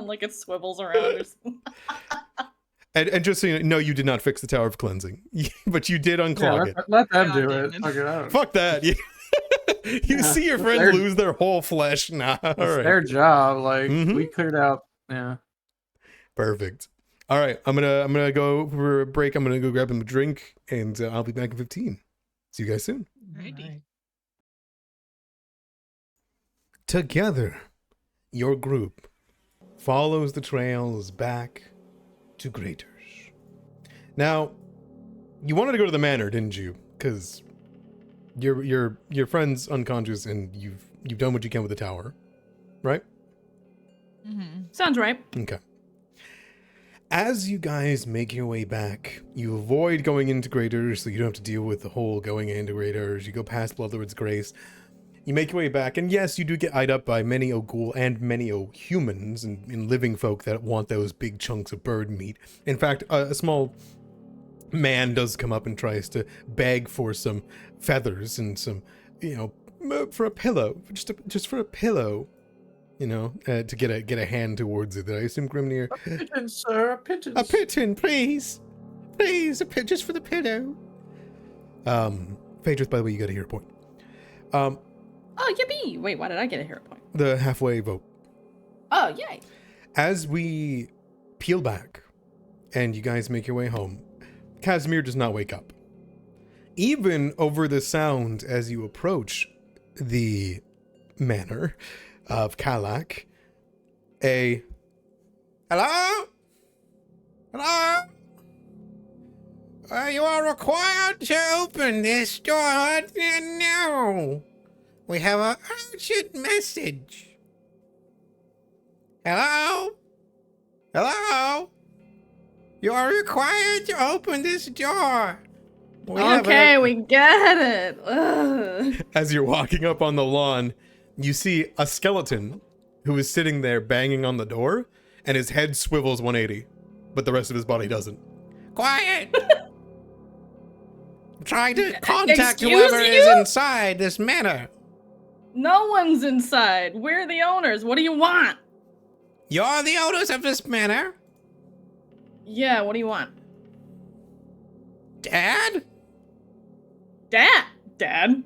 like it swivels around or something. and just so you know, you did not fix the Tower of Cleansing, but you did unclog it. Let them God do damn it. it. Fuck it out. Fuck that. You see your friend lose their whole flesh. Nah, all It's right. their job. Like Mhm. we cleared out. Yeah. Perfect. All right, I'm gonna go for a break. I'm gonna go grab him a drink, and I'll be back in 15. See you guys soon. Alrighty. Together, your group follows the trails back to Graydirge. Now, you wanted to go to the manor, didn't you? Because your friend's unconscious, and you've done what you can with the tower, right? Sounds right. Okay. As you guys make your way back, you avoid going into Graydirge, so you don't have to deal with the whole going into Graydirge. You go past Bloodlord's Grace. You make your way back, and yes, you do get eyed up by many O'Ghoul and many O'Humans and living folk that want those big chunks of bird meat. In fact, a small man does come up and tries to beg for some feathers and some, for a pillow, just for a pillow, to get a hand towards it. I assume Grimnir. A pittance, sir. A pittance. A pittance, please, just for the pillow. Phaedrith, by the way, you got a hero point. Oh, yippee! Wait, why did I get a hero point? The halfway vote. Oh, yay! As we peel back and you guys make your way home, Casimir does not wake up. Even over the sound as you approach the manor of Kalak, hello? You are required to open this door. No. We have an urgent message. Hello? Hello? You are required to open this door. We get it. Ugh. As you're walking up on the lawn, you see a skeleton who is sitting there banging on the door, and his head swivels 180, but the rest of his body doesn't. Quiet! I'm trying to contact Excuse whoever is you? inside this manor. No one's inside. We're the owners. What do you want? You're the owners of this manor? Yeah, what do you want? Dad? Dad?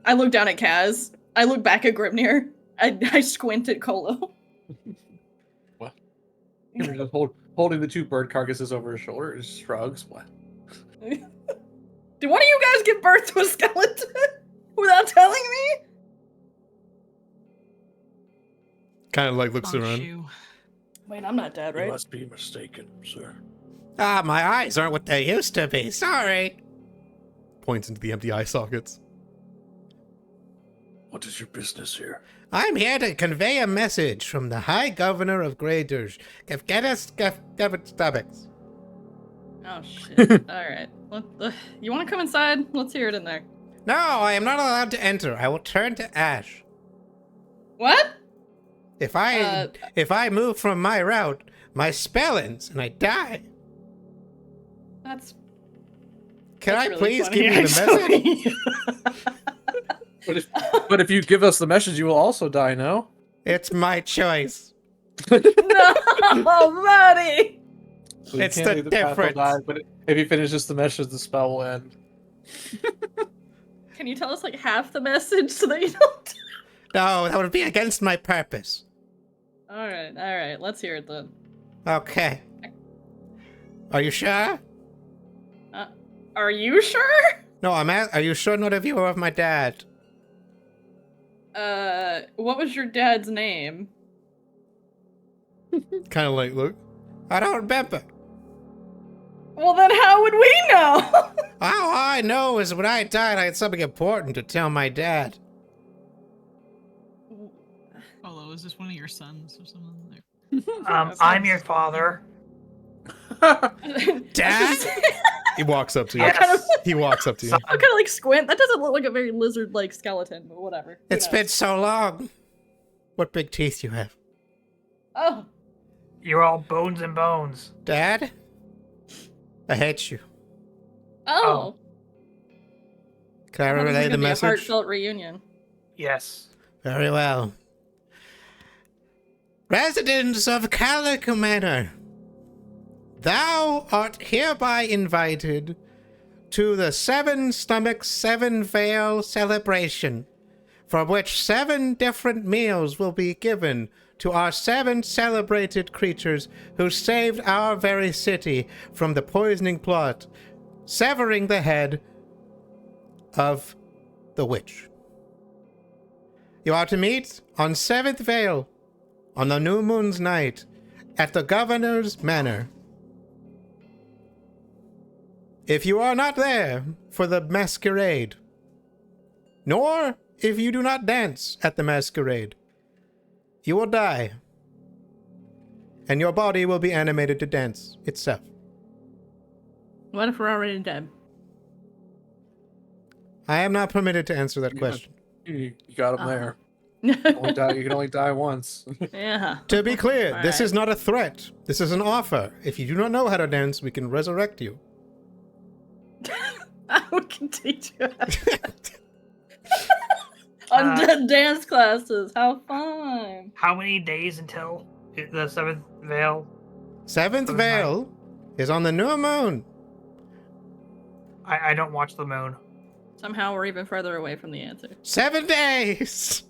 I look down at Kaz. I look back at Grimnir. I squint at Kolo. What? You're just holding the 2 bird carcasses over his shoulder. He shrugs. What? Did one of you guys give birth to a skeleton without telling me? Kind of like looks around. Shoe. Wait, I'm not dead, right? You must be mistaken, sir. Ah, my eyes aren't what they used to be. Sorry. Points into the empty eye sockets. What is your business here? I'm here to convey a message from the High Governor of Graydirge. Get us stomachs. Oh shit. Alright. You wanna come inside? Let's hear it in there. No, I am not allowed to enter. I will turn to ash. What? If I move from my route, my spell ends and I die. That's Can I really please funny, give you the message? But if you give us the message, you will also die, no? It's my choice. No, buddy! So you It's can't the leave path will difference. die, but if he finishes the message, the spell will end. Can you tell us like half the message so that you don't? No, that would be against my purpose. Alright, let's hear it then. Okay. Are you sure? Are you sure? No, are you sure none of you are of my dad? What was your dad's name? Kind of like, look. I don't remember. Well, then how would we know? All I know is when I died, I had something important to tell my dad. Hello, is this one of your sons or something? I'm your father. Dad? He walks up to you. Yes. He walks up to you. I kind of like squint. That doesn't look like a very lizard-like skeleton, but whatever. Who It's knows? been so long. What big teeth you have. Oh, You're all bones and bones. Dad? I hate you. oh. Can I Well, this is relay the gonna be a message? heartfelt reunion. Yes. Very well. Residents of Calico Manor, thou art hereby invited to the 7 Stomachs 7 Veil celebration, from which 7 different meals will be given to our 7 celebrated creatures who saved our very city from the poisoning plot, severing the head of the witch. You are to meet on 7th Veil, on the new moon's night, at the Governor's Manor. If you are not there for the masquerade, nor if you do not dance at the masquerade, you will die, and your body will be animated to dance itself. What if we're already dead? I am not permitted to answer that question. You got him there. You can only die once. Yeah. To be clear, this Alright. is not a threat. This is an offer. If you do not know how to dance, we can resurrect you. We can teach you. Undead dance classes. How fun. How many days until the 7th Veil? 7th Veil is on the new moon. I don't watch the moon. Somehow we're even further away from the answer. 7 days.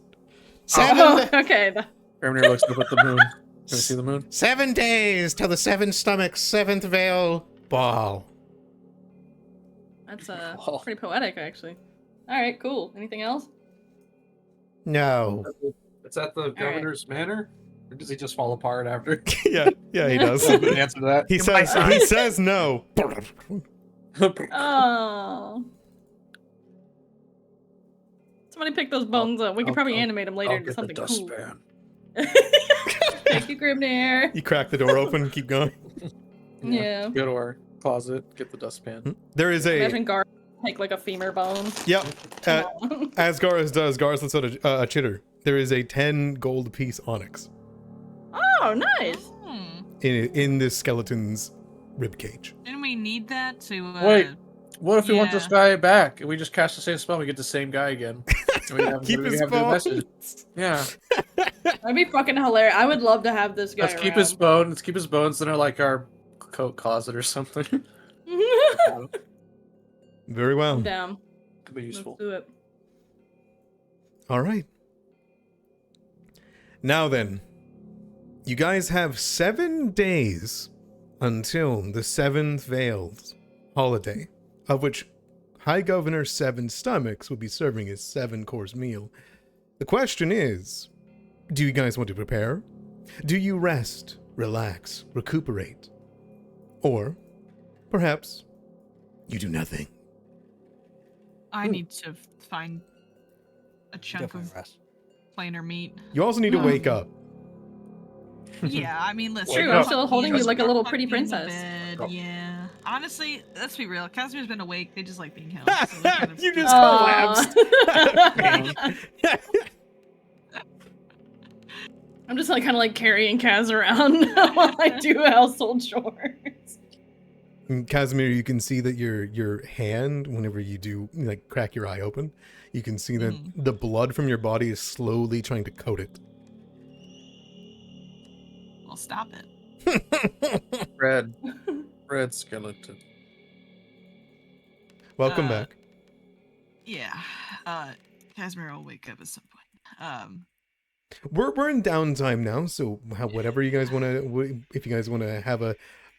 Oh, okay. Grimnir looks up at the moon. Can we see the moon? 7 days till the 7 Stomachs 7th Veil ball. That's pretty poetic, actually. All right, cool. Anything else? No. It's at the Governor's Manor? Or does he just fall apart after? yeah, he does. Good answer to that. He says no. Oh. Somebody pick those bones up. We could probably animate them later I'll into get something the cool. dustpan. Thank you, Grimnir. You crack the door open, keep going. Yeah. Go to our closet, get the dustpan. There is Imagine Gar take like a femur bone. Yep. As Garth does, Garth lets out a chitter. There is a 10 gold piece onyx Oh, nice. Hmm. in this skeleton's rib cage. Didn't we need that to? Wait. What if we want this Yeah. guy back and we just cast the same spell? We get the same guy again. And we have, Keep we his have the message. bones. Yeah. That'd be fucking hilarious. I would love to have this guy Let's keep around. his bone. Let's keep his bones in our coat closet or something. Very well. I'm down. Could be useful. Let's do it. All right. Now then, you guys have 7 days until the 7th Veiled holiday, of which High Governor Seven Stomachs will be serving his 7-course meal. The question is, do you guys want to prepare? Do you rest, relax, recuperate? Or perhaps you do nothing? I need to find a chunk Definitely of rest. plainer meat. You also need to wake up. Yeah, I mean, listen. True, I'm I'm still holding you like a little tucked pretty in the princess. bed, Oh. yeah. Honestly, let's be real. Casimir's been awake. They just like being held. So they kind of You just Aw. collapsed. I'm just like kind of like carrying Kaz around while I do household chores. Casimir, you can see that your hand, whenever you do like crack your eye open, you can see that the blood from your body is slowly trying to coat it. Well, stop it. Red skeleton. Welcome Uh, back. Yeah. Casimir will wake up at some point. We're in downtime now, so whatever you guys want to, if you guys want to have a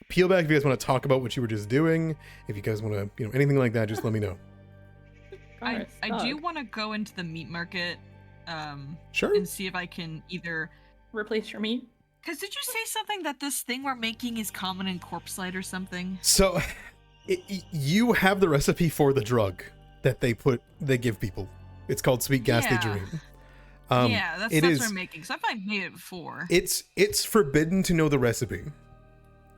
peel back, if you guys want to talk about what you were just doing, if you guys want to, anything like that, just let me know. I do want to go into the meat market, Sure. and see if I can either. Replace your meat. Cause did you say something that this thing we're making is common in corpse light or something? So, you have the recipe for the drug that they give people. It's called Sweet Ghastly Yeah. Dream. Yeah, that's it what is- we're making. So I've made it before. It's forbidden to know the recipe.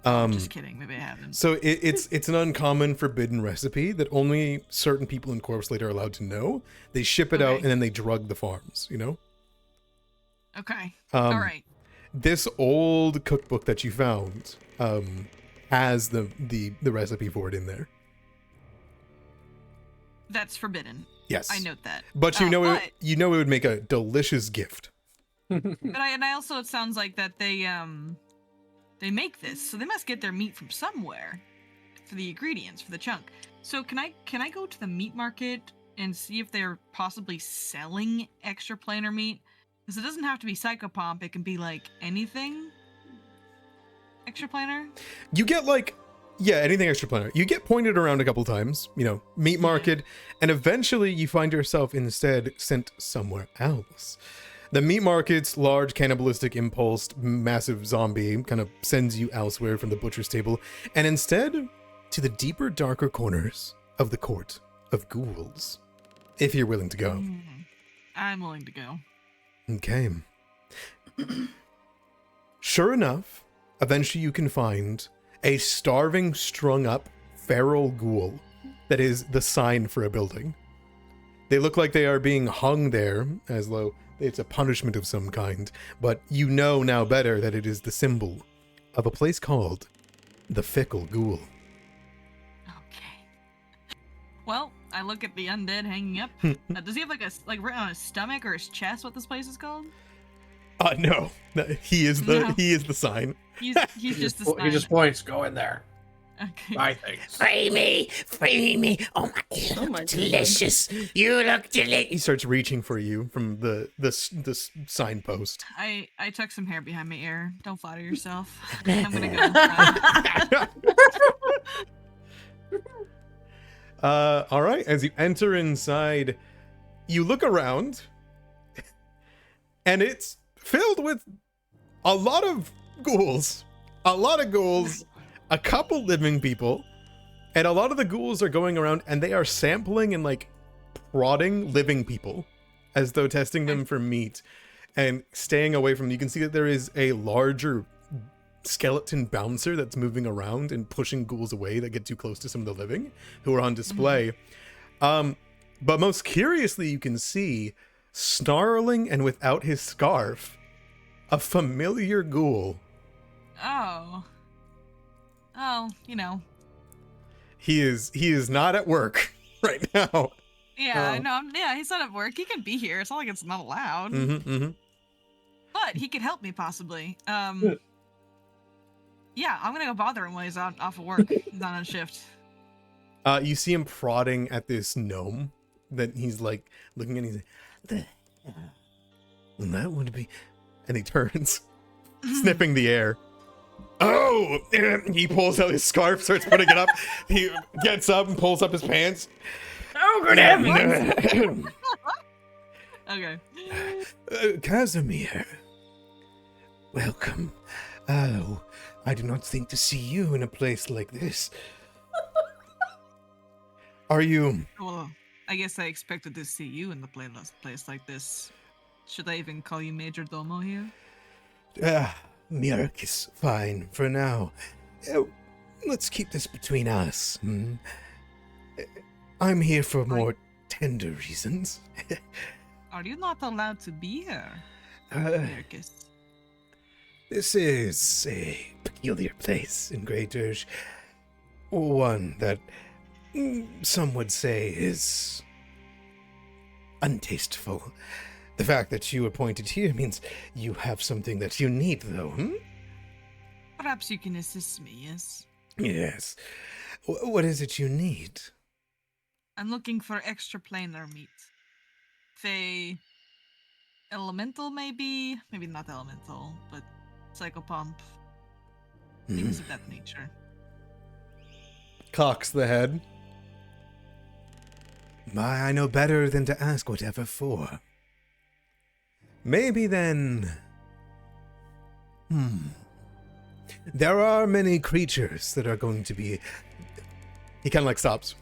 Just kidding. Maybe I haven't. So it's an uncommon forbidden recipe that only certain people in Corpse Light are allowed to know. They ship it out Okay. and then they drug the farms, Okay. Um, All right. This old cookbook that you found has the recipe for it in there. That's forbidden. Yes. I note that. But but- it would make a delicious gift. But I also it sounds like that they make this, so they must get their meat from somewhere for the ingredients for the chunk. So can I go to the meat market and see if they're possibly selling extra plainer meat? Because it doesn't have to be psychopomp, it can be like anything extra plainer. You get anything extra planar. You get pointed around a couple times, meat market, and eventually you find yourself instead sent somewhere else. The meat market's large cannibalistic impulse, massive zombie kind of sends you elsewhere from the butcher's table, and instead to the deeper, darker corners of the court of ghouls, if you're willing to go. I'm willing to go. Okay. Sure enough, eventually you can find a starving, strung up feral ghoul that is the sign for a building. They look like they are being hung there as though it's a punishment of some kind, but you know now better that it is the symbol of a place called the Fickle Ghoul. Okay. Well, I look at the undead hanging up. Does he have like written on his stomach or his chest what this place is called? No. He is the No. he is the sign. He's just the sign. He just points. Go in there. Okay. Buy things. Free me. Oh my, you Oh look my goodness. delicious. You look delicious. He starts reaching for you from the signpost. I tuck some hair behind my ear. Don't flatter yourself. I'm gonna go inside. All right. As you enter inside, you look around, and it's filled with a lot of ghouls. A couple living people, and a lot of the ghouls are going around and they are sampling and like prodding living people as though testing them for meat and staying away from them. You can see that there is a larger skeleton bouncer that's moving around and pushing ghouls away that get too close to some of the living who are on display. But most curiously, you can see snarling and without his scarf, a familiar ghoul. Oh, He is not at work right now. Yeah, no, yeah, he's not at work. He can be here. It's not like it's not allowed. But he could help me possibly. Yeah, I'm gonna go bother him while he's off of work. He's not on shift. You see him prodding at this gnome that he's like looking at. He's like, that would be, and he turns, sniffing the air. Oh! He pulls out his scarf, starts putting it up. He gets up and pulls up his pants. Oh, good heavens! Okay. Casimir, welcome. Oh, I do not think to see you in a place like this. Are you? Well, I guess I expected to see you in the place like this. Should I even call you Major Domo here? Mirk is fine for now. Let's keep this between us. I'm here for more tender reasons. Are you not allowed to be here, Mirkus? This is a peculiar place in Graydirge. One that some would say is untasteful. The fact that you appointed here means you have something that you need, though, Perhaps you can assist me, yes? Yes. What is it you need? I'm looking for extra planar meat. Fey elemental, maybe? Maybe not elemental, but psychopomp. Things of that nature. Cocks the head. I know better than to ask whatever for. Maybe then. There are many creatures that are going to be. He kind of like stops.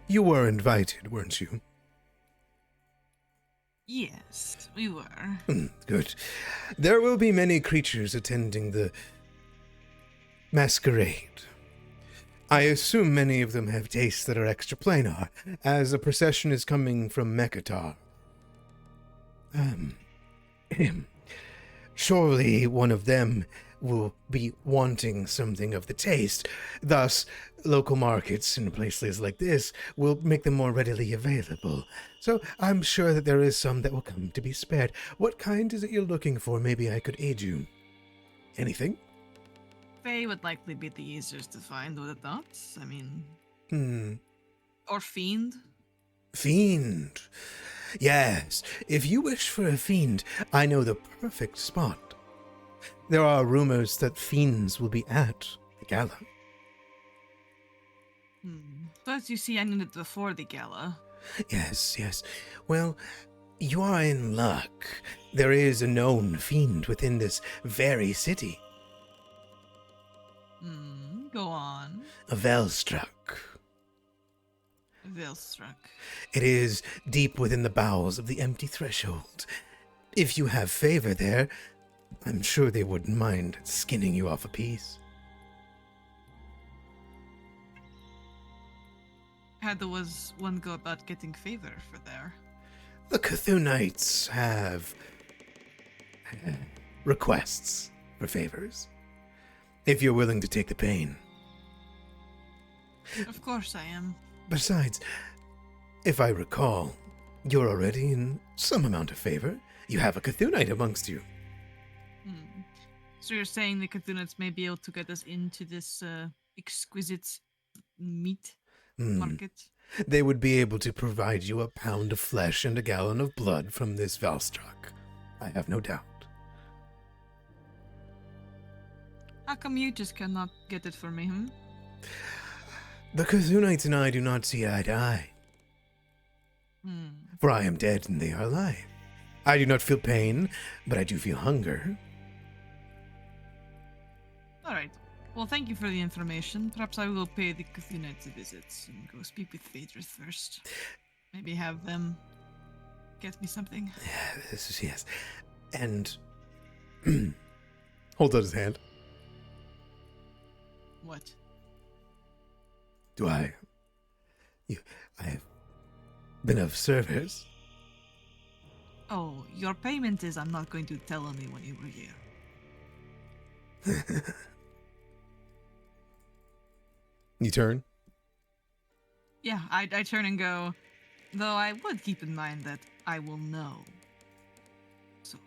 You were invited, weren't you? Yes, we were. Good. There will be many creatures attending the masquerade. I assume many of them have tastes that are extraplanar, as a procession is coming from Mekatar. Surely one of them will be wanting something of the taste. Thus, local markets in places like this will make them more readily available. So I'm sure that there is some that will come to be spared. What kind is it you're looking for? Maybe I could aid you. Anything? Fae would likely be the easiest to find, would it not? I mean... Or Fiend? Fiend. Yes, if you wish for a fiend, I know the perfect spot. There are rumors that fiends will be at the gala. But you see, I knew it before the gala. Yes. Well, you are in luck. There is a known fiend within this very city. Go on. A Velstruck. Velstruck. It is deep within the bowels of the empty threshold. If you have favor there, I'm sure they wouldn't mind skinning you off a piece. How does one go about getting favor for there? The Cthulhites have requests for favors, if you're willing to take the pain. Of course I am. Besides, if I recall, you're already in some amount of favor. You have a Cthulhite amongst you. So you're saying the Cthulhites may be able to get us into this exquisite meat market? They would be able to provide you a pound of flesh and a gallon of blood from this Velstruck. I have no doubt. How come you just cannot get it for me, The Cthulhites and I do not see eye to eye. For I am dead and they are alive. I do not feel pain, but I do feel hunger. Alright. Well, thank you for the information. Perhaps I will pay the Cthulhites a visit and go speak with Phaedrus first. Maybe have them get me something. Yes. And Holds out his hand. What? I have been of service. Oh, your payment is I'm not going to tell anyone you were here. You turn. Yeah, I turn and go, though I would keep in mind that I will know. So,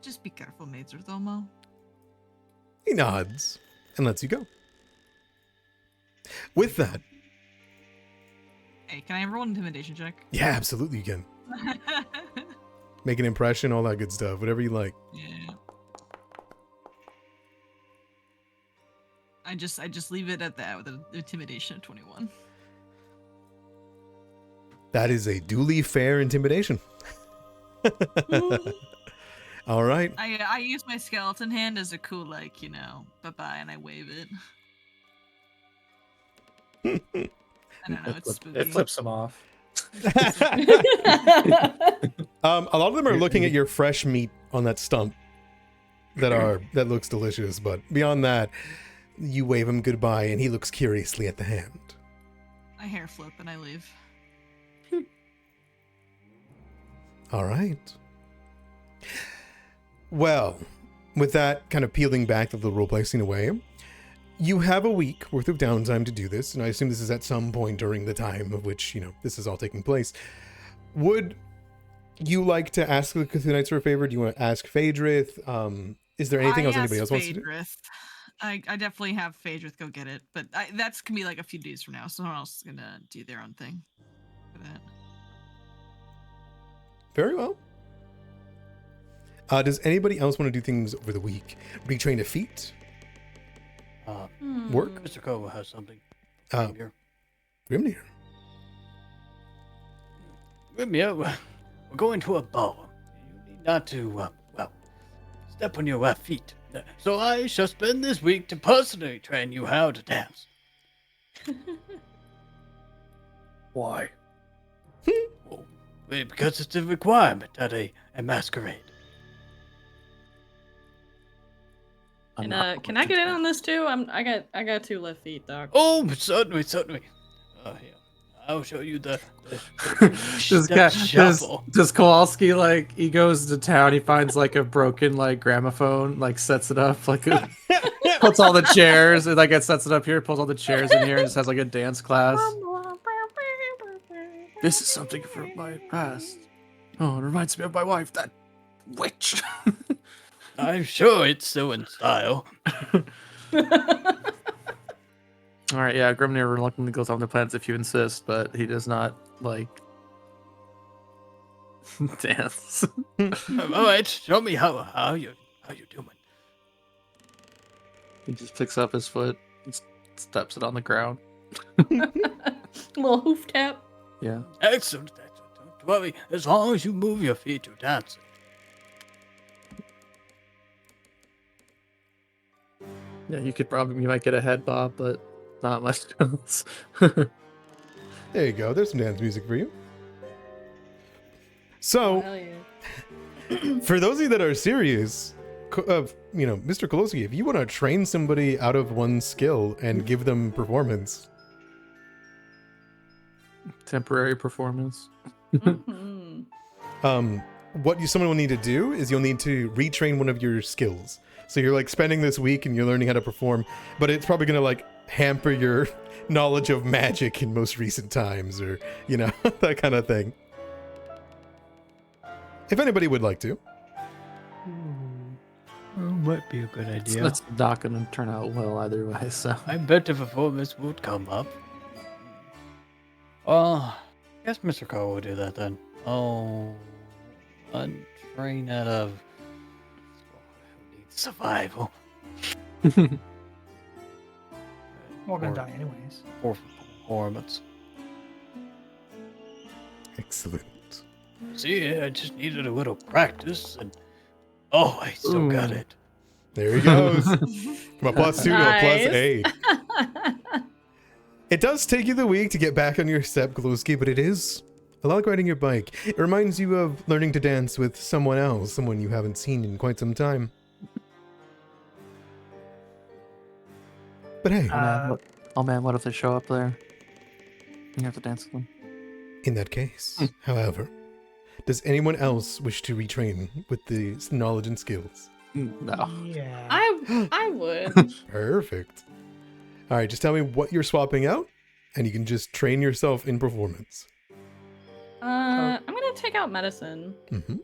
just be careful, Majordomo. He nods and lets you go. With that, Hey, can I roll an intimidation check? yeah, absolutely you can. Make an impression, all that good stuff, whatever you like. Yeah. I just leave it at that with an intimidation of 21. That is a duly fair intimidation. All right. I use my skeleton hand as a cool, like, bye-bye, and I wave it. I don't know, it's spooky. It flips him off. A lot of them are looking at your fresh meat on that stump that looks delicious, but beyond that, you wave him goodbye and he looks curiously at the hand. I hair flip and I leave. All right. Well, with that kind of peeling back the little role-play scene away, you have a week worth of downtime to do this, and I assume this is at some point during the time of which, this is all taking place. Would you like to ask the Cthulhu Knights for a favor? Do you want to ask Phaedrith? Is there anything else anybody else wants to do? I definitely have Phaedrith go get it, but that's gonna be like a few days from now. Someone else is gonna do their own thing for that. Very well. Does anybody else want to do things over the week? Retrain a feat? Work? Mr. Kovo has something. Grimnir. Grimnir, we're going to a ball. You need not to, step on your feet. So I shall spend this week to personally train you how to dance. Why? Well, because it's a requirement at a masquerade. And can I get in on this too? I got 2 left feet, Doc. Oh, certainly. Yeah. I'll show you the does Kowalski, like, he goes to town, he finds like a broken like gramophone, like sets it up, like puts all the chairs, and like it sets it up here, pulls all the chairs in here, and just has like a dance class. This is something from my past. Oh, it reminds me of my wife, that witch. I'm sure it's still in style. All right, yeah, Grimnir reluctantly goes on the plans if you insist, but he does not like dance. All right, show me how you doing. He just picks up his foot and steps it on the ground. Little hoof tap. Yeah. Excellent. Don't worry, as long as you move your feet, you're dancing. Yeah, you might get a head bob, but not much else. There you go. There's some dance music for you. So, Hell yeah. for those of you that are serious, Mr. Kowalski, if you want to train somebody out of one skill and give them performance. Temporary performance. Mm-hmm. What someone will need to do is you'll need to retrain one of your skills. So you're like spending this week and you're learning how to perform, but it's probably going to like hamper your knowledge of magic in most recent times, or, that kind of thing. If anybody would like to. Might be a good idea. That's not going to turn out well either way, so. I bet the performance would come up. I guess Mr. Carl will do that then. Oh, untrain out of survival. We're gonna die anyways. Or performance. Excellent. See, I just needed a little practice, and I still got it. There he goes. From a +2 to a +8. It does take you the week to get back on your step, Kowalski, but it is a lot like riding your bike. It reminds you of learning to dance with someone else, someone you haven't seen in quite some time. But hey, what if they show up there? You have to dance with them. In that case, however, does anyone else wish to retrain with the knowledge and skills? No. Yeah. I would. Perfect. All right, just tell me what you're swapping out, and you can just train yourself in performance. I'm gonna take out medicine. Mm-hmm.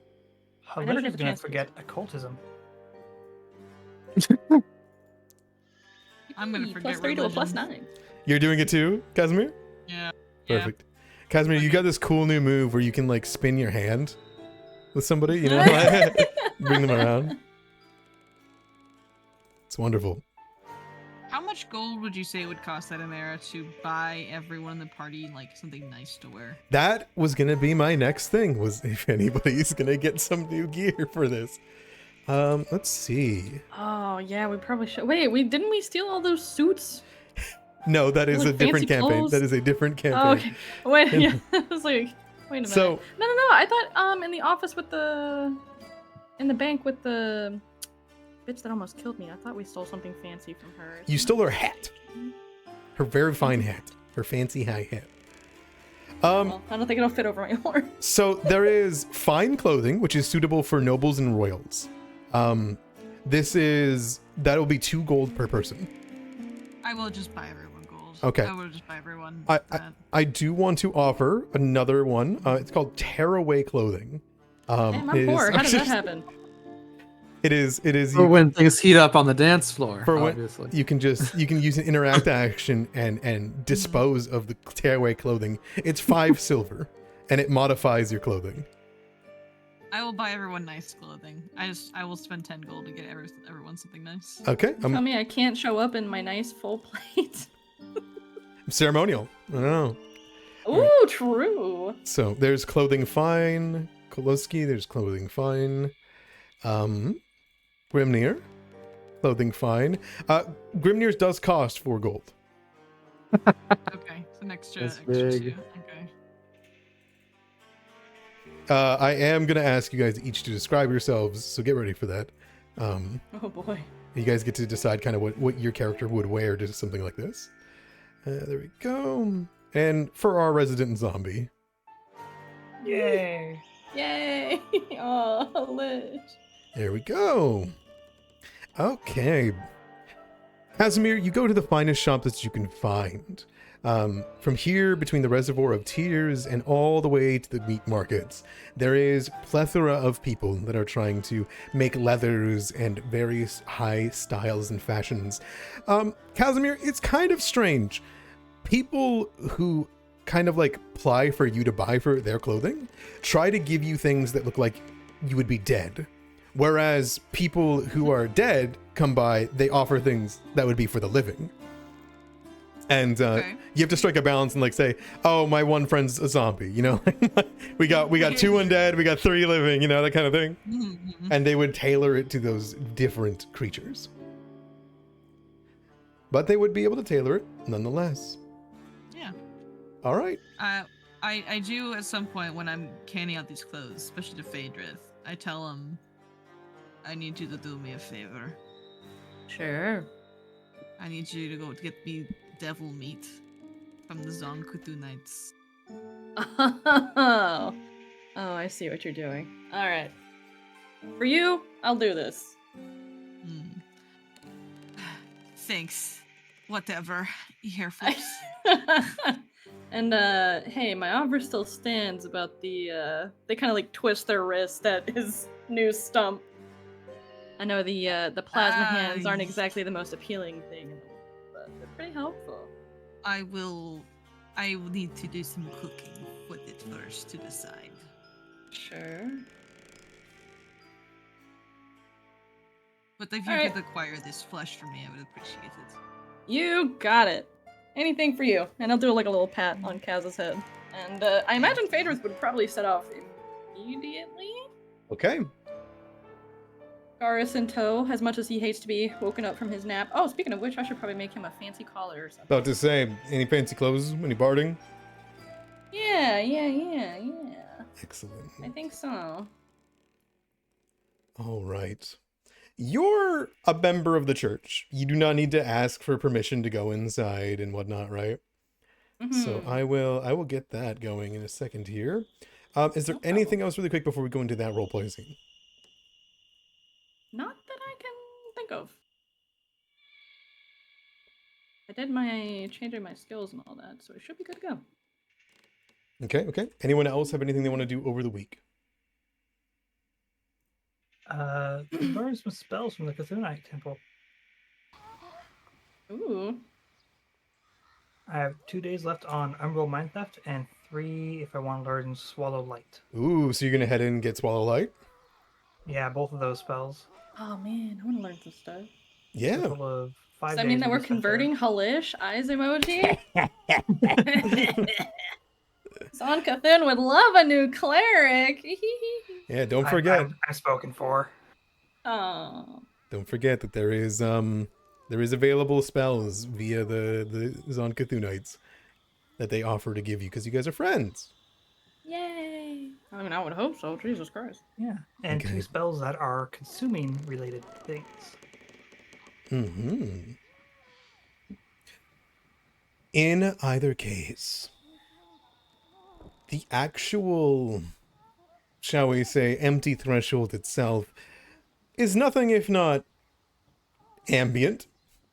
I never Hallucia's get the gonna chance to use forget occultism. I'm gonna Hey, forget +3 to a religion. +9. You're doing it too, Casimir? Yeah. Perfect. Casimir, you Okay. got this cool new move where you can like spin your hand with somebody, you know, like, bring them around. It's wonderful. How much gold would you say it would cost that Amara to buy everyone in the party like something nice to wear? That was gonna be my next thing, was if anybody's gonna get some new gear for this. Let's see. Oh yeah, we probably should. Wait, didn't we steal all those suits? No, that is Like a different fancy campaign. clothes? That is a different campaign. Oh, okay. Wait, yeah. I was like, wait a minute. So- No. I thought in the office in the bank with the bitch that almost killed me. I thought we stole something fancy from her. You stole her hat. Her very fine hat. Her fancy high hat. Well, I don't think it'll fit over my horn. So there is fine clothing, which is suitable for nobles and royals. That'll be 2 gold per person. I will just buy everyone gold. Okay. I will just buy everyone. I do want to offer another one. It's called tearaway clothing. Damn, I'm poor. How did that happen? It is. For when things heat up on the dance floor, For when obviously. you can use an interact action and dispose of the tearaway clothing. It's 5 silver, and it modifies your clothing. I will buy everyone nice clothing. I will spend 10 gold to get everyone something nice. Okay. Tell me I can't show up in my nice full plate. Ceremonial. I don't know. Ooh, true. So there's clothing fine. Koloski, there's clothing fine. Grimnir, clothing fine. Grimnir's does cost 4 gold. Okay, so an extra That's 2. big. Okay. I am gonna ask you guys each to describe yourselves, so get ready for that. Oh boy. You guys get to decide kind of what your character would wear to something like this. There we go. And for our resident zombie. Yay! Yay! Oh, Lich. There we go. Okay. Casimir, you go to the finest shop that you can find. From here, between the Reservoir of Tears and all the way to the meat markets, there is plethora of people that are trying to make leathers and various high styles and fashions. Casimir, it's kind of strange. People who kind of like ply for you to buy for their clothing try to give you things that look like you would be dead. Whereas people who are dead come by, they offer things that would be for the living. And Okay. you have to strike a balance and like say, oh, my one friend's a zombie, you know? we got 2 undead, we got 3 living, you know, that kind of thing. Mhm. And they would tailor it to those different creatures. But they would be able to tailor it nonetheless. Yeah. All right. I do at some point when I'm canning out these clothes, especially to Phaedrith, I tell him, I need you to do me a favor. Sure. I need you to go to get me devil meat from the Zonkutu Knights. Oh, I see what you're doing. All right. For you, I'll do this. Thanks. Whatever. Hair flips. And hey, my offer still stands about the they kind of like twist their wrist at his new stump. I know the plasma hands aren't exactly the most appealing thing, but they're pretty helpful. I will need to do some cooking with it first to decide. Sure. But if you Alright. could acquire this flesh for me, I would appreciate it. You got it. Anything for you. And I'll do like a little pat on Kaz's head. And I imagine Phaedrith would probably set off immediately. Okay. Garrus in tow, as much as he hates to be woken up from his nap. Oh, speaking of which, I should probably make him a fancy collar or something. About to say, any fancy clothes? Any barding? Yeah. Excellent. I think so. All right. You're a member of the church. You do not need to ask for permission to go inside and whatnot, right? So Mhm. I will get that going in a second here. Is there No anything else really quick before we go into that role-play scene? Not that I can think of. I did my changing my skills and all that, so it should be good to go. Okay. Anyone else have anything they want to do over the week? Learn some spells from the Cthulhu Temple. Ooh. I have 2 days left on Umbral Mind Theft and 3 if I want to learn Swallow Light. Ooh, so you're gonna head in and get Swallow Light? Yeah, both of those spells. Oh man, I want to learn some stuff. Yeah. Total of 5 Does that mean days that will we're be spent converting Halish eyes emoji? Son Cthulhu would love a new cleric. Yeah, don't there. forget. I'm spoken for. Oh. Don't forget that there is available spells via the Zon Cthulhu that they offer to give you because you guys are friends. Yay! I mean, I would hope so. Jesus Christ. Yeah, and Okay. 2 spells that are consuming related things. Mm-hmm. In either case, the actual, shall we say, empty threshold itself is nothing if not ambient,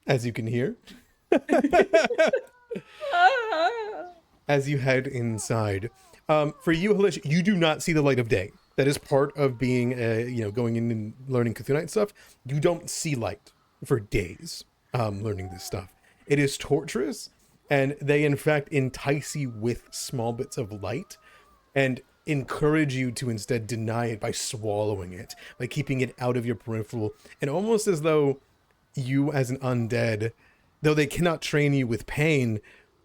as you can hear. As you head inside. For you, Halish, you do not see the light of day. That is part of being, going in and learning Cthulhu stuff. You don't see light for days learning this stuff. It is torturous, and they, in fact, entice you with small bits of light and encourage you to instead deny it by swallowing it, by keeping it out of your peripheral, and almost as though you, as an undead, though they cannot train you with pain,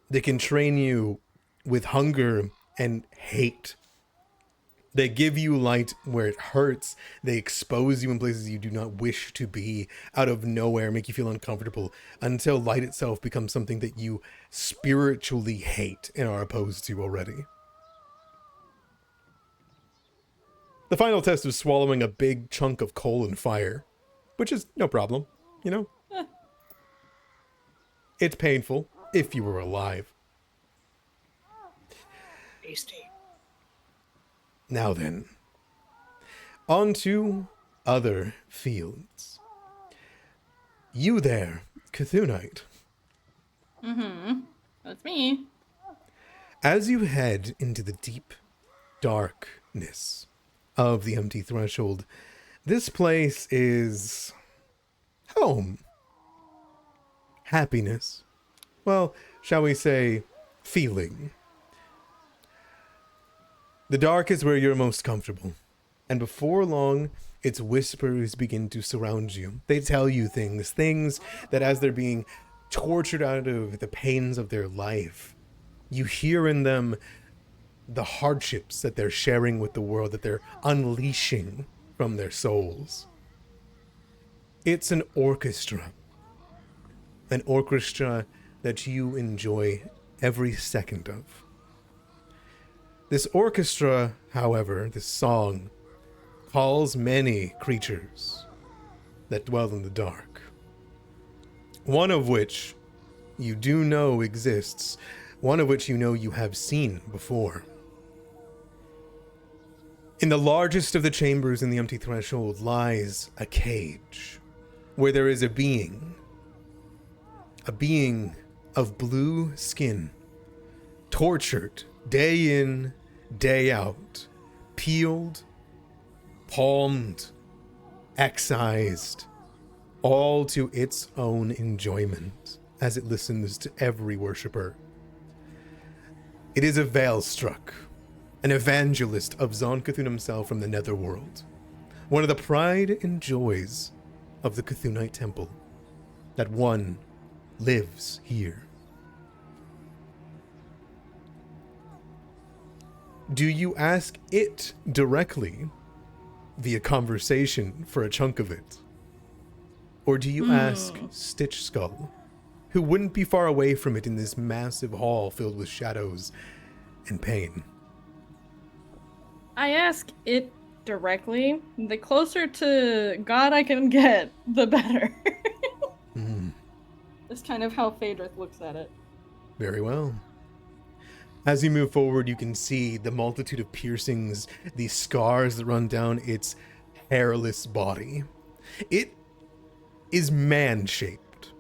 they can train you with hunger and hate. They give you light where it hurts. They expose you in places you do not wish to be, out of nowhere, make you feel uncomfortable, until light itself becomes something that you spiritually hate and are opposed to already. The final test is swallowing a big chunk of coal and fire, which is no problem, you know? It's painful, if you were alive. Tasty. Now then, on to other fields. You there, Cthulhu. Mm-hmm. That's me. As you head into the deep darkness of the empty threshold, this place is home. Happiness. Well, shall we say, feeling. The dark is where you're most comfortable, and before long, its whispers begin to surround you. They tell you things that as they're being tortured out of the pains of their life, you hear in them the hardships that they're sharing with the world, that they're unleashing from their souls. It's an orchestra that you enjoy every second of. This orchestra, however, this song, calls many creatures that dwell in the dark. One of which you do know exists, one of which you know you have seen before. In the largest of the chambers in the empty threshold lies a cage, where there is a being of blue skin, tortured day in, day out, peeled, palmed, excised, all to its own enjoyment as it listens to every worshipper. It is a veil-struck, an evangelist of Zon Cthulhu himself from the netherworld, one of the pride and joys of the Cthulhu Temple, that one lives here. Do you ask it directly via conversation for a chunk of it? Or do you ask Stitch Skull, who wouldn't be far away from it in this massive hall filled with shadows and pain? I ask it directly. The closer to God I can get, the better. That's kind of how Phaedrith looks at it. Very well. As you move forward, you can see the multitude of piercings, the scars that run down its hairless body. It is man-shaped.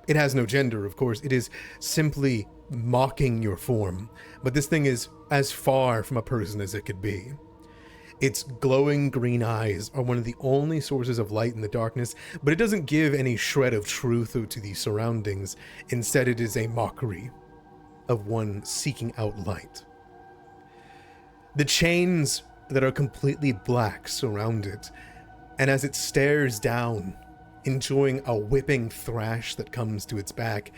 It has no gender, of course. It is simply mocking your form. But this thing is as far from a person as it could be. Its glowing green eyes are one of the only sources of light in the darkness, but it doesn't give any shred of truth to the surroundings. Instead, it is a mockery of one seeking out light. The chains that are completely black surround it, and as it stares down, enjoying a whipping thrash that comes to its back,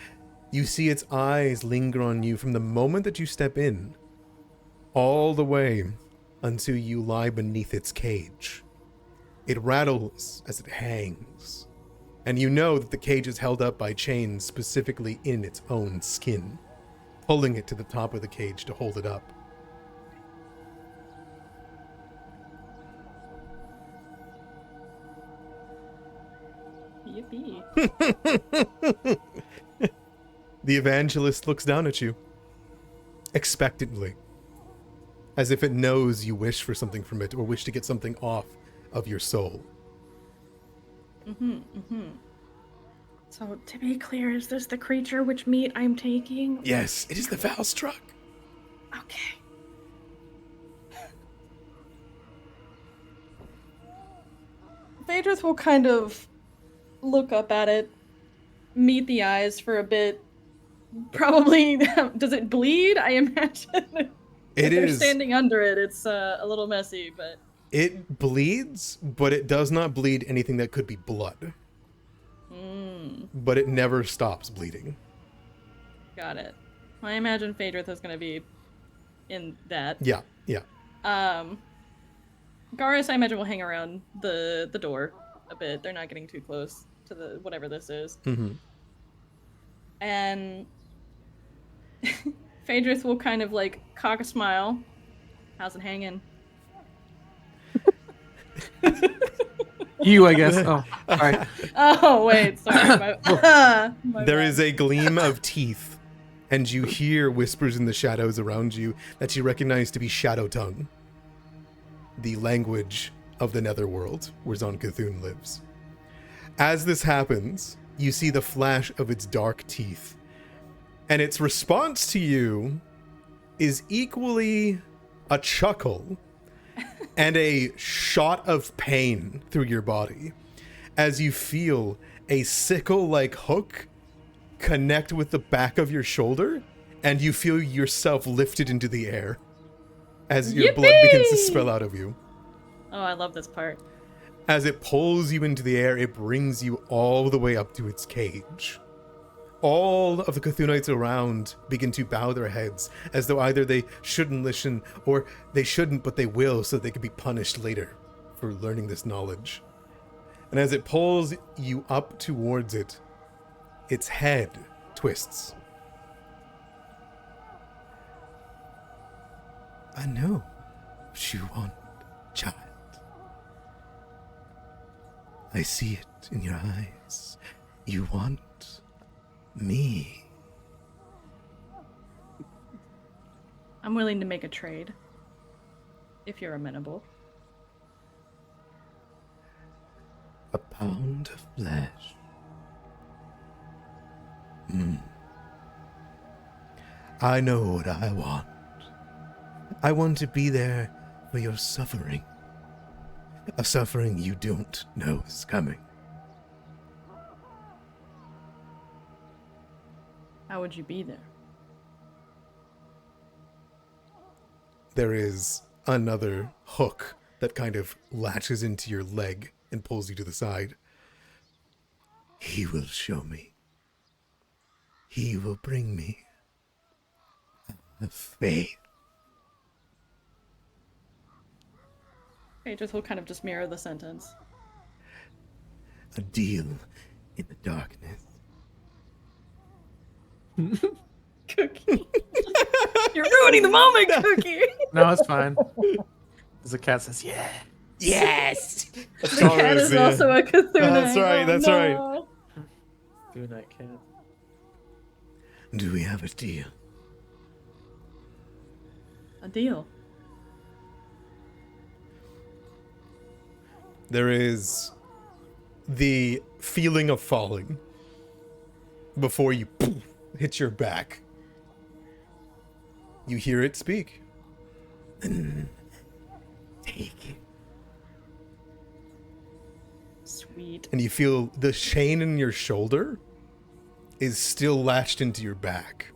you see its eyes linger on you from the moment that you step in, all the way until you lie beneath its cage. It rattles as it hangs, and you know that the cage is held up by chains specifically in its own skin, pulling it to the top of the cage to hold it up. Yippee. The evangelist looks down at you, expectantly, as if it knows you wish for something from it or wish to get something off of your soul. So, to be clear, is this the creature which meat I'm taking? Yes, it is the Valstruck. Okay. Phaedrus will kind of look up at it, meet the eyes for a bit. Probably, does it bleed? I imagine. If they're standing under it, it's a little messy, but... It bleeds, but it does not bleed anything that could be blood. But it never stops bleeding. Got it. I imagine Phaedrus is going to be in that. Yeah. Garrus, I imagine, will hang around the door a bit. They're not getting too close to the whatever this is. And Phaedrus will kind of like cock a smile. How's it hanging? You, I guess. Oh, all right. Oh, wait, sorry. There is a gleam of teeth, and you hear whispers in the shadows around you that you recognize to be Shadow Tongue, the language of the Netherworld, where Zon-Cthulhu lives. As this happens, you see the flash of its dark teeth, and its response to you is equally a chuckle and a shot of pain through your body as you feel a sickle-like hook connect with the back of your shoulder, and you feel yourself lifted into the air as your blood begins to spill out of you. Oh, I love this part. As it pulls you into the air, it brings you all the way up to its cage. All of the Cthulhites around begin to bow their heads as though either they shouldn't listen or they shouldn't, but they will so they can be punished later for learning this knowledge. And as it pulls you up towards it, its head twists. I know what you want, child. I see it in your eyes. You want me. I'm willing to make a trade. If you're amenable. A pound of flesh. I know what I want. I want to be there for your suffering. A suffering you don't know is coming. How would you be there? There is another hook that kind of latches into your leg and pulls you to the side. He will show me. He will bring me a faith. Phaedrus will kind of just mirror the sentence. A deal in the darkness. Cookie. You're ruining the moment, Cookie. No, it's fine. As the cat says, yeah. Yes! The cat is also a Cthulhu. That's right, that's right. Good night, cat. Do we have a deal? A deal. There is the feeling of falling before you hit your back. You hear it speak. Take it. Sweet. And you feel the chain in your shoulder is still lashed into your back.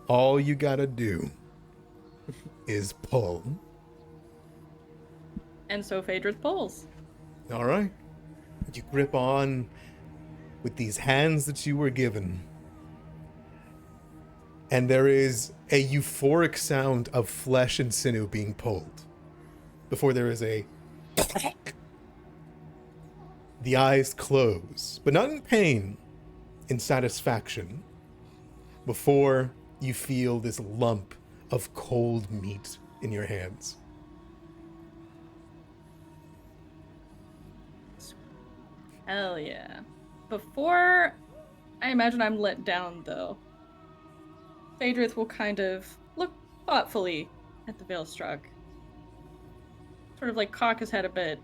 All you gotta do is pull. And so Phaedrus pulls. All right. You grip on with these hands that you were given. And there is a euphoric sound of flesh and sinew being pulled. Before there is a click. The eyes close, but not in pain, in satisfaction. Before you feel this lump of cold meat in your hands. Hell yeah. Before I imagine I'm let down, though, Phaedrus will kind of look thoughtfully at the Veilstruck. Sort of like cock his head a bit.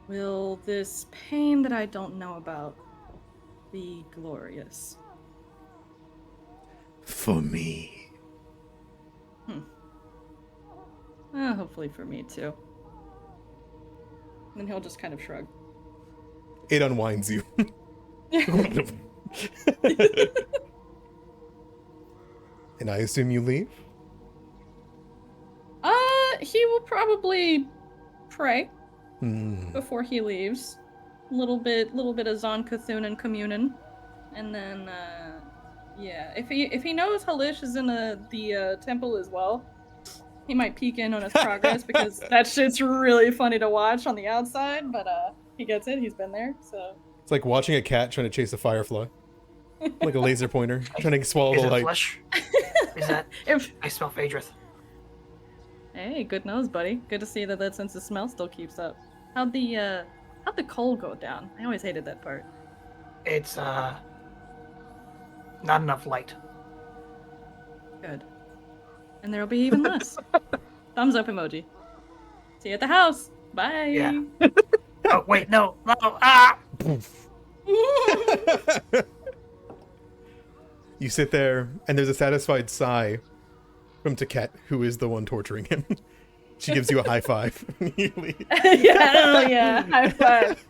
Will this pain that I don't know about be glorious? For me. Hopefully for me, too. And he'll just kind of shrug. It unwinds you. And I assume you leave? He will probably pray Hmm. before he leaves. Little bit of Zon Cthulhu and communion. And then, yeah. If he knows Halish is in the temple as well, he might peek in on his progress, because that shit's really funny to watch on the outside, but he gets it, he's been there, so. It's like watching a cat trying to chase a firefly. Like a laser pointer, trying to swallow Is the it light. flesh? Is that? If I smell Phaedrus. Hey, good nose, buddy. Good to see that sense of smell still keeps up. How'd the coal go down? I always hated that part. It's not enough light. Good. And there'll be even less. Thumbs up emoji. See you at the house. Bye. Yeah. Oh wait, no. Ah! You sit there, and there's a satisfied sigh from Taket, who is the one torturing him. She gives you a high five. You leave. Yeah, yeah. High five.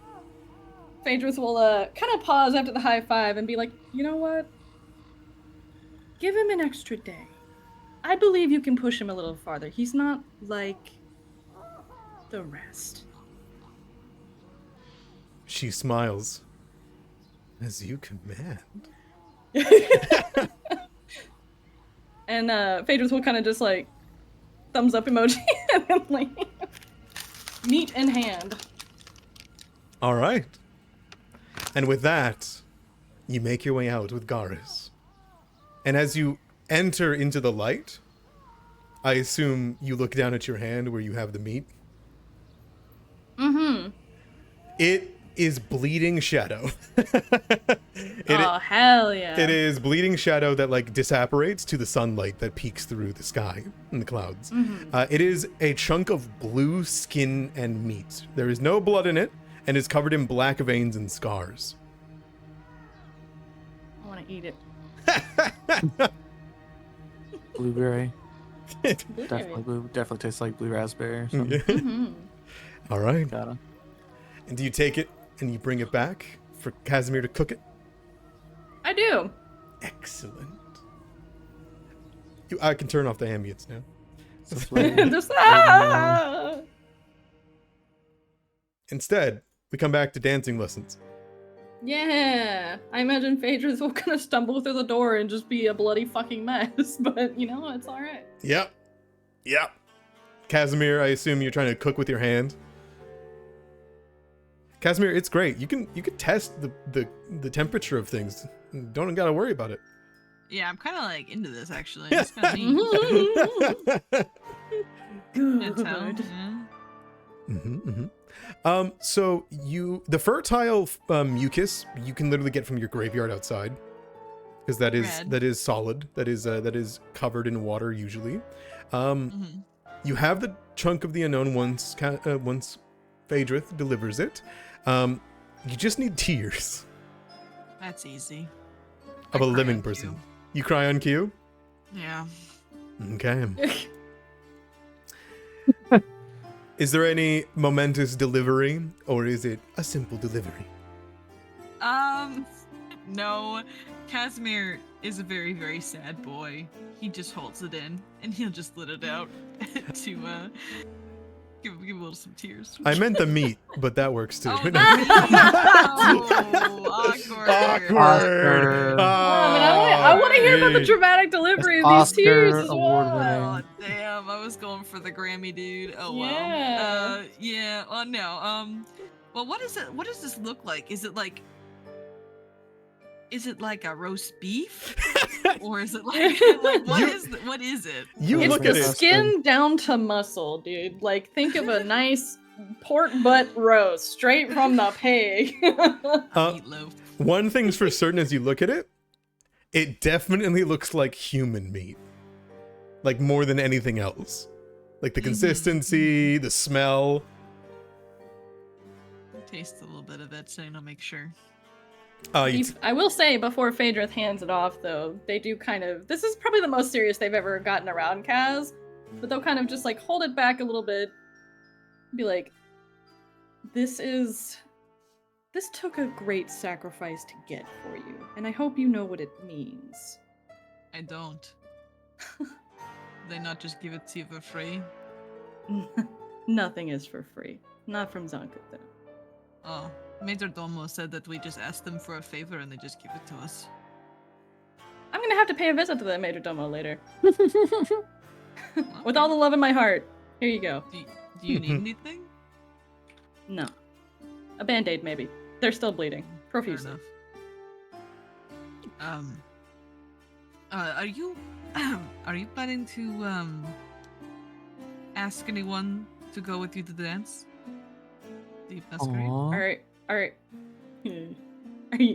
Phaedrus will kind of pause after the high five and be like, you know what? Give him an extra day. I believe you can push him a little farther. He's not like the rest. She smiles. As you command. And Phaedrus will kind of just like thumbs up emoji and then like meat in hand. All right. And with that, you make your way out with Garis. And as you enter into the light, I assume you look down at your hand where you have the meat. Mm-hmm. It is bleeding shadow. Oh, hell yeah. It is bleeding shadow that like disapparates to the sunlight that peeks through the sky and the clouds. Mm-hmm. It is a chunk of blue skin and meat. There is no blood in it and is covered in black veins and scars. I want to eat it. Blueberry. Blueberry. Definitely tastes like blue raspberry or something. Mm-hmm. All right. Gotta. And do you take it and you bring it back for Casimir to cook it? I do. Excellent. I can turn off the ambience now. Just Instead, we come back to dancing lessons. Yeah. I imagine Phaedrus will kind of stumble through the door and just be a bloody fucking mess, but you know, it's all right. Yep. Casimir, I assume you're trying to cook with your hand. Casimir, it's great. You can test the temperature of things. Don't gotta worry about it. Yeah, I'm kind of like into this actually. It's kind of neat. Can't tell. Yeah. So the fertile mucus you can literally get from your graveyard outside, because that is solid. That is covered in water usually. You have the chunk of the unknown once Phaedrus delivers it. You just need tears That's easy. of I a cry living on person. cue. You cry on cue? Yeah. Okay. Is there any momentous delivery, or is it a simple delivery? No. Casimir is a very, very sad boy. He just holds it in, and he'll just let it out to give a little some tears. I meant the meat, but that works too. Oh, the meat. Oh, awkward. Awkward. I want to hear about the Hey. dramatic delivery of these tears Oscar as award-winning. well. Oh damn! I was going for the Grammy, dude. Oh well. Yeah. Yeah. Oh no. Well, what is it? What does this look like? Is it like? Is it like a roast beef, or is it like what is it? You It's look the at it. skin down to muscle, dude. Like, think of a nice pork butt roast straight from the pig. Meatloaf. One thing's for certain as you look at it, it definitely looks like human meat. Like more than anything else. Like the consistency, the smell. Taste a little bit of it, so I'll make sure. I will say, before Phaedrith hands it off, though, they do kind of... This is probably the most serious they've ever gotten around Kaz, but they'll kind of just, like, hold it back a little bit. Be like, this took a great sacrifice to get for you, and I hope you know what it means. I don't. They not just give it to you for free? Nothing is for free. Not from Zankuta. Oh, Major Domo said that we just asked them for a favor and they just give it to us. I'm gonna have to pay a visit to the Major Domo later. With all the love in my heart. Here you go. Do you need anything? No. A band-aid, maybe. They're still bleeding. Fair Profusely. enough. Are you planning to ask anyone to go with you to the dance? The masquerade? Alright.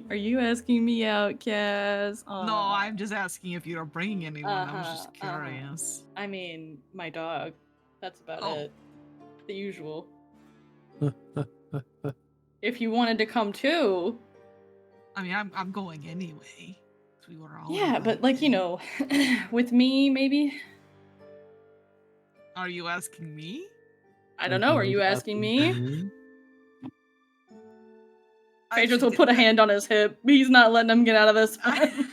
Are you asking me out, Kaz? No, I'm just asking if you're bringing anyone. I was just curious. I mean, my dog. That's about it. The usual. If you wanted to come too. I mean, I'm going anyway. We were all Yeah, but like, you know, with me, maybe? Are you asking me? I don't know. Are you asking me? Phaedrith will should put a get hand on his hip. He's not letting him get out of this one.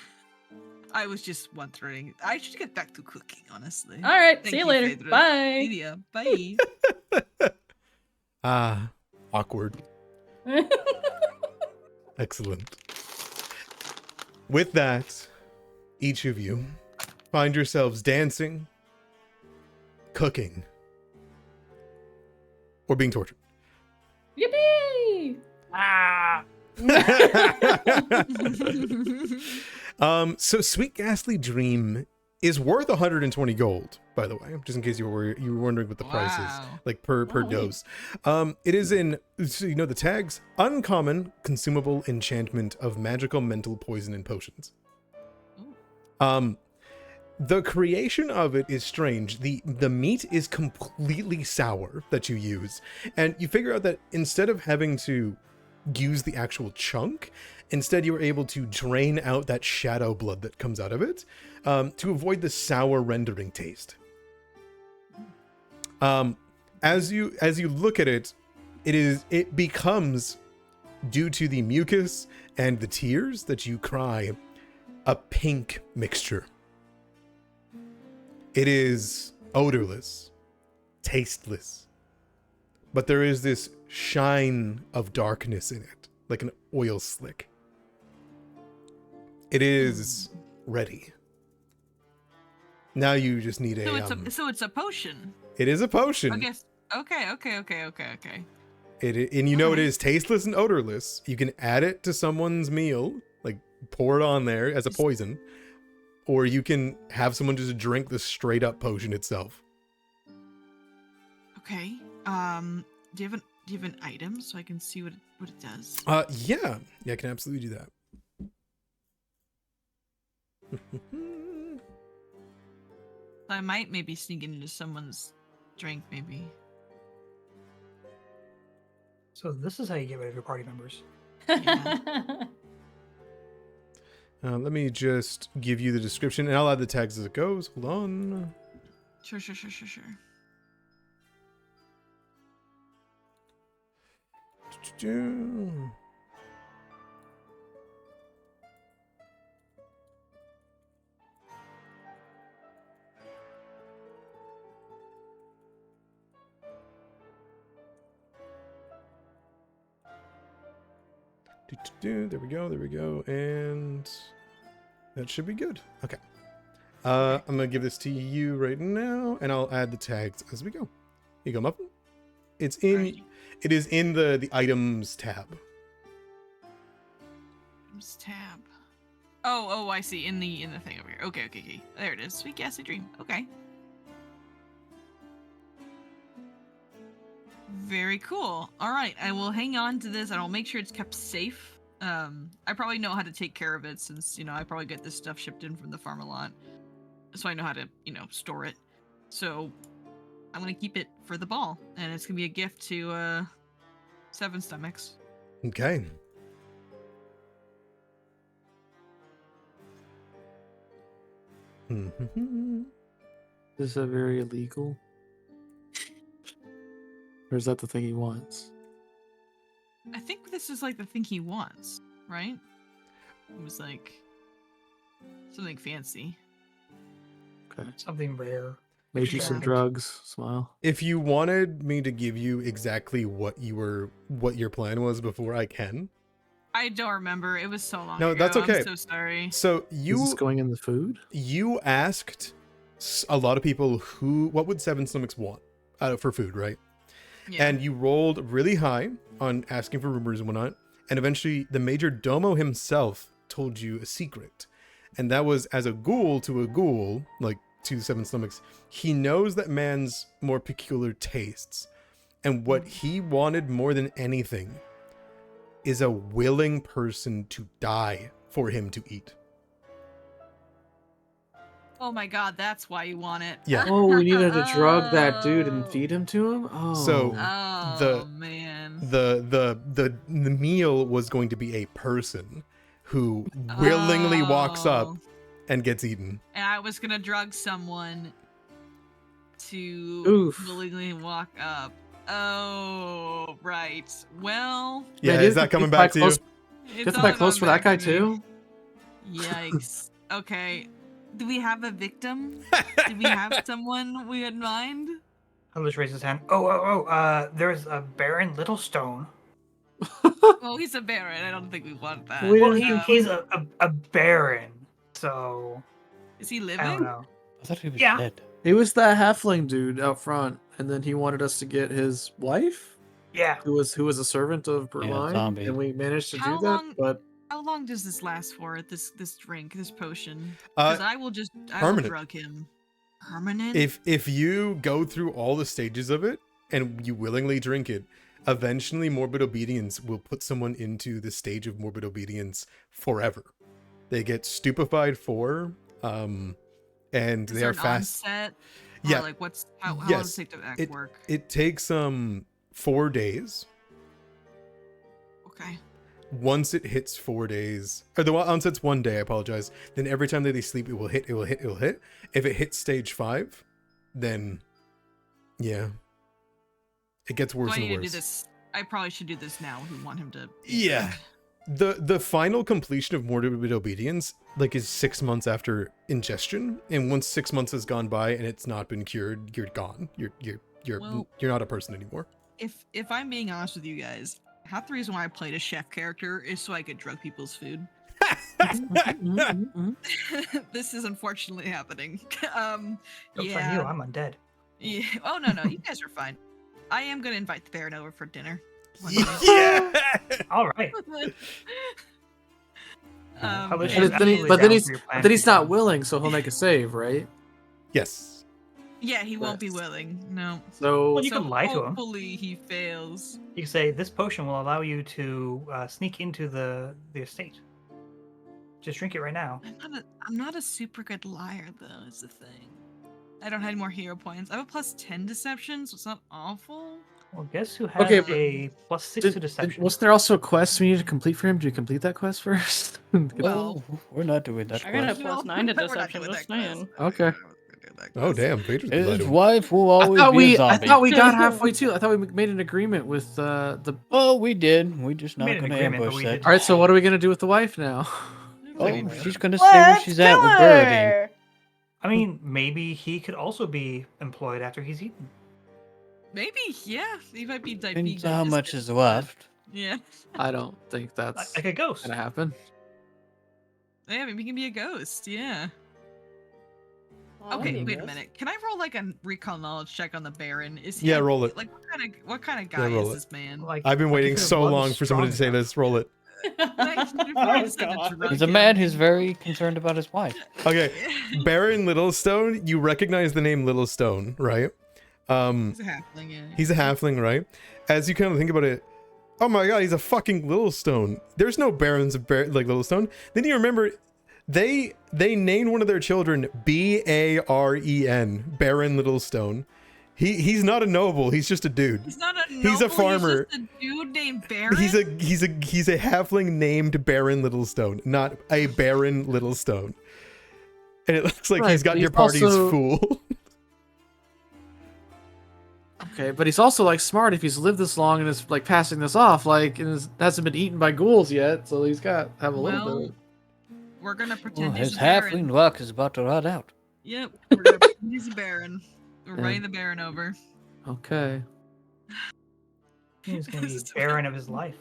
I was just wondering. I should get back to cooking, honestly. All right. Thank See you you, later. Phaedrith. Bye. See ya. Bye. Awkward. Excellent. With that, each of you find yourselves dancing, cooking, or being tortured. Yippee! Ah! So Sweet Ghastly Dream is worth 120 gold, by the way, just in case you were wondering what the price is, Wow. like per dose. It is in, so you know the tags: uncommon, consumable enchantment of magical, mental, poison, and potions. The creation of it is strange. The meat is completely sour that you use, and you figure out that instead of having to use the actual chunk, instead you are able to drain out that shadow blood that comes out of it, to avoid the sour rendering taste. As you look at it, it becomes, due to the mucus and the tears that you cry, a pink mixture. It is odorless, tasteless, but there is this shine of darkness in it, like an oil slick. It is ready. Now you just need So it's a potion. It is a potion. I guess. Okay. And you know it is tasteless and odorless. You can add it to someone's meal, like pour it on there as a poison, or you can have someone just drink the straight up potion itself. Okay. Do you have an item so I can see what it does? Yeah, I can absolutely do that. I might maybe sneak into someone's drink, maybe. So this is how you get rid of your party members. Yeah. Let me just give you the description, and I'll add the tags as it goes. Hold on. Sure. There we go, and that should be good. Okay. I'm gonna give this to you right now, and I'll add the tags as we go. Here you go, Muffin. It is in the items tab. Items tab. Oh, I see. In the thing over here. Okay. There it is. Sweet Ghastly Dream. Okay. Very cool. All right, I will hang on to this and I'll make sure it's kept safe. I probably know how to take care of it since, I probably get this stuff shipped in from the farm a lot. So I know how to, store it. So I'm going to keep it for the ball, and it's going to be a gift to 7 Stomachs. Okay. Is that very illegal? Or is that the thing he wants? I think this is like the thing he wants, right? It was like something fancy. Okay. Something rare. Made you some drugs. Smile. If you wanted me to give you exactly what your plan was before, I can. I don't remember. It was so long No, ago. that's okay. I'm so sorry. So Is this going in the food? You asked a lot of people what would 7 Stomachs want for food, right? Yeah. And you rolled really high on asking for rumors and whatnot. And eventually the Major Domo himself told you a secret. And that was, as a ghoul to a ghoul, like to 7 Stomachs, he knows that man's more peculiar tastes. And what he wanted more than anything is a willing person to die for him to eat. Oh my god, that's why you want it. Yeah. Oh, we needed to drug that dude and feed him to him? Oh. So man. The meal was going to be a person who willingly walks up and gets eaten. And I was gonna drug someone to willingly walk up. Oh, right. Well. Yeah, is that coming back to you? Get that close for that guy too? Yikes. Okay. Do we have a victim? Do we have someone we had in mind? He'll just raise his hand. There's a Baron Littlestone. Well, he's a Baron. I don't think we want that. Well, he's a Baron, so... Is he living? I don't know. I thought he was dead. He was that halfling dude out front, and then he wanted us to get his wife? Yeah. Who was a servant of Berline, zombie. and we managed to How do that, long- but... How long does this last for? This drink, this potion? Because I will permanent. drug him. Permanent? If you go through all the stages of it and you willingly drink it, eventually morbid obedience will put someone into the stage of morbid obedience forever. They get stupefied and Is they there are an fast. onset? Yeah. Or like how does it take to work? It takes 4 days. Okay. Once it hits 4 days, or the onset's 1 day, I apologize. Then every time that they sleep, it will hit. If it hits stage 5, then yeah, it gets worse and To do worse. this? I probably should do this now. We want him to. Yeah. The final completion of morbid obedience is 6 months after ingestion, and once 6 months has gone by and it's not been cured, you're gone. You're not a person anymore. If I'm being honest with you guys, half the reason why I played a chef character is so I could drug people's food. This is unfortunately happening. On you, I'm undead. Yeah. Oh no, you guys are fine. I am gonna invite the Baron over for dinner. Yeah. All right. But then he's not willing, so he'll make a save, right? Yes. Yeah, he won't be willing. No. So Well, you can lie to him. Hopefully he fails. You can say this potion will allow you to sneak into the estate. Just drink it right now. I'm not a super good liar though. Is the thing. I don't have any more hero points. I have a +10 deception, so it's not awful. Well, guess who has Okay, but a +6 to deception? Wasn't there also a quest we need to complete for him? Do you complete that quest first? Oh, we're not doing that I got a quest. +9 to we're not deception, doing just that quest. saying. Okay. Oh damn, Phaedra's His delighted. wife will I always thought be a we zombie. got halfway too. I thought we made an agreement with the. Oh, we did. We just We not made an gonna agreement, but ambush we that. didn't- All right. So what are we gonna do with the wife now? Oh, she's gonna stay where she's at with Berline. I mean, maybe he could also be employed after he's eaten. Maybe, yeah. He might be Depends how much is left. Yeah. I don't think that's Like a ghost. gonna happen. Yeah, maybe he can be a ghost. Yeah. Oh, Okay, that'd be wait a good. minute. Can I roll like a recall knowledge check on the Baron? Is he Yeah, roll it. Like what kind of guy roll is it. this man? Like, I've been like, waiting if his so blood was long for someone to strong say enough. this. Roll it. He's a man who's very concerned about his wife. Okay, Baron Littlestone. You recognize the name Littlestone, right? He's a halfling, yeah. He's a halfling, right? As you kind of think about it, oh my god, he's a fucking Littlestone. There's no barons of like Littlestone. Then you remember, they named one of their children Baren, Baron Littlestone. He's not a noble. He's just a dude. He's not a He's a noble, farmer. He's just a dude named Baron. He's a halfling named Baron Littlestone, not a Baron Littlestone. And it looks like Right, he's got but your he's party's also- fool. Okay, but he's also like smart if he's lived this long and is like passing this off, like and hasn't been eaten by ghouls yet, so he's got have a little Well, bit. Of... We're gonna Well, pretend his he's a Baron. halfling luck is about to run out. Yep, we're gonna pretend he's a Baron. We're writing the Baron over. Okay. He's gonna This be is Baron of his life.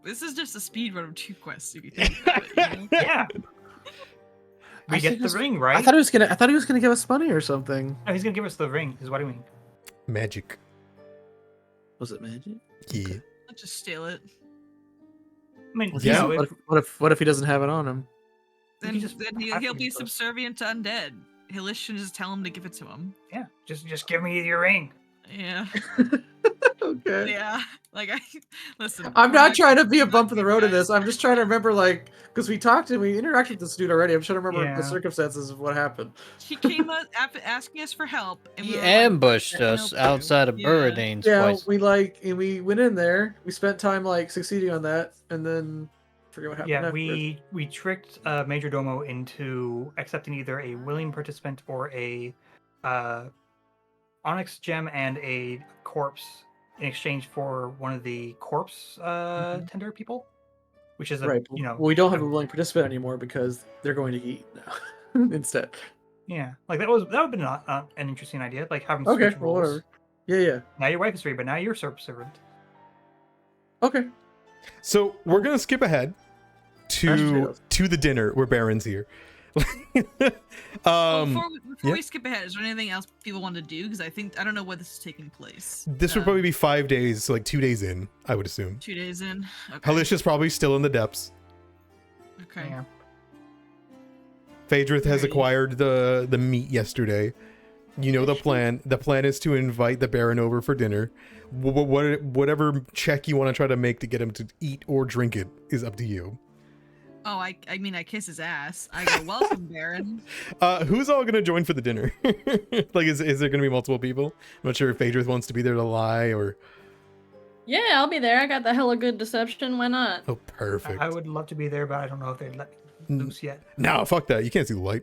This is just a speed run of 2 quests, if you think about it. You know? Yeah. We I get think the it's- ring, right? I thought he was gonna give us money or something. No, he's gonna give us the ring. Is what I mean. Magic. Was it magic? Yeah. Let's just steal it. I mean, Yeah. you know, What if he doesn't have it on him? Then, can just then have he'll to be use those. subservient to undead. He'll just tell him to give it to him. yeah, just give me your ring. Yeah. Okay. Yeah. Like listen. I'm we're not trying to be a we're bump in the good road in guys. this. I'm just trying to remember, like, because we interacted with this dude already. I'm trying to remember Yeah. the circumstances of what happened. He came up asking us for help. And He we were like, ambushed "Yeah, us help you." outside of Yeah. Berline's Yeah, place. we went in there. We spent time like succeeding on that, and then forget what happened. Yeah, afterwards. we tricked Major Domo into accepting either a willing participant or a onyx gem and a corpse in exchange for one of the corpse tender people, which is a right. you know Well, we don't have a willing participant anymore because they're going to eat now instead. yeah, like that would have been an interesting idea, like having Okay, switch well, roles. whatever. Yeah. Now your wife is free, but now you're servant. Okay. So we're gonna skip ahead Mashed to potatoes. the dinner where Baron's here. Before yeah. we skip ahead, is there anything else people want to do? Because I don't know where this is taking place. This would probably be 5 days, so like 2 days in, I would assume. 2 days in. Okay. Halicia's probably still in the depths. Okay. Yeah. Phaedrith has Right. acquired the meat yesterday. You know the plan. The plan is to invite the Baron over for dinner. Whatever check you want to try to make to get him to eat or drink it is up to you. Oh, I mean, I kiss his ass. I go, welcome, Baron. Who's all gonna join for the dinner? Like, is there gonna be multiple people? I'm not sure if Phaedrith wants to be there to lie or. Yeah, I'll be there. I got the hella good deception. Why not? Oh, perfect. I would love to be there, but I don't know if they'd let me loose yet. No, fuck that. You can't see the light.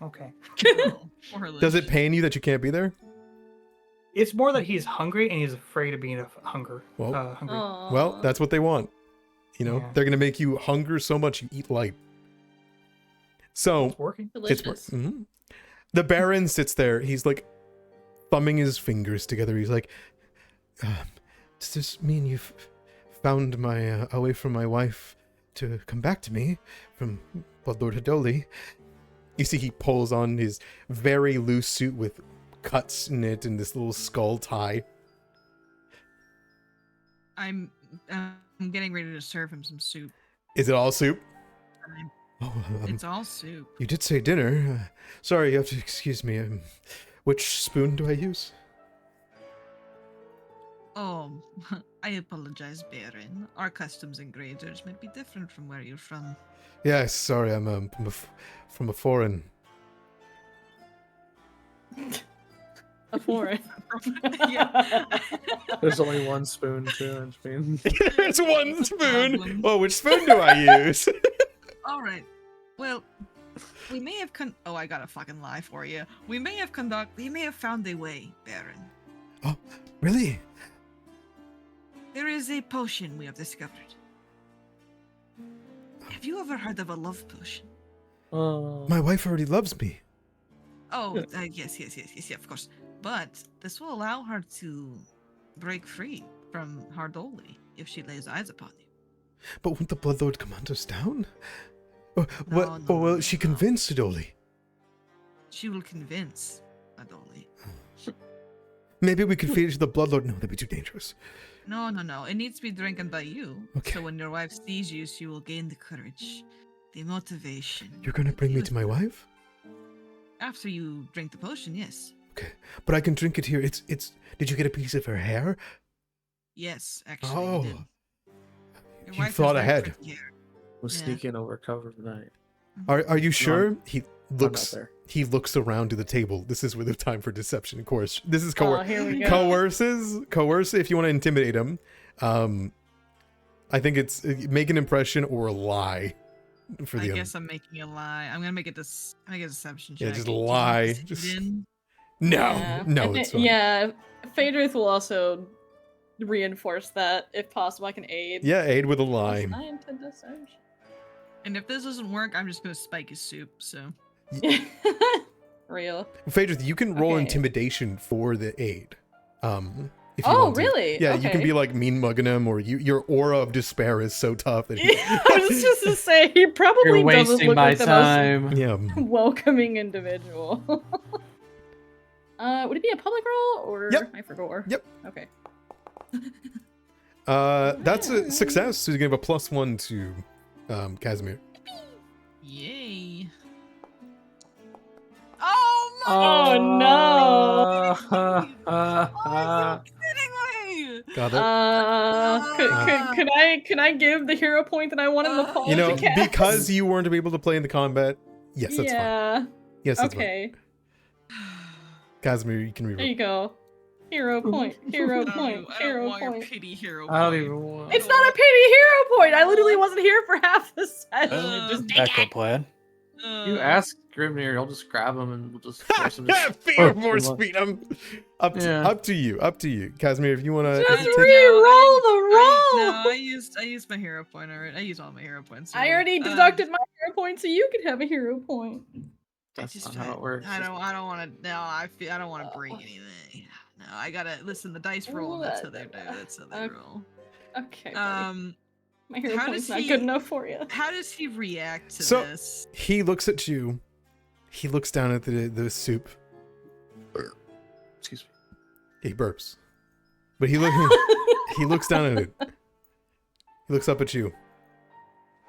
Okay. Oh, poor Does it Halicia. pain you that you can't be there? It's more that he's hungry and he's afraid of being hungry. Well- Hungry. Well, that's what they want. You know, Yeah. they're gonna make you hunger so much you eat light. So It's working. Delicious. Mhm. The Baron sits there. He's like thumbing his fingers together. He's like, "Does this mean you've found my a way for my wife to come back to me from Lord Haldoli?" You see, he pulls on his very loose suit with cuts in it and this little skull tie. I'm getting ready to serve him some soup. Is it all soup? I'm- Oh, It's all soup. you did say dinner. Sorry, you have to excuse me. Which spoon do I use? Oh, I apologize, Baron. Our customs and Graydirge might be different from where you're from. Yes, sorry, I'm from a foreign. A fourth. Yeah. There's only one spoon too. I mean, There's one spoon. Problem. Oh, which spoon do I use? All right. Well, we may have oh, I got a fucking lie for you. We may have found a way, Baron. Oh, really? There is a potion we have discovered. Have you ever heard of a love potion? My wife already loves me. Oh, yes, of course. But this will allow her to break free from Haldoli if she lays eyes upon you. But won't the Bloodlord command us down? Or No, will no, she no. convince Haldoli? She will convince Haldoli. Maybe we could feed it to the Bloodlord. No, that'd be too dangerous. No. It needs to be drinking by you. Okay. So when your wife sees you, she will gain the courage, the motivation. You're gonna bring me to my wife? After you drink the potion, yes. Okay, but I can drink it here. It's. Did you get a piece of her hair? Yes, actually. Oh, you did. Your you wife has thought very ahead. pretty hair. we'll Yeah. sneak in over cover of the night. Are you sure? He not looks. there. He looks around to the table. This is where the time for deception. Of course, this is Oh, here we go. coerce. If you want to intimidate him, I think it's make an impression or lie for I the. guess I'm making a lie. I'm gonna make a deception check. Yeah, just Do you want lie. this to Just- get in? No, Yeah. no, I it's thi- fine. Yeah, Phaedrith will also reinforce that if possible. I can aid. Yeah, aid with a lie. Plus 9 to deception. And if this doesn't work, I'm just gonna spike his soup. So Real. Phaedrith, you can roll Okay. intimidation for the aid. If you Oh, want to. really? Yeah, you can Okay. be like mean mugging him, or your aura of despair is so tough that he, Yeah, I was just to say he probably You're doesn't wasting look my like the time. yeah. most welcoming individual. Would it be a public roll or Yep. I forgot? Yep. Okay. That's a success. So you give a +1 to Casimir. yay! Oh my! Oh no! Are you kidding me? Got it. Can I give the hero point that I wanted the Paul You know, to cast? because you weren't able to play in the combat. Yes, that's fine. yeah. Yes, that's fine. Okay. Casimir, you can There reroll. you go. Hero point. Hero I point. don't Hero want your point. pity hero I don't point. even want. It's not a pity hero point. I literally wasn't here for half the session. Just Backup plan. You ask Grimnir, I'll just grab him and we'll just force him to. Fear force feed him. Up to you. Casimir, if you want to. Just re-roll the roll. No, I used my hero point already. I used all my hero points. I already deducted my hero point, so you could have a hero point. That's not how it works. I don't want to. No, I don't want to break anything. No, I gotta listen. The dice roll. That's how they do. That's how they roll. Okay. buddy. My hero how point's does not he- good enough for you. How does he react to So- this? He looks at you. He looks down at the soup. Excuse me. He burps. But he looks down at it. He looks up at you.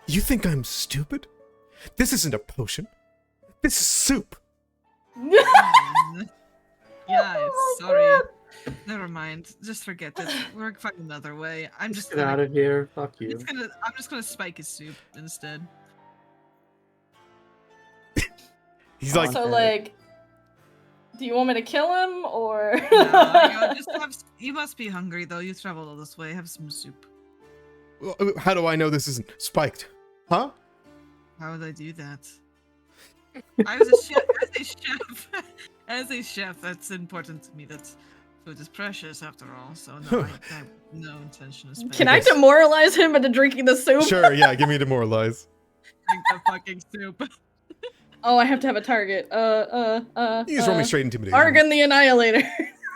You think I'm stupid? This isn't a potion. This is soup. Yeah, sorry. Never mind. Just forget this. We're finding another way. I'm just Get out of here. Fuck you. I'm just gonna spike his soup instead. He's like, So like, do you want me to kill him or? No, you must be hungry though. You traveled all this way. Have some soup. how do I know this isn't spiked? Huh? How would I do that? I was a chef. As a chef, that's important to me. That food is precious after all. So no, I have no intention of spending. Can I demoralize him into drinking the soup? Sure, yeah, give me demoralize. drink the fucking soup? Oh, I have to have a target. You just roll me straight intimidation. Argon the Annihilator.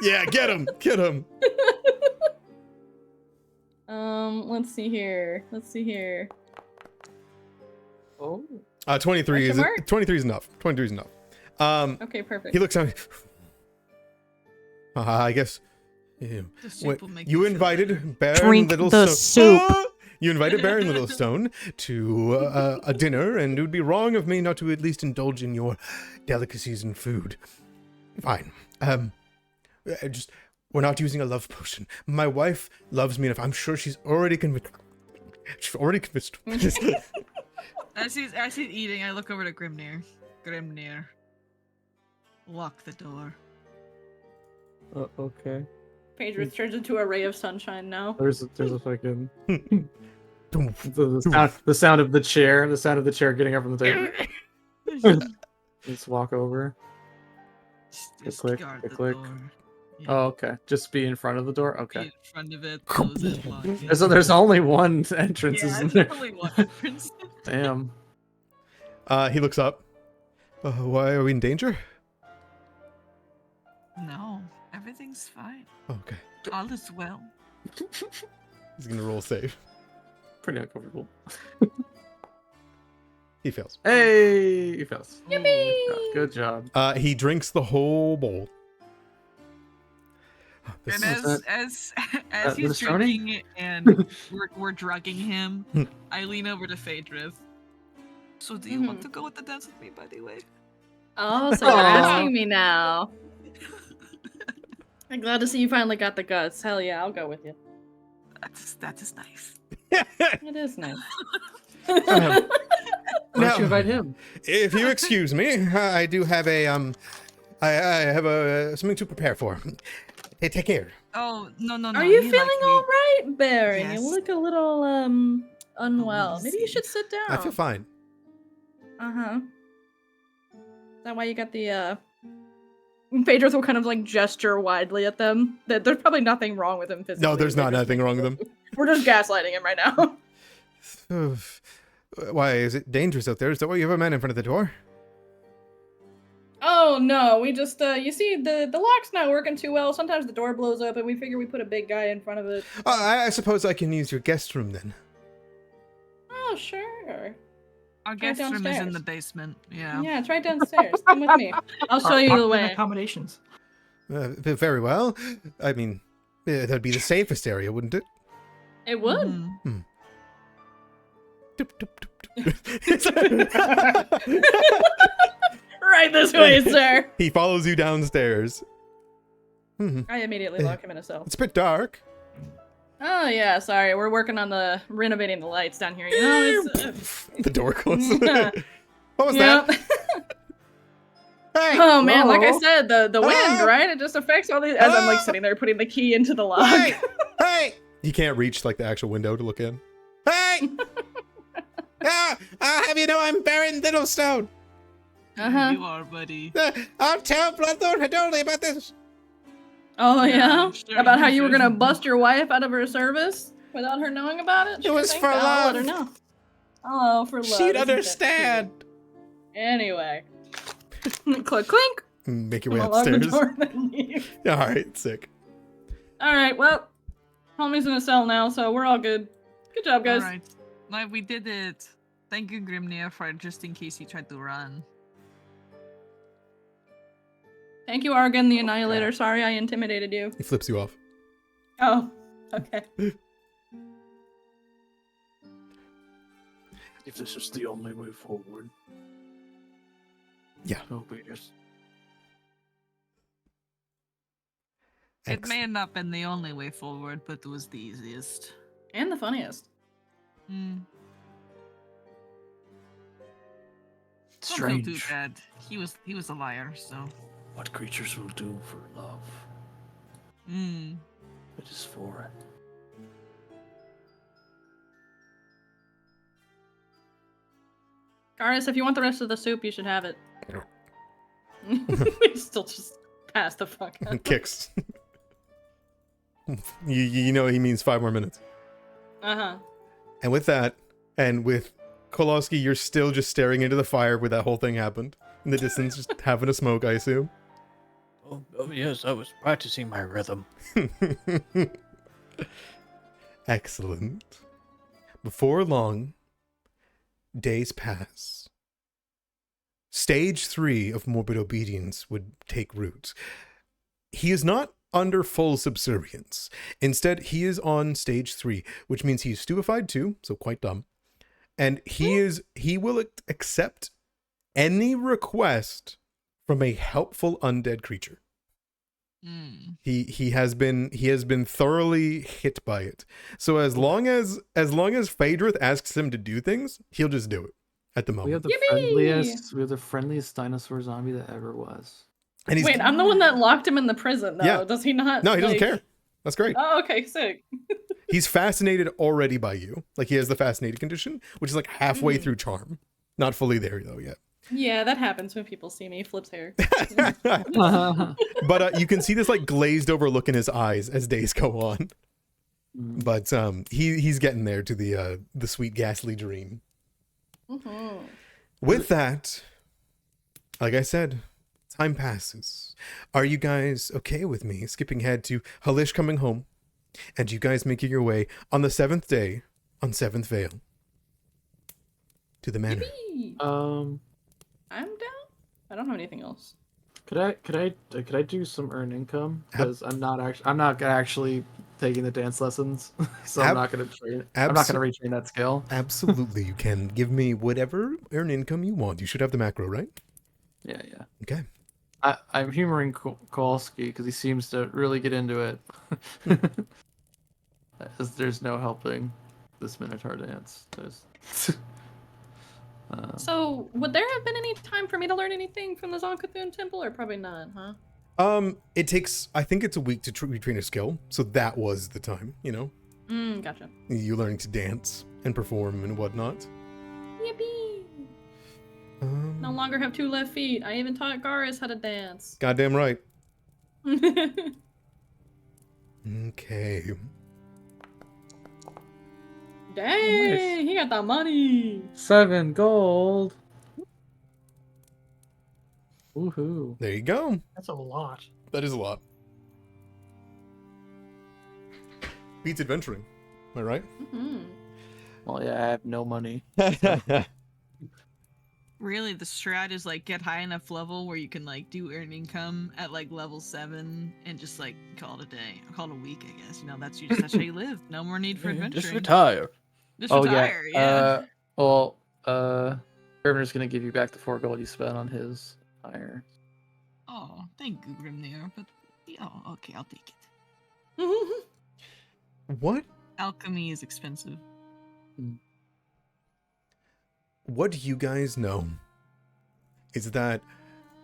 Yeah, get him. Let's see here. Oh. 23 Question mark? 23 is enough. 23 is enough. Okay, perfect. He looks at me. I guess. Yeah. The soup Wait, will make you feel invited better. Baron Drink Littlestone. the soup. You invited Baron Littlestone to a dinner, and it would be wrong of me not to at least indulge in your delicacies and food. Fine. Just we're not using a love potion. My wife loves me enough. I'm sure she's already convinced. She's already convinced. As he's eating, I look over to Grimnir. Grimnir, lock the door. Okay. Phaedrus turns into a ray of sunshine now. There's a fucking the sound of the chair getting up from the table. Just walk over. Just click, guard a the click. door. Yeah. Oh, okay. Just be in front of the door. Be Okay. in front of it, close it, lock it. So there's only one entrance, Yeah, isn't there's there? only one entrance. Damn. He looks up. Why are we in danger? No, everything's fine. Okay. All is well. He's gonna roll save. Pretty uncomfortable. He fails. Hey, he fails. Yippee! Good job. He drinks the whole bowl. And is as he's minestrone? drinking and we're drugging him, I lean over to Phaedrus. So do you want to go with the dance with me, by the way? Oh, so you're asking me now. I'm glad to see you finally got the guts. Hell yeah, I'll go with you. That is nice. It is nice. Why don't Now- you invite him? If you excuse me, I do have a I have something to prepare for. Hey, take care. Oh no. Are you he feeling liked me. all right, Baron? Yes. You look a little unwell. Let me Maybe you see. should sit down. I feel fine. Uh-huh. Is that why you got the Phaedrus will kind of like gesture widely at them. That there's probably nothing wrong with him physically. No, there's not nothing wrong with him. We're just gaslighting him right now. Why is it dangerous out there? Is that why you have a man in front of the door? Oh no, we just you see the lock's not working too well. Sometimes the door blows up and we figure we put a big guy in front of it. I suppose I can use your guest room then. Oh sure. Our guest room is in downstairs. the basement. Yeah. Yeah, it's right downstairs. Come with me. I'll show you the Apartment way. accommodations. Very well. I mean, that'd be the safest area, wouldn't it? It would. Mhm. Doop, doop, doop. Right this way, sir. He follows you downstairs. I immediately lock him in a cell. It's a bit dark. Oh yeah, sorry. We're working on the renovating the lights down here. You know, it's The door closes. Yeah. What was Yep. that? Hey! Oh man, like I Hello? said, the wind, Hello? right? It just affects all these. As I'm like Hello? sitting there putting the key into the lock. Hey! Hey! You can't reach like the actual window to look in. Hey! Have you know I'm Baron Littlestone. Uh-huh. You are, buddy. I'll tell Lord Haldoli about this. Oh yeah, I'm sure about how you you were should. gonna bust your wife out of her service without her knowing about it. It was Sure for thing. I'll let her love. know. Oh, for love. She'd Isn't that understand. cute? Anyway, clink clink. Make your way I'll lock the upstairs. door and then leave. All right, sick. All right, well, homie's in a cell now, so we're all good. Good job, guys. All right. Like we did it. Thank you, Grimnir, for just in case he tried to run. Thank you, Argon the Annihilator. Sorry I intimidated you. He flips you off. Oh, okay. If this is the only way forward. Yeah. So be it. It may have not been the only way forward, but it was the easiest. And the funniest. Hmm. Don't feel too Strange bad. He was a liar, so. what creatures will do for love. Hmm. It is for it. Garis, if you want the rest of the soup, you should have it. We still just pass the fuck out. Kicks. you know he means 5 more minutes. Uh-huh. And with that, and with Kowalski, you're still just staring into the fire where that whole thing happened. In the distance, just having a smoke, I assume. Oh yes, I was practicing my rhythm. Excellent. Before long, days pass. Stage 3 of morbid obedience would take root. He is not under full subservience. Instead, he is on stage 3, which means he's stupefied too, so quite dumb. And he will accept any request from a helpful undead creature. Hmm. He has been thoroughly hit by it. So as long as Phaedrus asks him to do things, he'll just do it at the We have moment. the Yippee! friendliest dinosaur zombie that ever was. And he's Wait, I'm the one that locked him in the prison, though. Yeah. Does he not? no, he doesn't like- care. That's great. Oh, okay, sick. He's fascinated already by you. Like he has the fascinated condition, which is like halfway through charm. Not fully there though yet. Yeah, that happens when people see me. Flips hair. But you can see this like glazed over look in his eyes as days go on. But he's getting there to the sweet ghastly dream. Mhm. With that, like I said, time passes. Are you guys okay with me skipping ahead to Halish coming home, and you guys making your way on the 7th day on 7th Vale to the manor? Yippee! Um, I'm down. I don't have anything else. could I do some earned income? Because I'm not actually taking the dance lessons, so I'm not gonna train. I'm not gonna retrain that skill. Absolutely, you can give me whatever earn income you want. You should have the macro, right? Yeah. Okay. I'm humoring Kowalski because he seems to really get into it. There's no helping this Minotaur dance. So, would there have been any time for me to learn anything from the Zonkathun Temple, or probably not, huh? It takes, I think it's a week to retrain a skill, so that was the time, you know? Gotcha. You learning to dance and perform and whatnot. Yippee! No longer have 2 left feet. I even taught Garis how to dance. Goddamn right. Okay. Dang, he got that money. 7 gold. Woohoo! There you go. That's a lot. That is a lot. Beats adventuring. Am I right? Well, yeah, I have no money. Really, the strat is like get high enough level where you can like do earn income at like level 7 and just like call it a day, or call it a week, I guess. You know, that's how you live. No more need for adventuring. Just retire. Just Oh retire, yeah. Grimner's gonna give you back the 4 gold you spent on his hire. Oh, thank you, Grimnir. But okay, I'll take it. What? Alchemy is expensive. What you guys know is that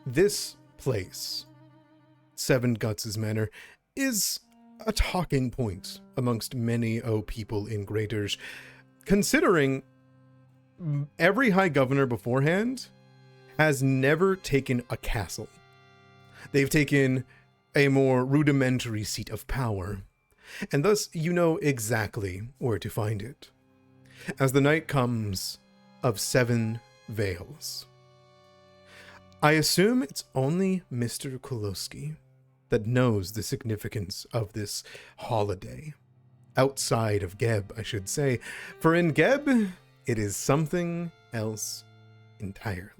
this place, Seven Guts' Manor, is a talking point amongst many people in Graydirge, considering every High Governor beforehand has never taken a castle. They've taken a more rudimentary seat of power, and thus you know exactly where to find it. As the night comes of 7 Vales, I assume it's only Mr. Koloski that knows the significance of this holiday. Outside of Geb, I should say, for in Geb, it is something else entirely.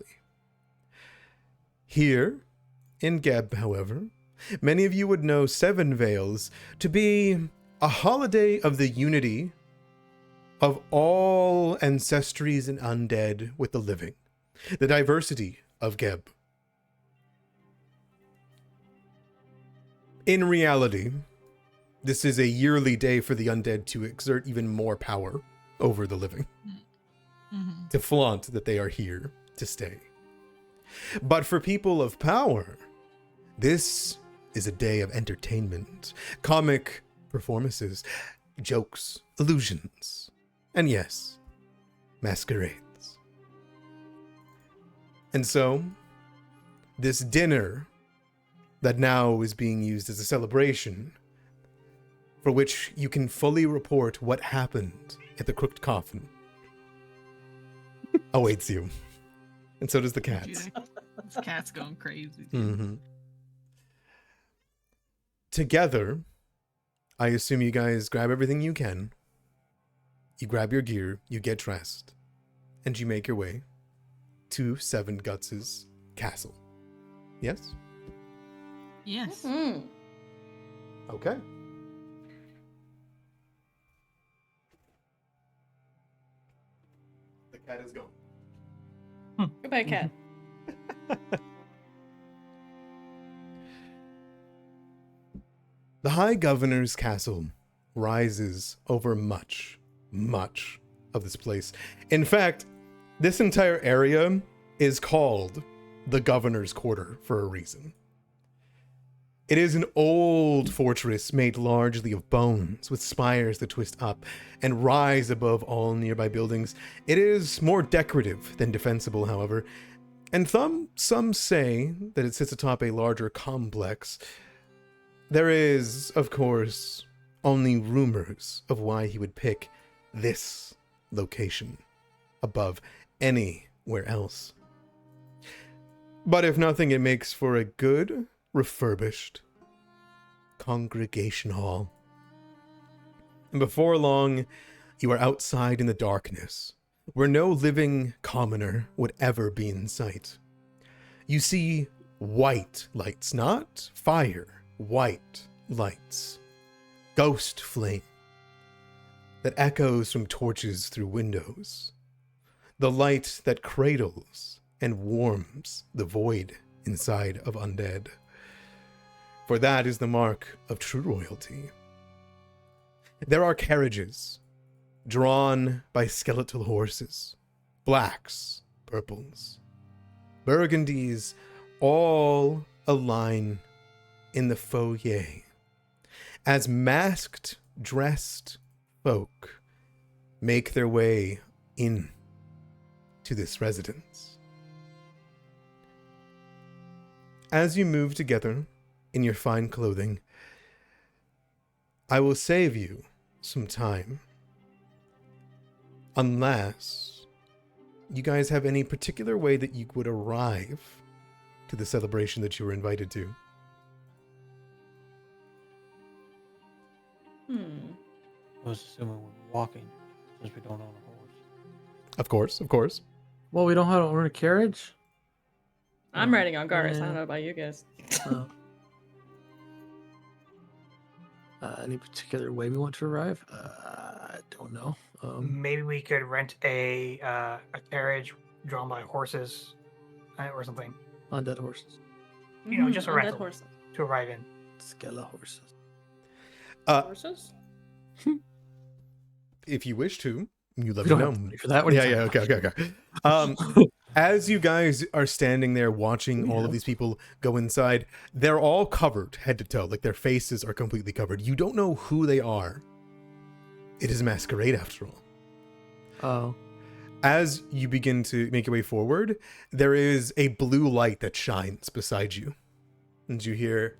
Here, in Geb, however, many of you would know 7 Vales to be a holiday of the unity of all ancestries and undead with the living, the diversity of Geb. In reality, this is a yearly day for the undead to exert even more power over the living, to flaunt that they are here to stay. But for people of power, this is a day of entertainment, comic performances, jokes, illusions, and yes, masquerades. And so, this dinner that now is being used as a celebration, for which you can fully report what happened at the Crooked Coffin, awaits you. And so does the cats. This cat's going crazy. Together, I assume you guys grab everything you can. You grab your gear, you get dressed, and you make your way to Seven Guts' castle. Yes? Yes. Okay. The cat is gone. Goodbye, cat. The High Governor's castle rises over much of this place. In fact, this entire area is called the Governor's Quarter for a reason. It is an old fortress made largely of bones, with spires that twist up and rise above all nearby buildings. It is more decorative than defensible, however, and some say that it sits atop a larger complex. There is, of course, only rumors of why he would pick this location above anywhere else. But if nothing, it makes for a good, refurbished congregation hall. And before long, you are outside in the darkness, where no living commoner would ever be in sight. You see white lights, not fire, white lights. Ghost flame that echoes from torches through windows. The light that cradles and warms the void inside of undead. For that is the mark of true royalty. There are carriages drawn by skeletal horses, blacks, purples, burgundies, all align in the foyer as masked, dressed folk make their way in to this residence. As you move together in your fine clothing, I will save you some time. Unless you guys have any particular way that you would arrive to the celebration that you were invited to. I was assuming we were walking, since we don't own a horse. Of course, of course. Well, we don't have to own a carriage. I'm riding on Garrus. I Yeah. don't know about you guys. Oh. Any particular way we want to arrive? I don't know. Maybe we could rent a carriage drawn by horses or something. Undead horses. You know, just a undead rental. horses. To arrive in. Skella horses. Horses? If you wish to, you let We me don't have know. money for that. What are you talking Okay. As you guys are standing there watching all of these people go inside, they're all covered head to toe. Like, their faces are completely covered. You don't know who they are. It is masquerade, after all. Oh. As you begin to make your way forward, there is a blue light that shines beside you. And you hear,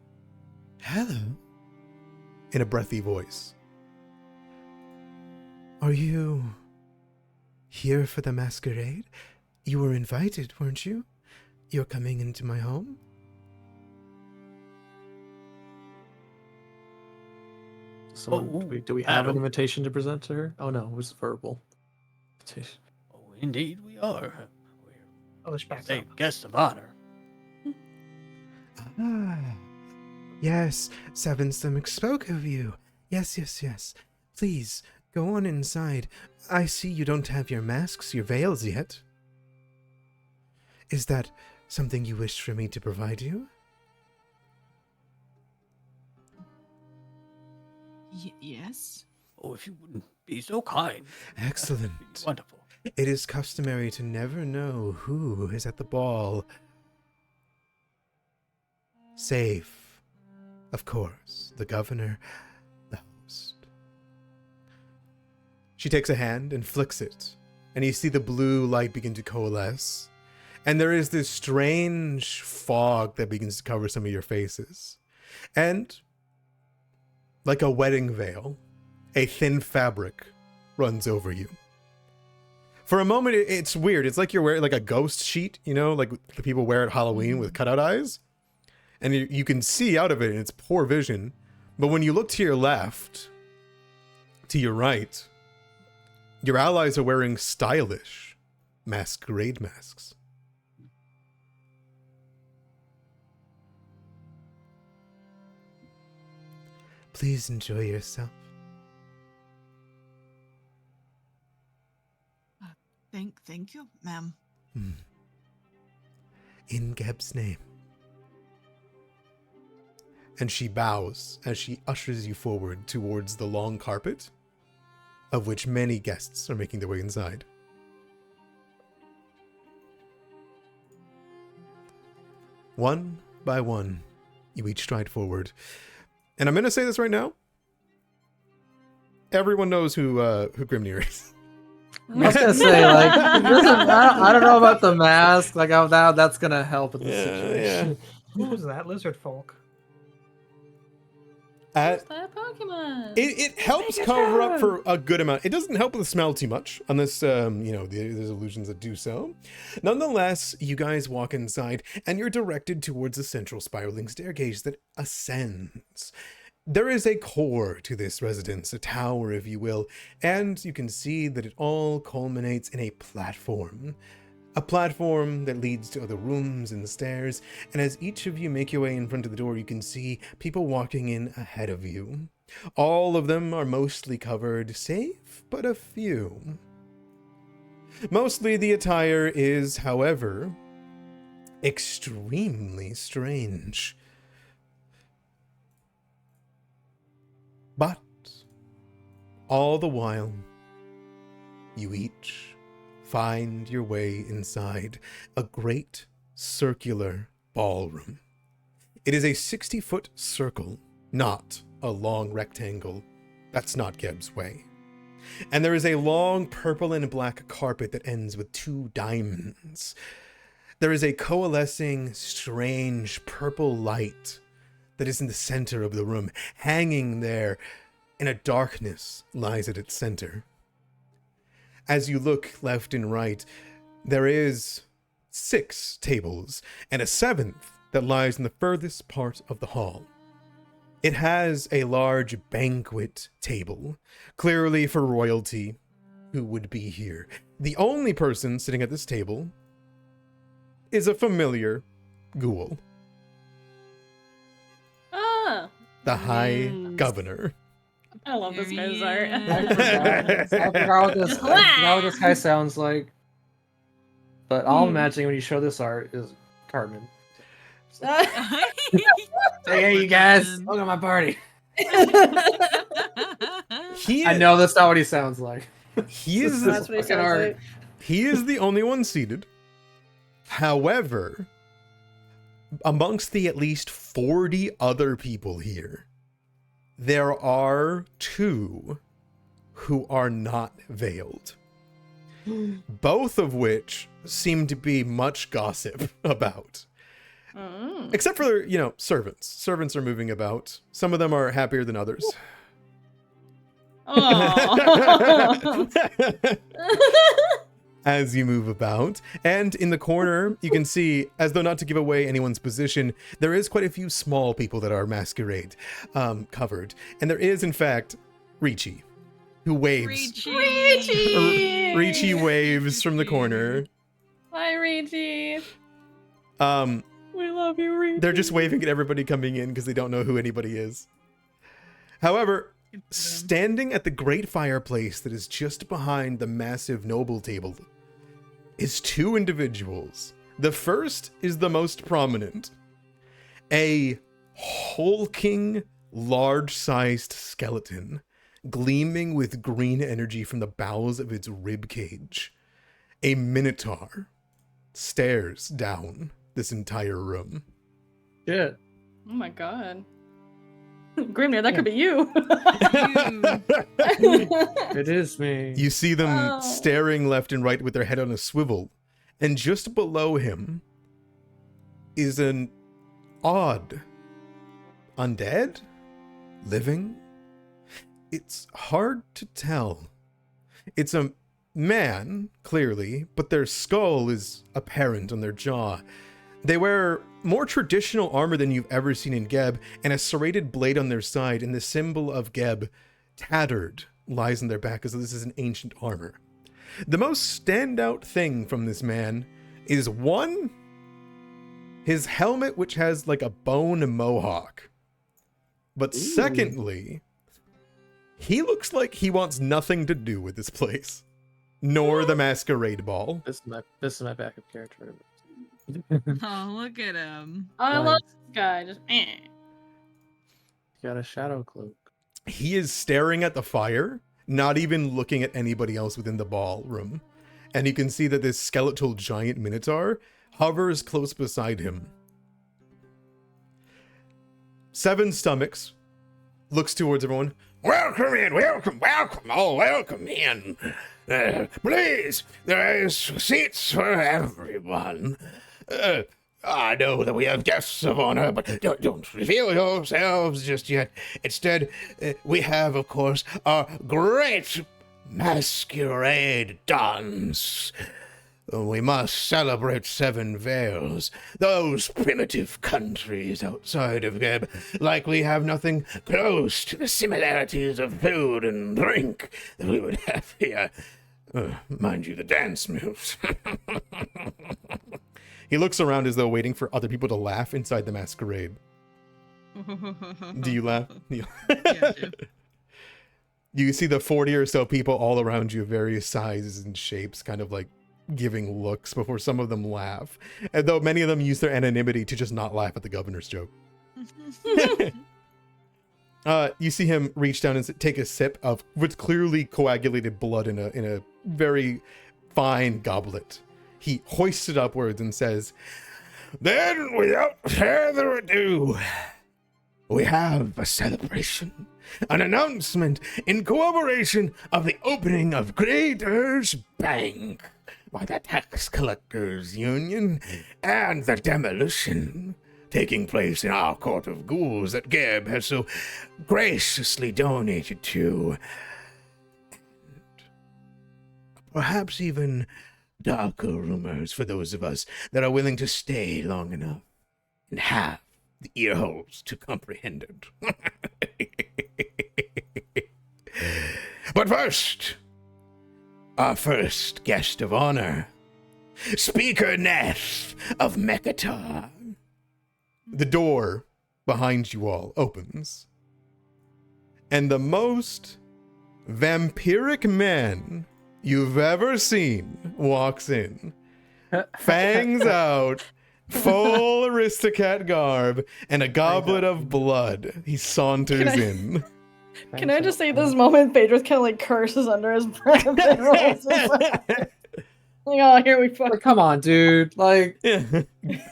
"Hello," in a breathy voice. "Are you here for the masquerade? You were invited, weren't you? You're coming into my home?" Do we have an invitation to present to her? Oh no, it was verbal. Invitation. Oh, indeed we are. Oh, there's back We're guests of honor. Ah, yes, Seven Stomach spoke of you. Yes. Please, go on inside. I see you don't have your masks, your veils yet. Is that something you wished for me to provide you? Yes. Oh, if you wouldn't be so kind. Excellent. That'd be wonderful. It is customary to never know who is at the ball. Save, of course, the governor, the host. She takes a hand and flicks it, and you see the blue light begin to coalesce. And there is this strange fog that begins to cover some of your faces. And, like a wedding veil, a thin fabric runs over you. For a moment, it's weird. It's like you're wearing like a ghost sheet, you know, like the people wear at Halloween with cutout eyes. And you can see out of it, and it's poor vision. But when you look to your left, to your right, your allies are wearing stylish masquerade masks. Please enjoy yourself. Thank you, ma'am. In Geb's name. And she bows as she ushers you forward towards the long carpet, of which many guests are making their way inside. One by one, You each stride forward. And I'm going to say this right now. Everyone knows who Grimnir is. I was gonna say, like, I don't know about the mask. Like, how that's gonna help in this situation. Who's that lizard folk? Who's that Pokemon? It helps cover up for a good amount. It doesn't help with the smell too much, unless, there's illusions that do so. Nonetheless, you guys walk inside, and you're directed towards a central spiraling staircase that ascends. There is a core to this residence, a tower, if you will, and you can see that it all culminates in a platform. A platform that leads to other rooms and stairs, and as each of you make your way in front of the door, you can see people walking in ahead of you. All of them are mostly covered, save but a few. Mostly the attire is, however, extremely strange. But all the while, you each find your way inside a great circular ballroom. It is a 60-foot circle, not a long rectangle. That's not Geb's way. And there is a long purple and black carpet that ends with 2 diamonds. There is a coalescing, strange purple light that is in the center of the room, hanging there, and a darkness lies at its center. As you look left and right, there is 6 tables, and a 7th that lies in the furthest part of the hall. It has a large banquet table, clearly for royalty who would be here. The only person sitting at this table is a familiar ghoul. The High Governor. I love this guy's art. I forgot what this guy sounds like. But all I'm imagining when you show this art is Cartman. Hey, you guys, look at my party. I know that's not what he sounds like. He is That's what he sounds like. He is the only one seated. However, amongst the at least 40 other people here, there are 2 who are not veiled. Both of which seem to be much gossip about. Except for, servants. Servants are moving about. Some of them are happier than others. As you move about. And in the corner, you can see, as though not to give away anyone's position, there is quite a few small people that are masquerade covered. And there is, in fact, Ricci, who waves. Ricci waves from the corner. Hi, Ricci. We love you, Ricci. They're just waving at everybody coming in because they don't know who anybody is. However, standing at the great fireplace that is just behind the massive noble table is 2 individuals. The first is the most prominent. A hulking, large-sized skeleton, gleaming with green energy from the bowels of its rib cage. A minotaur stares down this entire room. Shit. Oh my god. Grimnir, that could be you. It is me. You see them staring left and right with their head on a swivel, and just below him is an odd undead, living. It's hard to tell. It's a man, clearly, but their skull is apparent on their jaw. They wear more traditional armor than you've ever seen in Geb, and a serrated blade on their side, and the symbol of Geb, tattered, lies in their back, as though this is an ancient armor. The most standout thing from this man is, 1, his helmet, which has like a bone mohawk. But secondly, he looks like he wants nothing to do with this place, nor the masquerade ball. This is my backup character. Oh, look at him. I love this guy. Just Got a shadow cloak. He is staring at the fire, not even looking at anybody else within the ballroom. And you can see that this skeletal giant minotaur hovers close beside him. Seven Stomachs looks towards everyone. Welcome in, welcome, welcome in. Please, there's seats for everyone. I know that we have guests of honor, but don't reveal yourselves just yet. Instead, we have, of course, our great masquerade dance. We must celebrate Seven Vales. Those primitive countries outside of Geb likely have nothing close to the similarities of food and drink that we would have here. Mind you, the dance moves. He looks around as though waiting for other people to laugh inside the masquerade. Do you laugh? Yeah, I do. You see the 40 or so people all around you of various sizes and shapes kind of like giving looks before some of them laugh. And though many of them use their anonymity to just not laugh at the governor's joke. You see him reach down and take a sip of what's clearly coagulated blood in a very fine goblet. He hoists it upwards and says, "Then, without further ado, we have a celebration, an announcement in cooperation of the opening of Graydirge Bank by the Tax Collectors Union and the demolition taking place in our court of ghouls that Geb has so graciously donated to. And perhaps even darker rumors for those of us that are willing to stay long enough and have the ear holes to comprehend it. But first, our first guest of honor, Speaker Neff of Mekatar. The door behind you all opens, and the most vampiric man you've ever seen walks in. Fangs out, full Aristocat garb, and a goblet of blood. He saunters in. Can I just say this moment, Phaedrus kind of like curses under his breath and rolls his eyes. Like, oh, here we fuck. Come on, dude. Like,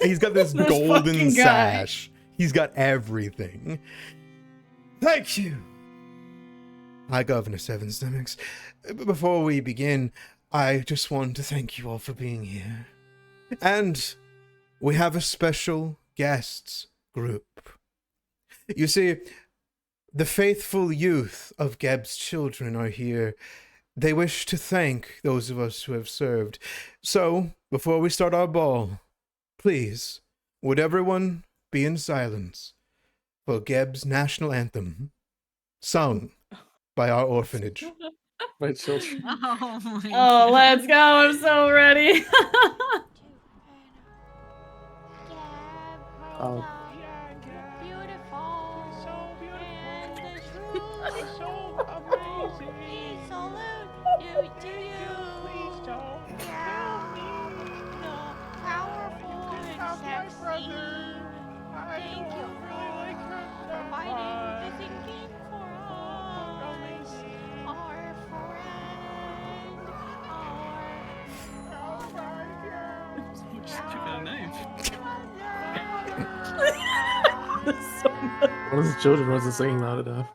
He's got this This golden fucking guy. sash. He's got everything. Thank you. Hi, Governor Seven Stomachs. Before we begin, I just want to thank you all for being here. And we have a special guests group. You see, the faithful youth of Geb's children are here. They wish to thank those of us who have served. So, before we start our ball, please, would everyone be in silence for Geb's national anthem, sung by our orphanage. my children. Oh my Oh, let's go. I'm so ready. Oh. One of the children wasn't singing loud enough.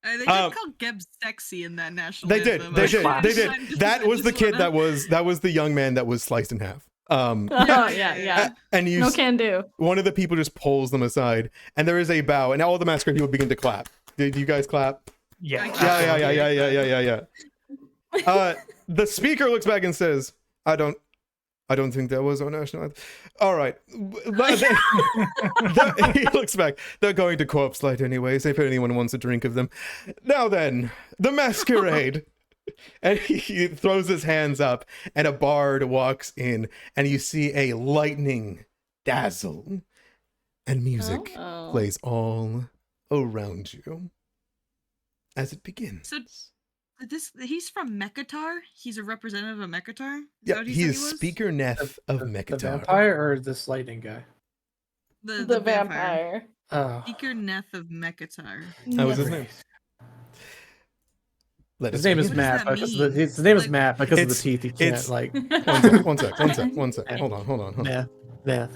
They did call Geb sexy in that national They did. anthem. They I did. just- They I did. just- That I was the just kid wanna- that was the young man that was sliced in half. Yeah. And you No can do. one of the people just pulls them aside, and there is a bow, and all the masquerade people begin to clap. Did you guys clap? Yeah. Yeah. The speaker looks back and says, I don't think that was our national anthem. All right. He looks back. They're going to corpse light anyways, if anyone wants a drink of them. Now then, the masquerade. And he throws his hands up, and a bard walks in, and you see a lightning dazzle, and music Oh. plays all around you as it begins. So he's from Mekatar? He's a representative of Mekatar? Yeah, he is Speaker Neff of The Mekatar. vampire or this lightning guy? The vampire. Oh. Speaker Neff of Mekatar. That was his name. His name is What does Matt that because mean? his name is Like- Matt because of the It's- teeth. He it's- can't like. One sec. Hold on. Matt. Matt.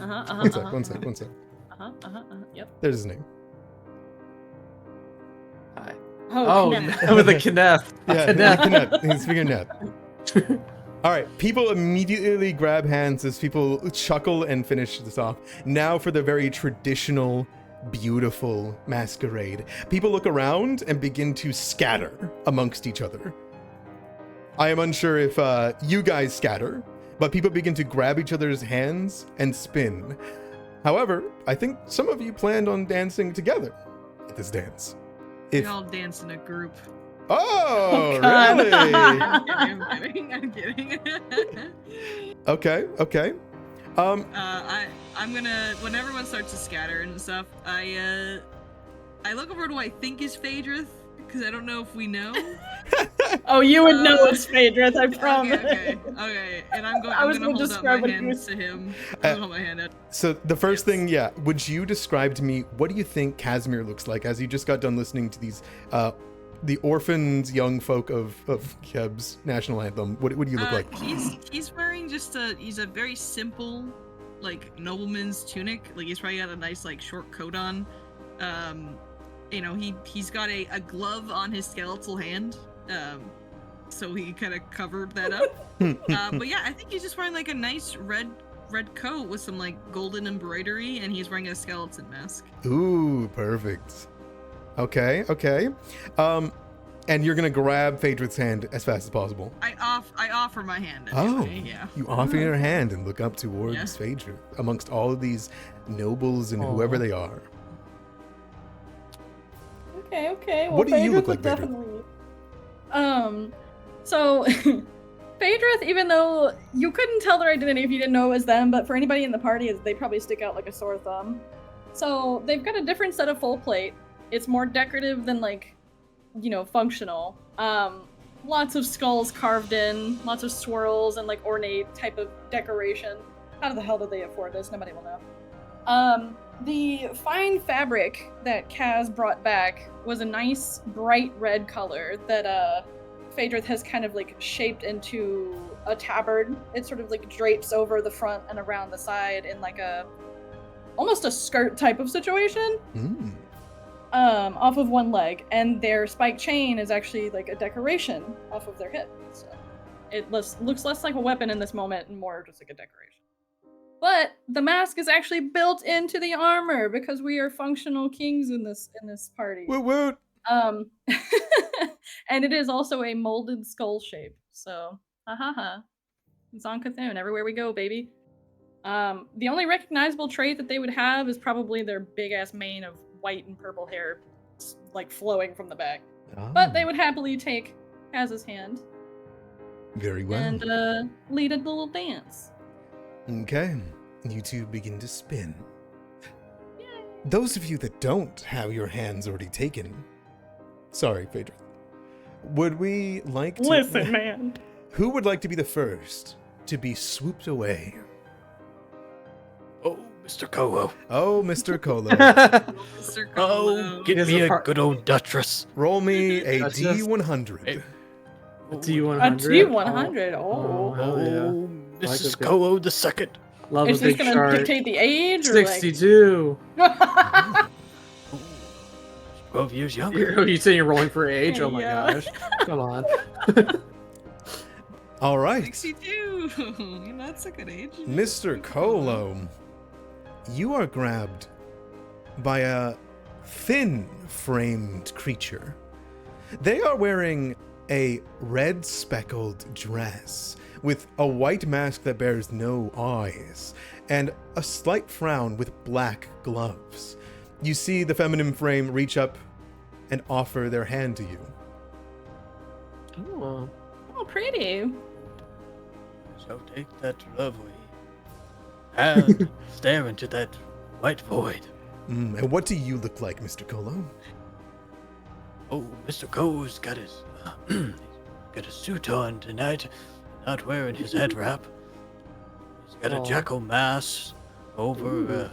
One sec. Yep. There's his name. Hi. Oh, With a Kenneth. Yeah, Kenneth. He's speaking Kenneth. All right, people immediately grab hands as people chuckle and finish this off. Now for the very traditional, beautiful masquerade. People look around and begin to scatter amongst each other. I am unsure if you guys scatter, but people begin to grab each other's hands and spin. However, I think some of you planned on dancing together at this dance. We all dance in a group. Oh, God. really? I'm kidding. Okay. I'm gonna, when everyone starts to scatter and stuff, I look over to who I think is Phaedrith, because I don't know if we know. Oh, you would know it's Phaedrith, I promise. Okay. And I'm I was gonna gonna hold up my describe what you hand to him. I'm gonna hold my hand out. So the first thing, would you describe to me, what do you think Casimir looks like as you just got done listening to these, the orphans, young folk of Keb's national anthem? What do you look like? He's wearing he's a very simple, like, nobleman's tunic. Like, he's probably got a nice, like, short coat on. He's got a glove on his skeletal hand. So he kind of covered that up. But yeah, I think he's just wearing like a nice red coat with some like golden embroidery, and he's wearing a skeleton mask. Ooh, perfect. Okay. And you're gonna grab Phaedrith's hand as fast as possible. I offer my hand. Oh, Anyway, yeah. You offer your hand and look up towards Phaedrith amongst all of these nobles and whoever they are. Okay. Well, What do you Phaedrith look like, would Phaedrith? definitely. So Phaedrith, even though you couldn't tell their identity if you didn't know it was them, but for anybody in the party, they probably stick out like a sore thumb. So they've got a different set of full plate. It's more decorative than like, functional. Lots of skulls carved in, lots of swirls and like ornate type of decoration. How the hell did they afford this? Nobody will know. The fine fabric that Kaz brought back was a nice bright red color that Phaedrith has kind of like shaped into a tabard. It sort of like drapes over the front and around the side in like almost a skirt type of situation. Off of one leg, and their spike chain is actually like a decoration off of their hip. So it looks less like a weapon in this moment and more just like a decoration. But the mask is actually built into the armor because we are functional kings in this party. Woot. And it is also a molded skull shape. So, it's on Cthulhu everywhere we go, baby. The only recognizable trait that they would have is probably their big ass mane of white and purple hair, like flowing from the back. But they would happily take Kaz's hand. Very well. And lead a little dance. Okay, you two begin to spin. Yay. Those of you that don't have your hands already taken, sorry, Phaedrith, would we like to... Listen, man. Who would like to be the first to be swooped away? Oh, Mr. Colo. Oh, Mr. Colo. Mr. Colo. Oh, get me a good old Duchess. Roll me a D100. D100. A D100. Oh. Hell yeah. Mrs. Colo the second. Love Is a this big gonna chart. dictate the age? Or 62. Like... 12 years younger. You say you're rolling for age? Oh my Yeah. gosh. Come on. All right. 62. That's a good age. Mr. Colo, you are grabbed by a thin-framed creature. They are wearing a red speckled dress with a white mask that bears no eyes and a slight frown with black gloves. You see the feminine frame reach up and offer their hand to you. Oh. Oh, pretty. So take that lovely hand, stare into that white void. And what do you look like, Mr. Colo? Oh, Mr. Colo's got his got a suit on tonight, not wearing his head wrap. He's got a jackal mask over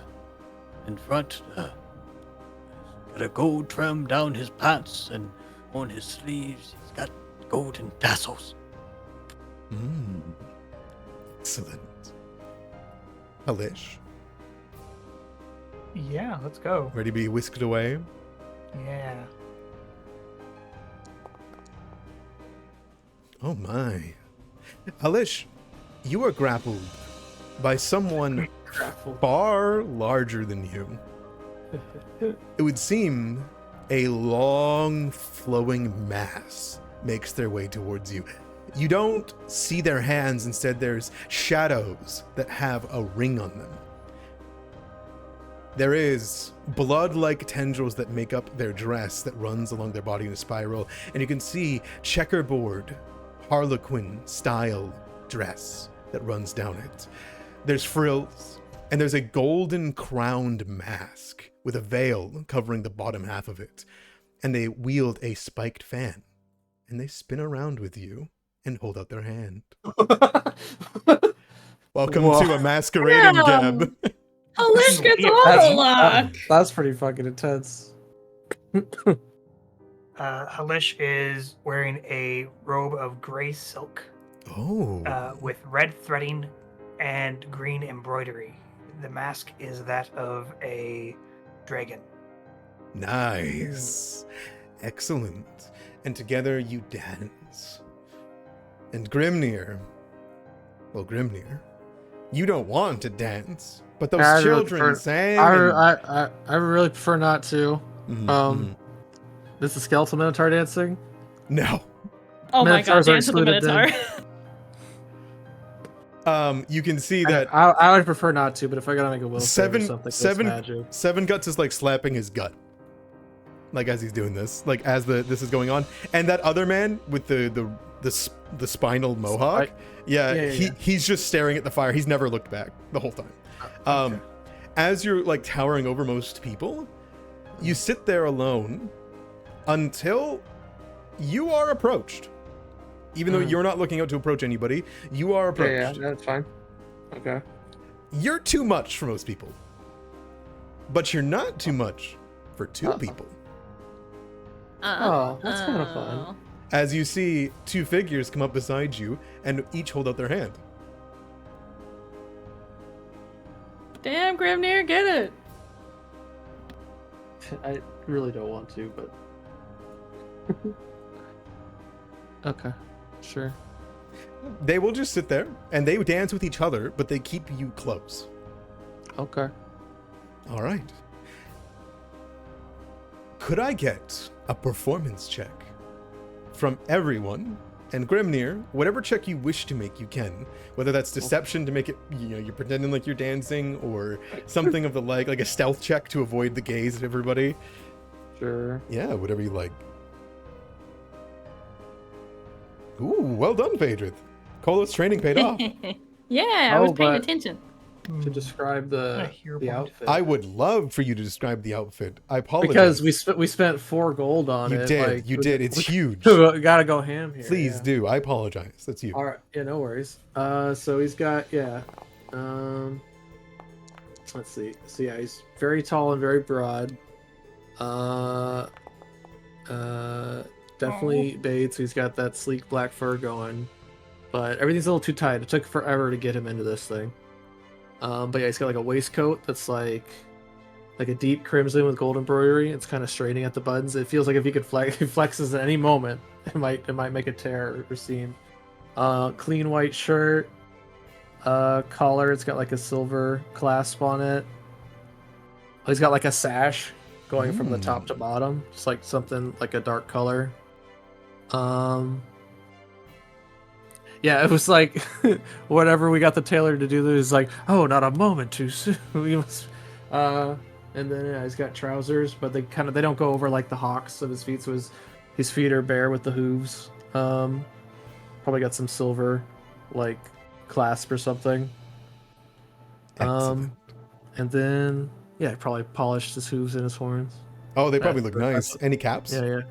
in front. Got a gold trim down his pants, and on his sleeves he's got golden tassels. Excellent. Alish? Yeah, let's go. Ready to be whisked away? Yeah. Oh my. Alish, you are grappled by someone far larger than you. It would seem a long, flowing mass makes their way towards you. You don't see their hands, instead there's shadows that have a ring on them. There is blood-like tendrils that make up their dress that runs along their body in a spiral, and you can see checkerboard, harlequin-style dress that runs down it. There's frills, and there's a golden crowned mask with a veil covering the bottom half of it. And they wield a spiked fan, and they spin around with you and hold out their hand. Welcome to a masquerading, Geb. Alish gets all the luck. That's pretty fucking intense. Halish is wearing a robe of gray silk Oh. with red threading and green embroidery. The mask is that of a dragon. Nice. Excellent. And together you dance. And Grimnir, you don't want to dance, but those I really children prefer- sang. I really prefer not to. Mhm. Is the skeletal minotaur dancing? No. Oh my god, Minotaurs are Dance of the excluded Minotaur. You can see that I would prefer not to, but if I gotta make a will save or something, that's magic. Seven Guts is like slapping his gut, like as he's doing this, like as this is going on. And that other man with the spinal mohawk, he's just staring at the fire. He's never looked back the whole time. Okay. As you're like towering over most people, you sit there alone until you are approached. Even though you're not looking out to approach anybody, you are approached. Yeah, that's fine. Okay. You're too much for most people, but you're not too much for two people. Oh, that's kind of fun. As you see two figures come up beside you and each hold out their hand. Damn, Grimnir, get it. I really don't want to, but okay, sure. They will just sit there and they dance with each other, but they keep you close. Okay. All right. Could I get a performance check from everyone? And Grimnir, whatever check you wish to make, you can. Whether that's deception to make it, you're pretending like you're dancing, or something of the like a stealth check to avoid the gaze of everybody. Sure. Yeah, whatever you like. Ooh, well done, Phaedrith. Kolo's training paid off. Yeah, I was paying but- attention. To describe the outfit. I would love for you to describe the outfit. I apologize. Because we spent 4 gold on You it. did. Like, You did. It's huge. We gotta go ham here. Please yeah. do. I apologize. That's you. All right. Yeah, no worries. So he's got let's see. So yeah, he's very tall and very broad. Definitely bathed. So he's got that sleek black fur going, but everything's a little too tight. It took forever to get him into this thing. But yeah, he's got like a waistcoat that's like a deep crimson with gold embroidery. It's kind of straining at the buttons. It feels like if he could if he flexes at any moment, it might make a tear or seam. Clean white shirt, collar. It's got like a silver clasp on it. He's got like a sash going from the top to bottom, just like something like a dark color. Yeah, it was like whatever we got the tailor to do. It was like, oh, not a moment too soon. We must, and then yeah, he's got trousers, but they don't go over like the hocks of his feet. So his feet are bare with the hooves. Probably got some silver, like clasp or something. Excellent. And then yeah, probably polished his hooves and his horns. Oh, they probably look nice. Any caps? Yeah.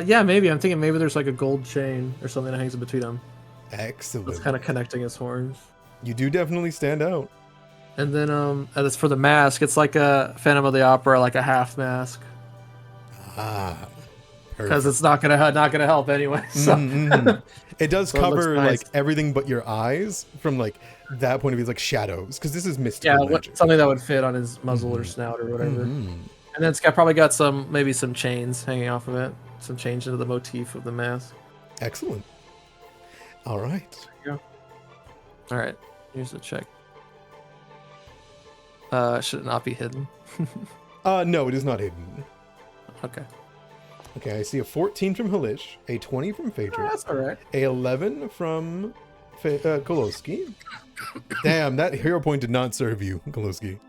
Yeah, maybe. I'm thinking maybe there's like a gold chain or something that hangs in between them. Excellent. It's kind of connecting his horns. You do definitely stand out. And then, as for the mask, it's like a Phantom of the Opera, like a half mask. Ah, because it's not gonna help anyway. So It does So it looks cover nice. like everything but your eyes from like that point of view, like shadows, because this is mystical yeah, magic. something that would fit on his muzzle or snout or whatever. Mhm. And then it's probably got some chains hanging off of it, some change into the motif of the mask. Excellent. All right. All right, here's the check. Should it not be hidden? No, it is not hidden. Okay. Okay, I see a 14 from Halish, a 20 from Oh, Phaedra, that's all right. a 11 from Koloski. Damn, that hero point did not serve you, Koloski.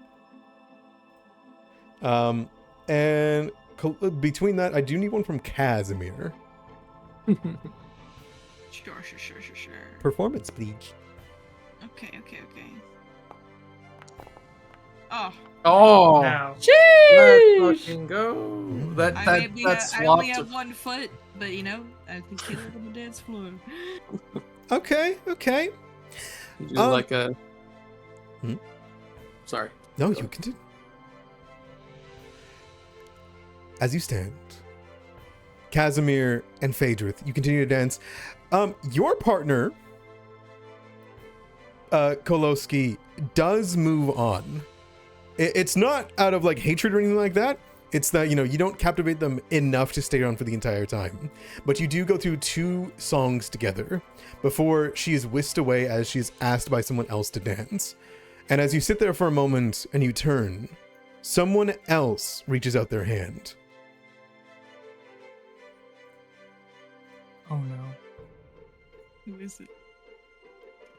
And between that, I do need one from Casimir. Sure. Performance, please. Okay. Oh, Oh, Now, let's Sheesh! fucking go. That I only swapped. have 1 foot, but you know, I can kill it on the dance floor. Okay. You do like a. Hmm? Sorry. No, you continue. As you stand, Casimir and Phaedrith, you continue to dance. Your partner, Koloski, does move on. It's not out of like hatred or anything like that. It's that, you don't captivate them enough to stay on for the entire time. But you do go through 2 songs together before she is whisked away as she is asked by someone else to dance. And as you sit there for a moment and you turn, someone else reaches out their hand. oh no. Who is it?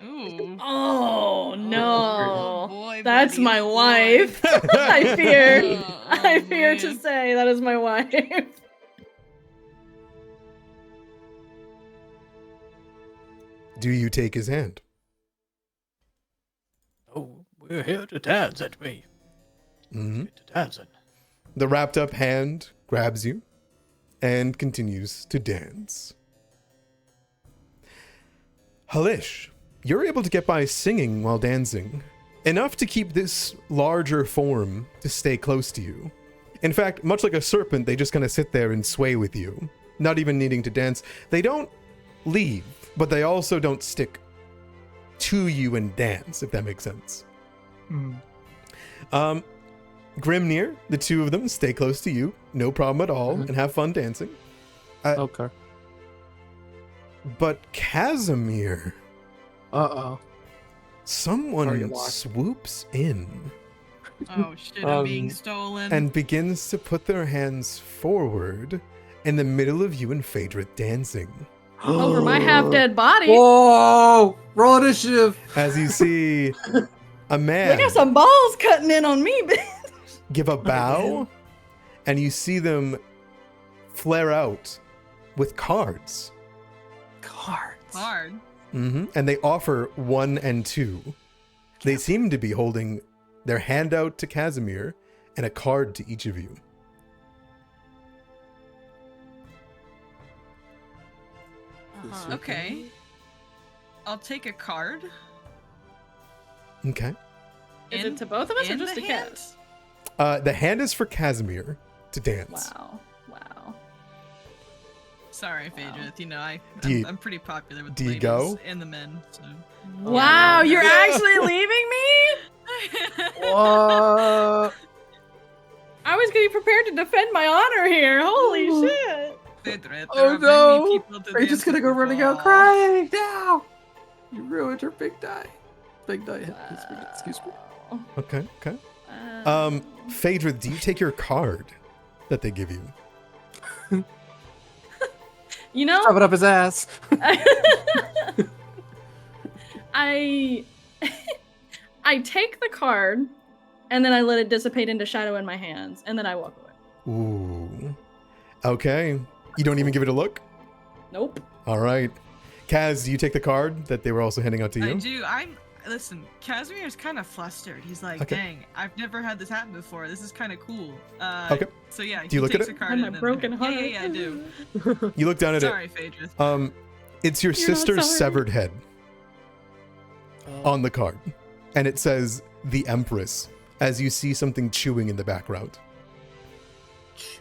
Ooh. Oh Oh no. boy, That's buddy, my oh, boy. wife. I fear. Oh, I fear to man. say that is my wife. Do you take his hand? Oh, we're here to dance, aren't we? Mm-hmm. Get to dancing. The wrapped up hand grabs you and continues to dance. Halish, you're able to get by singing while dancing, enough to keep this larger form to stay close to you. In fact, much like a serpent, they just kind of sit there and sway with you, not even needing to dance. They don't leave, but they also don't stick to you and dance, if that makes sense. Grimnir, the 2 of them stay close to you, no problem at all, and have fun dancing. Okay. But Casimir, Uh-oh. someone Target locked. swoops in Oh shit, I'm being stolen. and begins to put their hands forward in the middle of you and Phaedra dancing. Over my half-dead body. Whoa! Roll initiative. As you see a They man got some balls cutting in on me, bitch. give a bow, and you see them flare out with cards. Cards. Hard. And they offer 1 and 2. They seem to be holding their hand out to Casimir and a card to each of you. Okay. I'll take a card. Okay. Is it to both of us or in just the to hand? Kaz? The hand is for Casimir to dance. Wow. Sorry, Phaedra. You know, Do you- I'm pretty popular with do the you ladies go? and the men. So. Wow, you're actually leaving me? What? I was getting prepared to defend my honor here. Holy shit. Phaedra, there Oh are many no! people to Are you just dance gonna go with. running out Aw. crying now? You ruined her big die. Big die hit. Excuse me. Okay. Phaedra, do you take your card that they give you? You know, Shove it up his ass. I take the card and then I let it dissipate into shadow in my hands and then I walk away. Ooh. Okay. You don't even give it a look? Nope. All right. Kaz, do you take the card that they were also handing out to you? I do. Listen, Casimir's kind of flustered. He's like, Okay. dang, I've never had this happen before. This is kind of cool. Okay. So yeah, Do you he look at takes it? a card And my and then- broken heart. Yeah, I do. You look down at Sorry, Phaedra. it. It's your You're not sister's sorry. severed head on the card. And it says the Empress as you see something chewing in the background.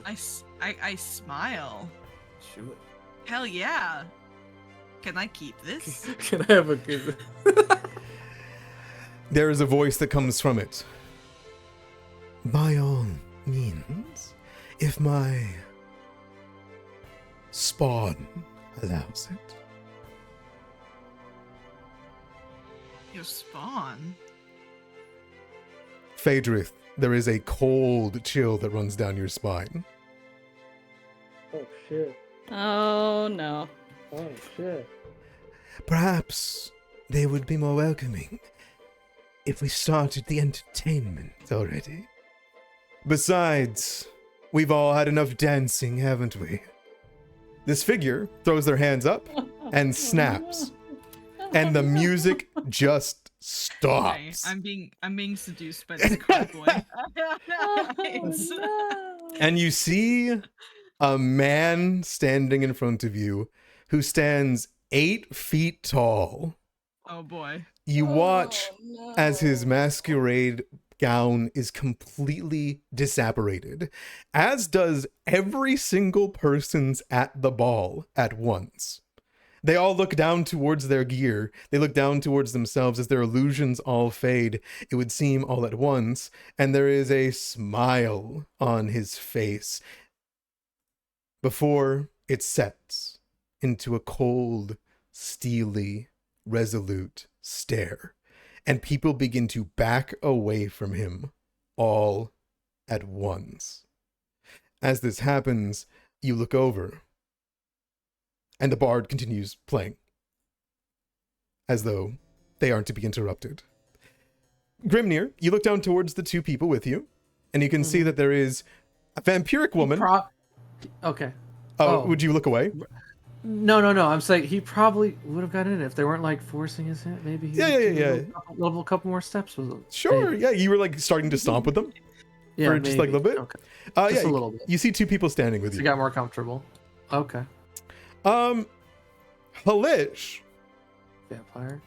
I smile. do it. Hell yeah. Can I keep this? Can I have a good? There is a voice that comes from it. By all means, if my spawn allows it. Your spawn? Phaedrith, there is a cold chill that runs down your spine. Oh shit! Oh no. Oh shit! Perhaps they would be more welcoming if we started the entertainment already. Besides, we've all had enough dancing, haven't we? This figure throws their hands up and snaps, and the music just Okay, stops. I'm being seduced by this card boy. And you see a man standing in front of you who stands 8 feet tall. Oh boy. You watch Oh, as his no. masquerade gown is completely disapparated, as does every single person's at the ball at once. They all look down towards their gear. They look down towards themselves as their illusions all fade, it would seem all at once, and there is a smile on his face before it sets into a cold, steely, resolute stare, and people begin to back away from him all at once. As this happens, you look over, and the bard continues playing, as though they aren't to be interrupted. Grimnir, you look down towards the 2 people with you, and you can see that there is a vampiric woman. Okay. Oh, Oh. would you look away? No. I'm saying he probably would have gotten in if they weren't like forcing his hand. Maybe he Yeah. A couple more steps with them. Sure, Maybe. yeah, you were like starting to stomp with them Yeah, for just like a little bit. Okay. Yeah, Just a little bit. you see 2 people standing with So you. you got more comfortable. Okay. Halish, Vampire.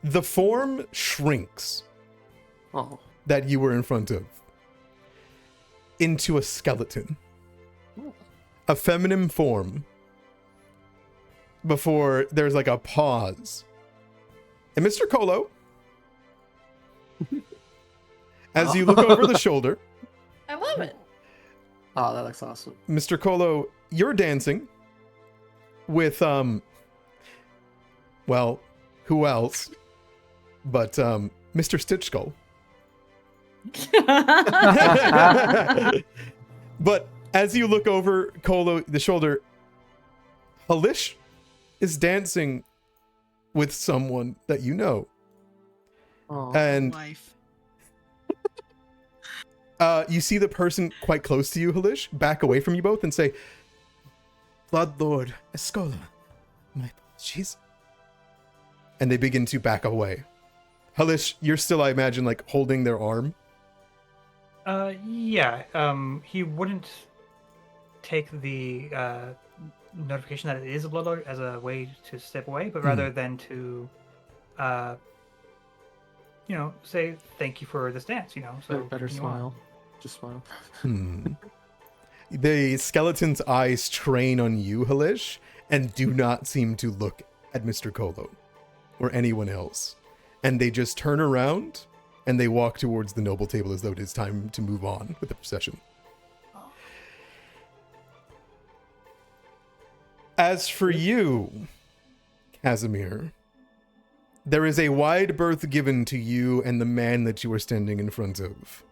the form shrinks Oh. that you were in front of into a skeleton. A feminine form before there's like a pause. And Mr. Colo, as you look over the shoulder, I love it. Oh, that looks awesome. Mr. Colo, you're dancing with, well, who else but Mr. Stitch Skull. But as you look over Colo the shoulder, Halish is dancing with someone that you know. Oh. And Life. you see the person quite close to you, Halish, back away from you both and say, Blood Lord Escola, my jeez. And they begin to back away. Halish, you're still, I imagine, like holding their arm. Yeah. He wouldn't take the notification that it is a bloodlord as a way to step away, but rather than to, say thank you for this dance. So Better continue on. smile. Just smile. The skeleton's eyes train on you, Halish, and do not seem to look at Mr. Colo or anyone else. And they just turn around and they walk towards the noble table as though it is time to move on with the procession. As for you, Casimir, there is a wide berth given to you and the man that you are standing in front of.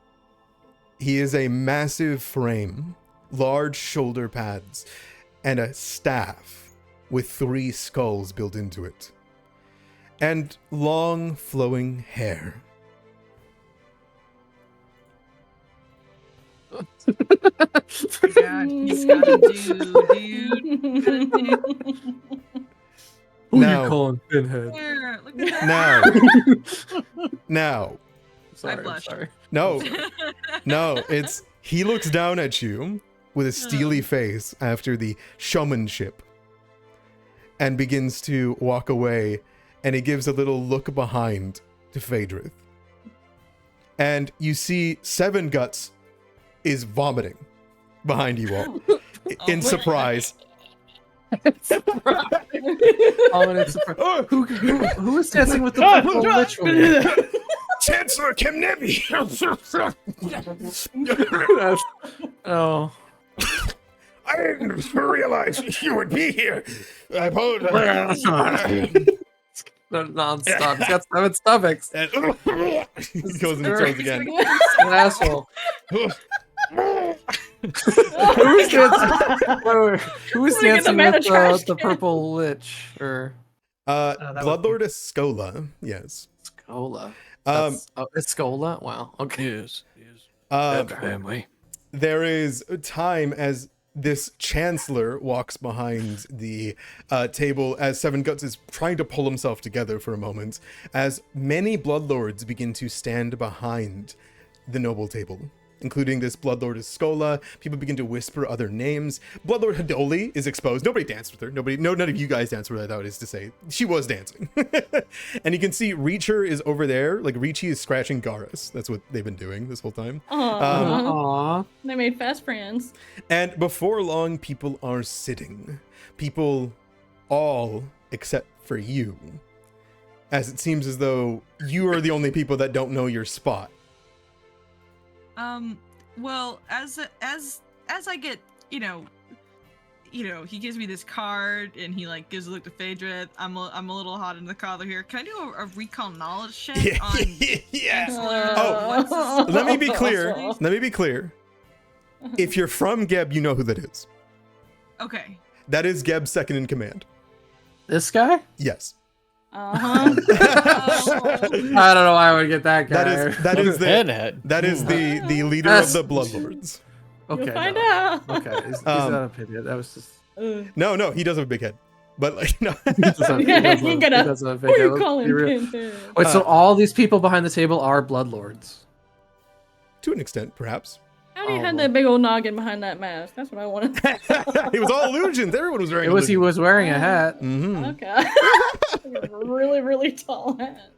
He is a massive frame, large shoulder pads, and a staff with 3 skulls built into it, and long flowing hair. God, he's gotta do, dude. Who Now- you calling Pinhead? Here, look at that. Now, Sorry, I'm blushed. sorry. no, it's, he looks down at you with a steely face after the showmanship and begins to walk away, and he gives a little look behind to Phaedrith. And you see Seven Guts is vomiting behind you all in surprise. Ominous surprise. Who is dancing with the purple lich woman? Chancellor Kemnebi! Oh. I didn't realize you would be here. I apologize. Non-stop. He's got 7 stomachs. He goes into throws again. An asshole. Who's dancing with the purple lich? Or Bloodlord Escola. Yes. Scola. It's Scola? Wow. Okay. Yes. That family. There is a time as this chancellor walks behind the table as Seven Guts is trying to pull himself together for a moment, as many bloodlords begin to stand behind the noble table, including this Bloodlord Escola. People begin to whisper other names. Bloodlord Haldoli is exposed. Nobody danced with her. None of you guys danced with her, that is to say. She was dancing. And you can see Reacher is over there. Like, Reachy is scratching Garrus. That's what they've been doing this whole time. Aww. They made fast friends. And before long, people are sitting. People, all except for you. As it seems as though you are the only people that don't know your spot. Well, as I get, you know, he gives me this card and he like gives a look to Phaedra. I'm a little hot in the collar here. Can I do a recall knowledge check on? Yeah. Oh, Let me be clear. If you're from Geb, you know who that is. Okay. That is Geb's second in command. This guy? Yes. I don't know why I would get that guy. That is the leader of the Bloodlords. Okay. You'll find out. Okay. He's not a pity. That was just. No, he does have a big head. But like, no. He does have a big head. Wait, so all these people behind the table are Bloodlords? To an extent, perhaps. How do you have that big old noggin behind that mask? That's what I wanted. It was all illusions. Everyone was wearing illusions. He was wearing a hat. Mm-hmm. Okay. Really, really tall hat.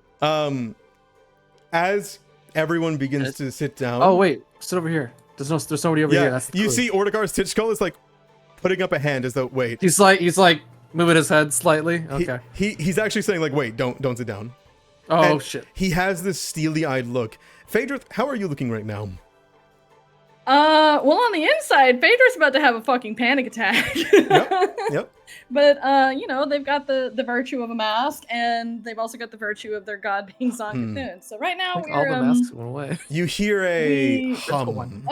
As everyone begins to sit down. Oh wait, sit over here. There's somebody over here. That's you see Ordegar's Titchkull is like putting up a hand as though wait. He's like moving his head slightly. Okay. He's actually saying like wait, don't sit down. Oh and shit. He has this steely-eyed look. Phaedra, how are you looking right now? Well, on the inside, Phaedra's about to have a fucking panic attack. Yep. But, they've got the virtue of a mask, and they've also got the virtue of their god being Zon-Cthulhu. So right now, all the masks went away. You hear a hum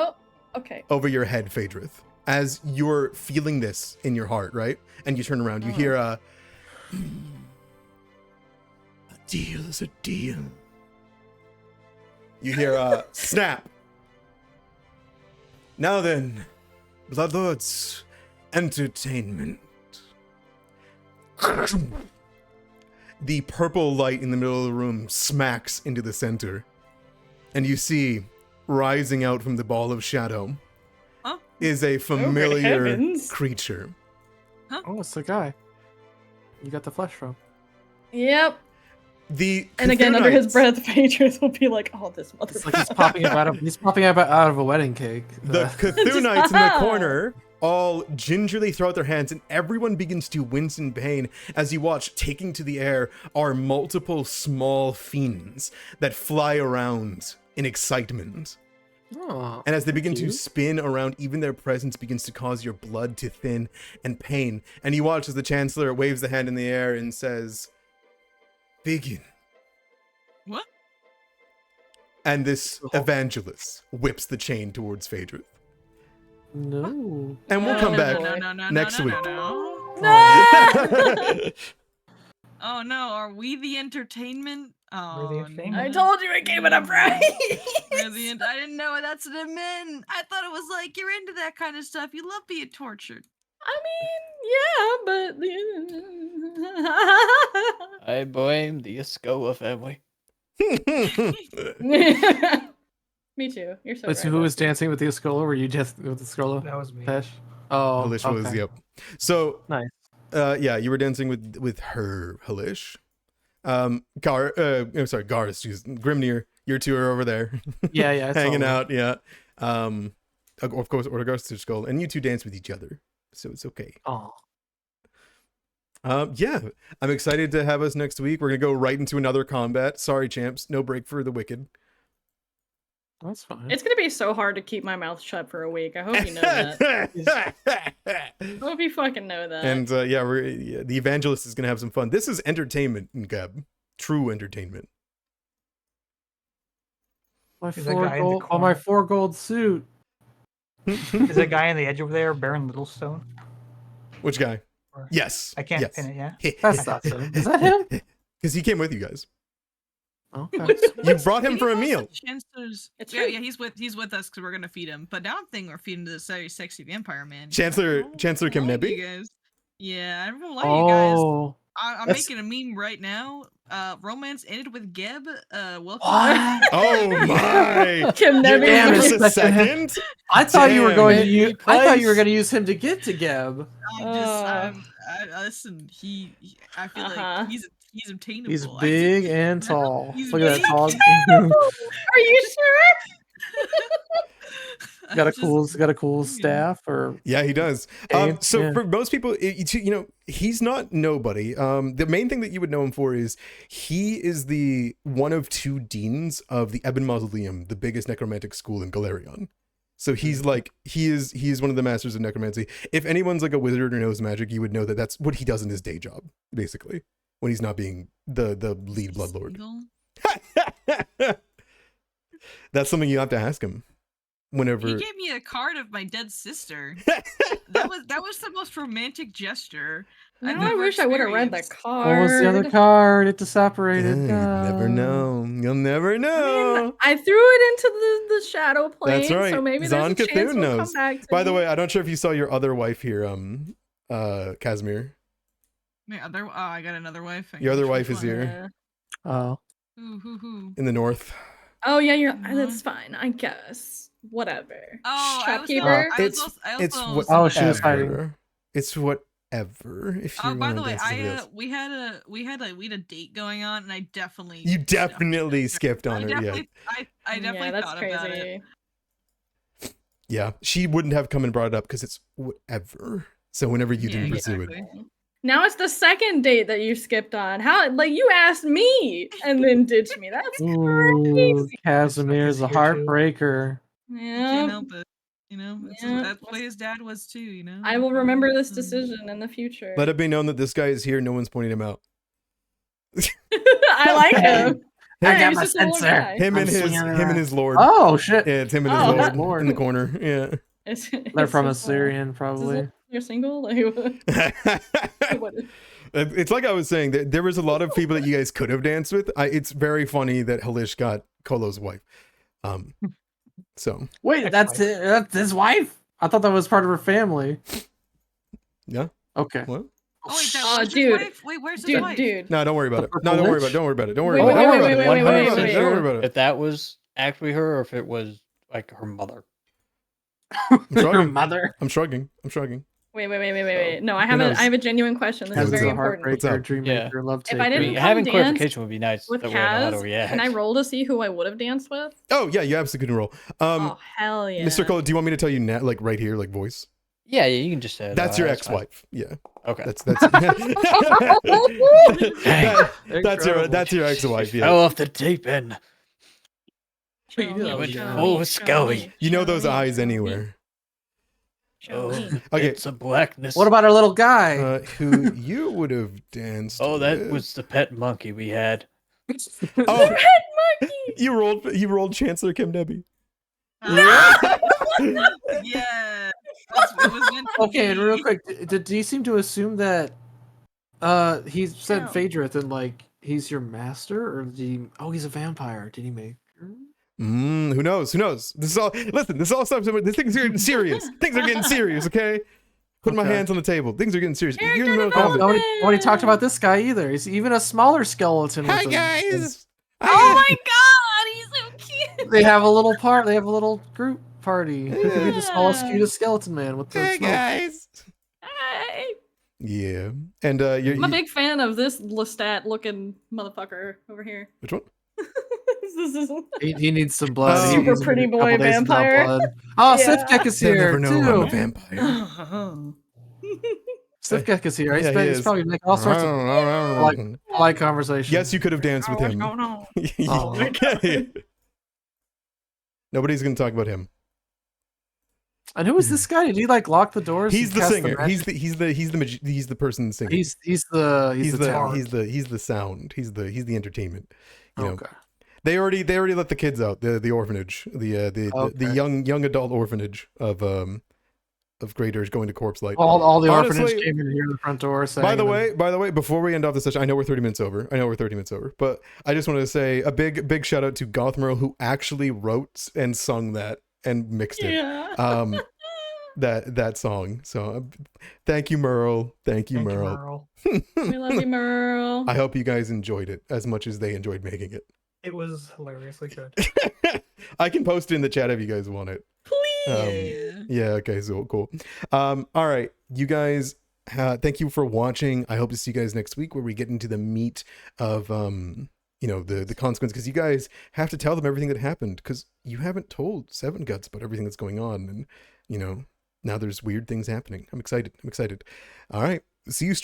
okay. over your head, Phaedra, as you're feeling this in your heart, right? And you turn around, you hear a deal is a deal. You hear a snap. Now then, Bloodlords, entertainment. The purple light in the middle of the room smacks into the center. And you see, rising out from the ball of shadow, is a familiar creature. Oh, it's the guy you got the flesh from. Yep. And again, under his breath, Phaedra will be like, "Oh, this motherfucker!" It's like he's popping up out of a wedding cake. The Cthulhu in the corner all gingerly throw out their hands, and everyone begins to wince in pain as you watch. Taking to the air are multiple small fiends that fly around in excitement. Oh, and as they begin to spin around, even their presence begins to cause your blood to thin and pain. And you watch as the Chancellor waves the hand in the air and says, "Begin." What? And this evangelist whips the chain towards Phaedra. No. And we'll come back next week. No. Oh no, are we the entertainment? Oh, I told you I gave it up right. I didn't know that's what it meant. I thought it was like you're into that kind of stuff. You love being tortured. I mean, yeah, but I blame the Escola family. Me too. You're so Wait, right. so who was dancing with the Escola? Were you just with the Escola? That was me. Pesh? Oh, Halish was, okay. yep. So, Nice. Yeah, you were dancing with her, Halish. I'm sorry, Gar, excuse Grimnir, you two are over there. Yeah, I saw hanging that. out, yeah. Of course, Ordegar's Skull, and you two dance with each other, so it's okay. Oh. Yeah, I'm excited to have us next week. We're gonna go right into another combat. Sorry, champs, no break for the wicked. That's fine. It's gonna be so hard to keep my mouth shut for a week. I hope you know that. I hope you fucking know that. And the evangelist is gonna have some fun. This is entertainment, Gab. True entertainment. My Is that guy in the my corner? 4 gold suit. Is that guy on the edge over there, Baron Littlestone? Which guy? Or- Yes. I can't yes. pin it, yeah? That's not so. Is that him? Because he came with you guys. Okay. You brought him for a Did he meal. post the Chancellor's... It's Yeah, true. he's with us because we're gonna feed him. But now I'm thinking we're feeding this very sexy vampire man. Chancellor Kim Like Nebby? you guys. Yeah, I don't know why you guys. Oh. I'm That's- making a meme right now. Romance ended with Geb. Welcome. What? Oh my! Kim You're Nebby. Damn, in it's for a such a- second? I thought you were going to Damn, use. he I thought you were plays- going to use him to get to Geb. Listen. I feel Uh-huh. like he's obtainable. He's I big think- and tall. He's Look at that big. tall. Are you sure? got a Just- cool staff or Yeah, he does. Hey, So yeah. for most people, he's not nobody. The main thing that you would know him for is he is the one of 2 deans of the Ebon Mausoleum, the biggest necromantic school in Galerion. So he's like he is one of the masters of necromancy. If anyone's like a wizard or knows magic, you would know that that's what he does in his day job, basically, when he's not being the lead bloodlord. Single? That's something you have to ask him whenever. He gave me a card of my dead sister. that was the most romantic gesture. No, I've I never wish I would have read the experienced. card. what was the other card? It separated. You never know. You'll never I know. mean, I threw it into the shadow plane, That's right. so maybe Zon there's a chance Cthulhu it'll come knows. back to By the me. way, I'm not sure if you saw your other wife here, Casimir. I got another wife. I Your other guess. wife Which is one? here Yeah. Oh, Who? in the north. Oh yeah, Mhm. that's fine. I guess. Whatever. Oh, Shopkeeper. It's was Oh, she was hiding. whatever. It's whatever. If you Oh, by the wanna way, dance to somebody else. we had a date going on, and I definitely You definitely skipped on her. Yeah, I definitely yeah, that's thought crazy. about it. yeah. She wouldn't have come and brought it up because it's whatever. So whenever you didn't pursue it, exactly. Now it's the second date that you skipped on. How like you asked me and then ditched me. That's ooh, crazy. Casimir's a Here too. heartbreaker. You can't Yeah. help it. That's Yeah. the way his dad was too. I will remember this decision in the future. let it be known that this guy is here. No one's pointing him out. I like him. I Hey, got he's my just a little sensor. guy. Him and I'm his swinging it him and around. his lord. Oh shit! Yeah, it's him and Oh, his that- lord in the corner. Yeah. They're from Assyrian, probably. You're single? Like, what? It's like I was saying, there was a lot of people that you guys could have danced with. It's very funny that Halish got Kolo's wife. So Wait, that's his wife? I thought that was part of her family. yeah. Okay. What? Oh wait, that Oh, was his dude. wife? Wait, where's his wife? Dude. No, don't worry about it. The No, don't worry about lich? it. Don't worry about it. Don't worry Wait, about it. wait, Don't wait, worry about it. wait, wait, wait, wait, Don't worry about it. If that was actually her or if it was like her mother. Her shrugging. mother. I'm shrugging. I'm shrugging. Wait. No, I Who have knows? I have a genuine question. This Yeah, is what's very up? important. What's up? Heartbreaker, dream Yeah. maker, love If I taker. I didn't mean, come having dance clarification would be nice. With that we know how to Kaz, react. can I roll to see who I would have danced with? Oh yeah, you absolutely can roll. Oh hell yeah. Mr. Cole, do you want me to tell you now, like right here, like voice? Yeah, you can just say it. That's your fine. ex-wife. Yeah, Okay. that's Incredible. that's your ex-wife. Fell Yeah, off the deep end. Show me, went show full me, Scully. show me, you know show those me, eyes show me, anywhere. show Oh, me. Okay. it's a blackness. What about our little guy? Who you would have danced? Oh, that with. was the pet monkey we had. Oh, Red monkey. you rolled Chancellor Kim Debbie. Yeah. It was meant to Okay, and be. real quick, did he seem to assume that he said No. Phaedrith and like he's your master, or did he? Oh, he's a vampire. Did he make her? Who knows? Who knows? This is all. Listen, this is all stuff. This things are getting serious. Things are getting serious. Okay. Put my Okay. hands on the table. Things are getting serious. You're in the Character middle of development. combat. Nobody talked about this guy either. He's even a smaller skeleton. Hi with him. guys. Oh my god, he's so cute. They have a little part. They have a little group party. Who could be the smallest, Yeah. cutest skeleton man with the Hey smoke? guys. Hey. Yeah, and I'm a big fan of this Lestat looking motherfucker over here. which one? This is He needs some blood. He Super needs a pretty couple boy days without vampire. blood. Oh, Yeah. Sifkek is They'll here never know I'm a too. vampire. Stiffgeck is here. Yeah, he He's is. probably making all sorts of polite conversation. Yes, you could have danced with him. Oh. Okay. Nobody's gonna talk about him. And who is this guy? Did he like lock the doors? He's and the cast singer. magic? He's the person singing. He's the talent. He's the sound. He's the entertainment. You know. Okay. They already let the kids out. The orphanage. The young adult orphanage of Graydirge going to corpse light. All the Honestly, orphanage came in here at the front door saying. By the way, before we end off the session, I know we're 30 minutes over. But I just wanted to say a big shout out to Goth Merle, who actually wrote and sung that and mixed it. Yeah. That song. So thank you, Merle. Thank you, Merle. We love you, Merle. I hope you guys enjoyed it as much as they enjoyed making it. It was hilariously good. I can post it in the chat if you guys want it. Please. Yeah, okay, so cool. All right, you guys, thank you for watching. I hope to see you guys next week where we get into the meat of the consequence, because you guys have to tell them everything that happened, because you haven't told Seven Guts about everything that's going on, and now there's weird things happening. I'm excited. All right, see you